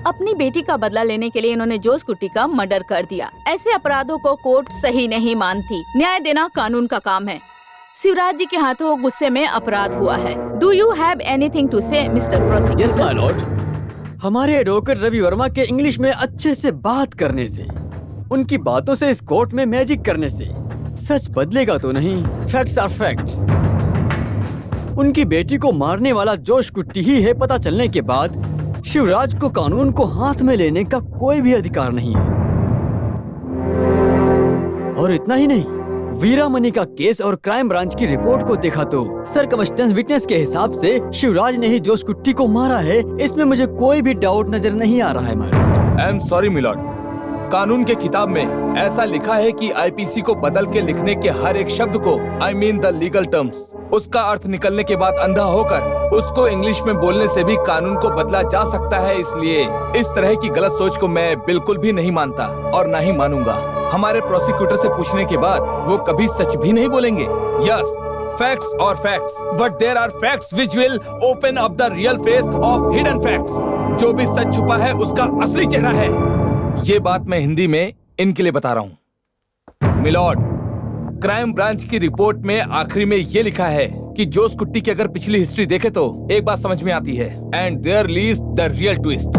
अपनी बेटी का बदला लेने के लिए इन्होंने जोस कुट्टी का मर्डर कर दिया। ऐसे अपराधों को कोर्ट सही नहीं मानती। न्याय देना कानून का काम है। शिवराज जी के हाथों गुस्से में अपराध हुआ है। Do you have anything to say mister prosecutor? Yes my lord. हमारे एडवोकेट रवि वर्मा के इंग्लिश में अच्छे से बात करने से, उनकी बातों से इस कोर्ट में मैजिक करने से सच बदलेगा तो नहीं। Facts are facts. उनकी बेटी को मारने वाला जोश कुट्टी ही है, पता चलने के बाद शिवराज को कानून को हाथ में लेने का कोई भी अधिकार नहीं है। और इतना ही नहीं, वीरा मनी का केस और क्राइम ब्रांच की रिपोर्ट को देखा तो सरकमस्टेंस विटनेस के हिसाब से शिवराज ने ही जोस कुट्टी को मारा है। इसमें मुझे कोई भी डाउट नजर नहीं आ रहा है। आई एम सॉरी मिलॉर्ड, कानून के किताब में ऐसा लिखा है कि आईपीसी को बदल के लिखने के हर एक शब्द को, I mean the legal terms, उसका अर्थ निकलने के बाद अंधा होकर उसको इंग्लिश में बोलने से भी कानून को बदला जा सकता है। इसलिए इस तरह की गलत सोच को मैं बिल्कुल भी नहीं मानता और ना ही मानूंगा। हमारे प्रोसिक्यूटर से पूछने के बाद वो कभी सच भी नहीं बोलेंगे। यस, फैक्ट्स और facts, but there are facts which will open up the real face of hidden facts. जो भी सच छुपा है उसका असली चेहरा है। ये बात मैं हिंदी में इनके लिए बता रहा हूँ। मिलॉर्ड, क्राइम ब्रांच की रिपोर्ट में आखिरी में ये लिखा है कि जोस कुट्टी की अगर पिछली हिस्ट्री देखे तो एक बात समझ में आती है। And there lies the real twist.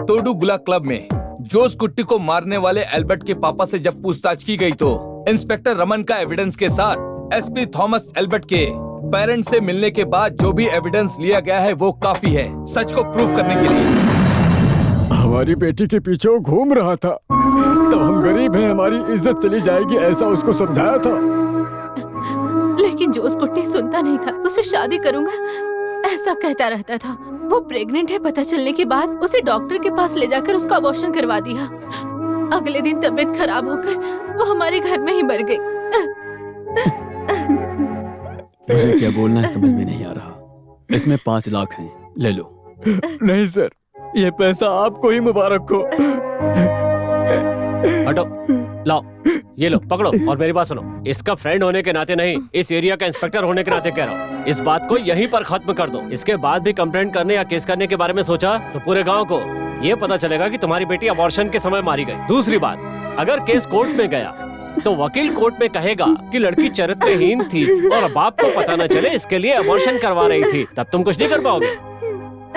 तोडू गुला क्लब में जोस कुट्टी को मारने वाले एल्बर्ट के पापा से जब पूछताछ की गई तो इंस्पेक्टर रमन का एविडेंस के साथ एसपी थॉमस एल्बर्ट के पेरेंट्स से मिलने के बाद जो भी एविडेंस लिया गया है वो काफी है सच को प्रूव करने के लिए। हमारी बेटी के पीछे वो घूम रहा था, तब हम गरीब हैं, हमारी इज्जत चली जाएगी, ऐसा उसको समझाया था। लेकिन जो उसको सुनता नहीं था, उससे शादी करूंगा ऐसा कहता रहता था। वो प्रेग्नेंट है पता चलने के बाद उसे डॉक्टर के पास ले जाकर उसका अबॉर्शन करवा दिया। अगले दिन तबीयत खराब होकर वो हमारे घर में ही मर गई। मुझे क्या बोलना है समझ में नहीं आ रहा। इसमें 5 लाख हैं, ले लो। नहीं सर, ये पैसा आपको ही मुबारक हो। हटो, लाओ, ये लो, पकड़ो और मेरी बात सुनो। इसका फ्रेंड होने के नाते नहीं, इस एरिया का इंस्पेक्टर होने के नाते कह रहा हूँ, इस बात को यहीं पर खत्म कर दो। इसके बाद भी कंप्लेंट करने या केस करने के बारे में सोचा तो पूरे गांव को ये पता चलेगा कि तुम्हारी बेटी अबॉर्शन के समय मारी गई। दूसरी बात, अगर केस कोर्ट में गया तो वकील कोर्ट में कहेगा कि लड़की चरित्रहीन थी और बाप को पता न चले इसके लिए अबॉर्शन करवा रही थी, तब तुम कुछ नहीं कर पाओगे।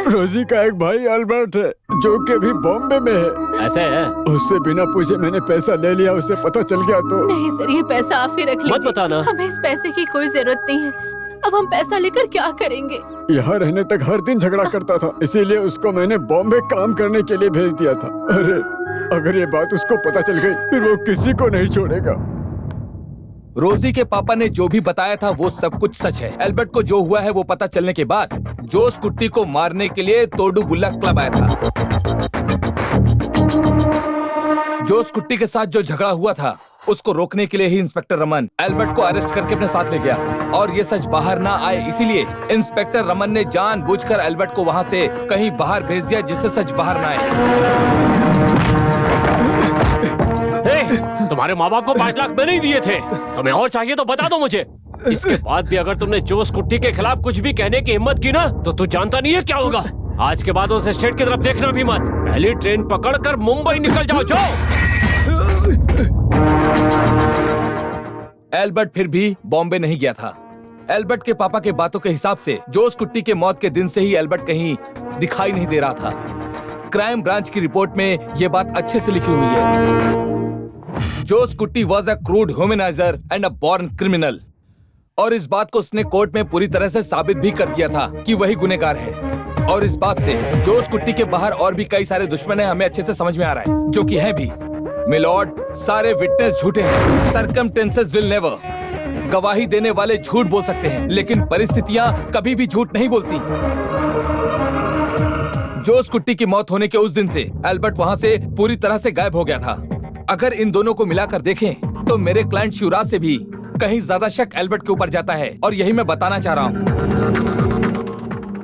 रोजी का एक भाई अल्बर्ट है जो कि अभी बॉम्बे में है। ऐसे है? उससे बिना पूछे मैंने पैसा ले लिया, उसे पता चल गया तो। नहीं सर, ये पैसा आप ही रख लीजिए। मत बताना। हमें इस पैसे की कोई जरूरत नहीं है। अब हम पैसा लेकर क्या करेंगे? यहाँ रहने तक हर दिन झगड़ा करता था, इसीलिए उसको मैंने बॉम्बे काम करने के लिए भेज दिया था। अरे अगर ये बात उसको पता चल गई फिर वो किसी को नहीं छोड़ेगा। रोजी के पापा ने जो भी बताया था वो सब कुछ सच है। एल्बर्ट को जो हुआ है वो पता चलने के बाद जोस कुट्टी को मारने के लिए तोडू बुल्ला क्लब आया था। जोस कुट्टी के साथ जो झगड़ा हुआ था उसको रोकने के लिए ही इंस्पेक्टर रमन एल्बर्ट को अरेस्ट करके अपने साथ ले गया और ये सच बाहर ना आए इसीलिए इंस्पेक्टर रमन ने जानबूझकर एल्बर्ट को वहाँ से कहीं बाहर भेज दिया जिससे सच बाहर ना आए। तुम्हारे माँ बाप को 5 लाख मैंने ही दिए थे, तुम्हें और चाहिए तो बता दो मुझे। इसके बाद भी अगर तुमने जोस कुट्टी के खिलाफ कुछ भी कहने की हिम्मत की ना तो तू जानता नहीं है क्या होगा। आज के बाद उस एस्टेट की तरफ देखना भी मत। पहली ट्रेन पकड़कर मुंबई निकल जाओ। जाओ। एल्बर्ट फिर भी बॉम्बे नहीं गया था। एल्बर्ट के पापा के बातों के हिसाब से जोस कुट्टी के मौत के दिन से ही एल्बर्ट कहीं दिखाई नहीं दे रहा था। क्राइम ब्रांच की रिपोर्ट में यह बात अच्छे से लिखी हुई है। Jose Kutty was a crude womaniser and a born criminal और इस बात को उसने कोर्ट में पूरी तरह से साबित भी कर दिया था कि वही गुनहगार है। और इस बात से जोस कुट्टी के बाहर और भी कई सारे दुश्मन हैं, हमें अच्छे से समझ में आ रहा है, जो कि हैं भी। मिलॉर्ड, सारे विटनेस झूठे हैं। Circumstances will never. गवाही देने वाले झूठ बोल सकते हैं लेकिन परिस्थितियां कभी भी झूठ नहीं बोलती। जोस कुट्टी की मौत होने के उस दिन से एल्बर्ट वहां से पूरी तरह से गायब हो गया था। अगर इन दोनों को मिलाकर देखें तो मेरे क्लाइंट शिवराज से भी कहीं ज्यादा शक एल्बर्ट के ऊपर जाता है और यही मैं बताना चाह रहा हूँ।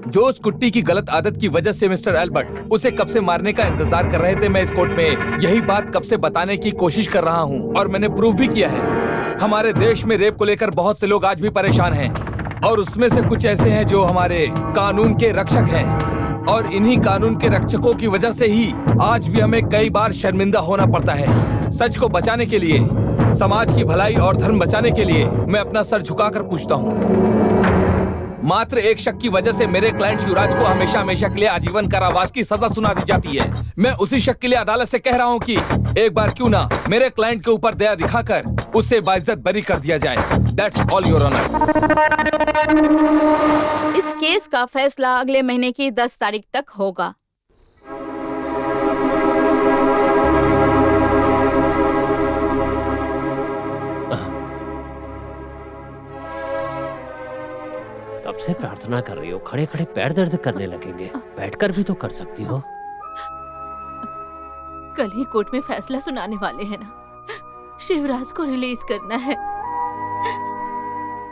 जोस कुट्टी की गलत आदत की वजह से मिस्टर एल्बर्ट उसे कब से मारने का इंतजार कर रहे थे। मैं इस कोर्ट में यही बात कब से बताने की कोशिश कर रहा हूँ और मैंने प्रूव भी किया है। हमारे देश में रेप को लेकर बहुत से लोग आज भी परेशान हैं और उसमें से कुछ ऐसे हैं जो हमारे कानून के रक्षक हैं और इन्हीं कानून के रक्षकों की वजह से ही आज भी हमें कई बार शर्मिंदा होना पड़ता है। सच को बचाने के लिए, समाज की भलाई और धर्म बचाने के लिए मैं अपना सर झुकाकर पूछता हूँ। मात्र एक शक की वजह से मेरे क्लाइंट शिवराज को हमेशा हमेशा के लिए आजीवन कारावास की सजा सुना दी जाती है। मैं उसी शक के लिए अदालत से कह रहा हूँ कि एक बार क्यों ना मेरे क्लाइंट के ऊपर दया दिखाकर उसे बाइज्जत बरी कर दिया जाए। That's all, Your Honor. इस केस का फैसला अगले महीने की 10 तारीख तक होगा। कब से प्रार्थना कर रही हो, खड़े खड़े पैर दर्द करने लगेंगे, बैठकर भी तो कर सकती हो। कल ही कोर्ट में फैसला सुनाने वाले हैं ना। शिवराज को रिलीज करना है।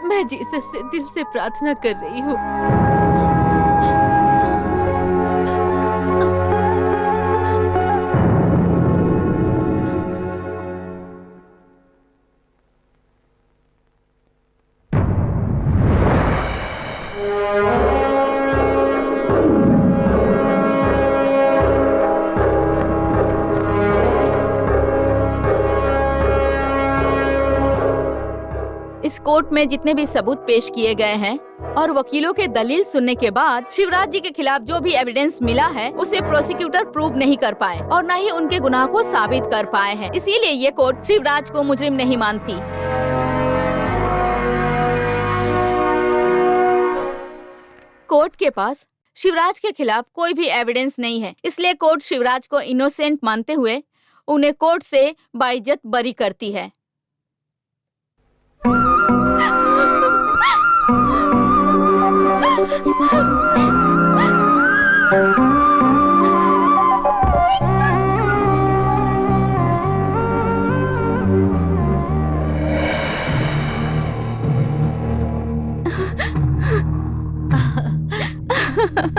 मैं जीसस से दिल से प्रार्थना कर रही हूँ। इस कोर्ट में जितने भी सबूत पेश किए गए हैं और वकीलों के दलील सुनने के बाद शिवराज जी के खिलाफ जो भी एविडेंस मिला है उसे प्रोसिक्यूटर प्रूव नहीं कर पाए और न ही उनके गुनाह को साबित कर पाए हैं। इसीलिए ये कोर्ट शिवराज को मुजरिम नहीं मानती। कोर्ट के पास शिवराज के खिलाफ कोई भी एविडेंस नहीं है, इसलिए कोर्ट शिवराज को इनोसेंट मानते हुए उन्हें कोर्ट से बाइज्जत बरी करती है।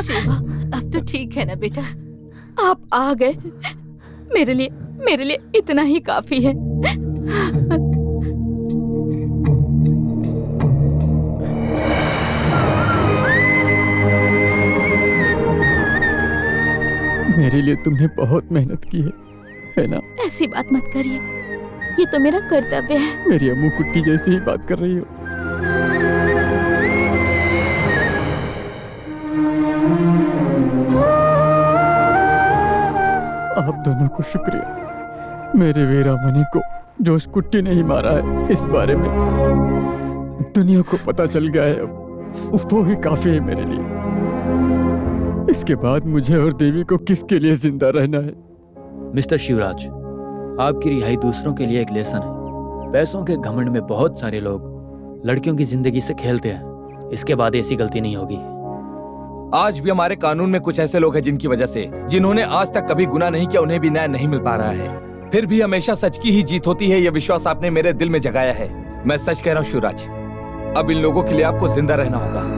शिवा, अब तो ठीक है ना बेटा? आप आ गए, मेरे लिए इतना ही काफी है। मेरे लिए तुमने बहुत मेहनत की है ना? ऐसी बात मत करिए, ये तो मेरा कर्तव्य है। मेरी अम्मू कुट्टी जैसी ही बात कर रही हो। आप दोनों को शुक्रिया। मेरे वीरामणि को जोश कुट्टी ने ही मारा है, इस बारे में दुनिया को पता चल गया है। अब वो ही काफी है मेरे लिए। इसके बाद मुझे और देवी को किसके लिए जिंदा रहना है? मिस्टर शिवराज, आपकी रिहाई दूसरों के लिए एक लेसन है। पैसों के घमंड में बहुत सारे लोग लड़कियों की जिंदगी से खेलते हैं। इसके बाद ऐसी गलती नहीं होगी। आज भी हमारे कानून में कुछ ऐसे लोग हैं जिनकी वजह से, जिन्होंने आज तक कभी गुनाह नहीं किया, उन्हें भी न्याय नहीं मिल पा रहा है। फिर भी हमेशा सच की ही जीत होती है, यह विश्वास आपने मेरे दिल में जगाया है। मैं सच कह रहा हूँ शिवराज, अब इन लोगों के लिए आपको जिंदा रहना होगा।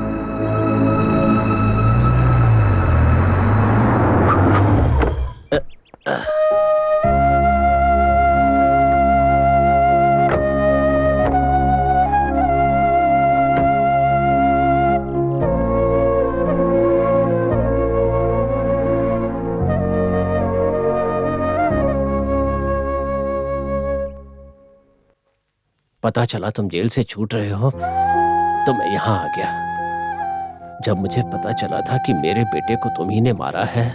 पता चला तुम जेल से छूट रहे हो तो मैं यहाँ आ गया। जब मुझे पता चला था कि मेरे बेटे को तुम ही ने मारा है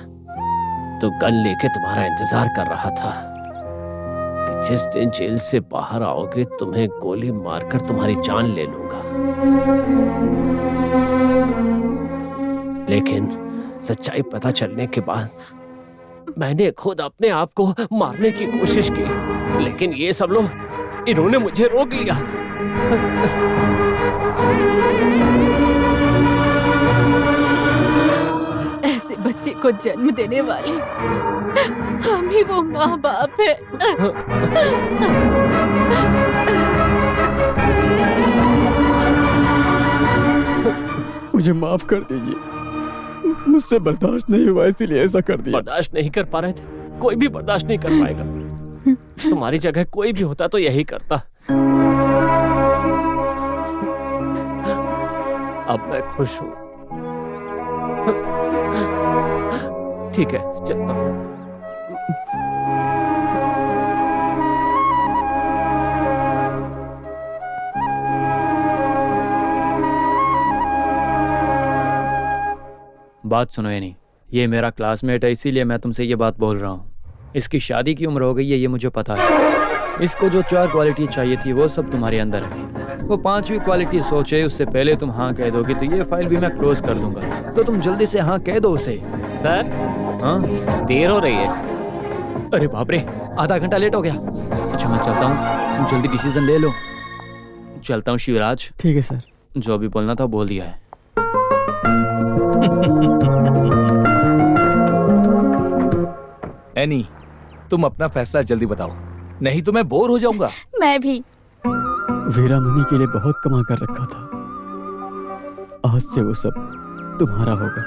तो गन लेके तुम्हारा इंतजार कर रहा था कि जिस दिन जेल से बाहर आओगे तुम्हें गोली मारकर तुम्हारी जान ले लूंगा। लेकिन सच्चाई पता चलने के बाद मैंने खुद अपने आप को मारने की कोशिश की, लेकिन ये सब लोग, इन्होंने मुझे रोक लिया। ऐसे बच्चे को जन्म देने वाले हम ही वो माँ बाप है। मुझे माफ कर दीजिए, मुझसे बर्दाश्त नहीं हुआ इसीलिए ऐसा कर दिया। बर्दाश्त नहीं कर पा रहे थे? कोई भी बर्दाश्त नहीं कर पाएगा। तुम्हारी जगह कोई भी होता तो यही करता। अब मैं खुश हूं। ठीक है, चलता हूं। बात सुनो यानी, ये मेरा क्लासमेट है, इसीलिए मैं तुमसे ये बात बोल रहा हूँ। इसकी शादी की उम्र हो गई है, ये मुझे पता है। इसको जो 4 क्वालिटी चाहिए थी वो सब तुम्हारे अंदर है। वो 5वीं क्वालिटी सोचे उससे पहले तुम हाँ कह दोगे तो ये फाइल भी मैं क्लोज कर दूंगा। तो तुम जल्दी से हाँ कह दो उसे। सर, हाँ देर हो रही है। अरे बाप रे, आधा घंटा लेट हो गया। अच्छा मैं चलता हूँ, तुम जल्दी डिसीजन ले लो। चलता हूँ शिवराज। ठीक है सर। जो भी बोलना था बोल दिया है। एनी, तुम अपना फैसला जल्दी बताओ, नहीं तो मैं बोर हो जाऊंगा। मैं भी। वीरामणि के लिए बहुत कमा कर रखा था, आज से वो सब तुम्हारा होगा।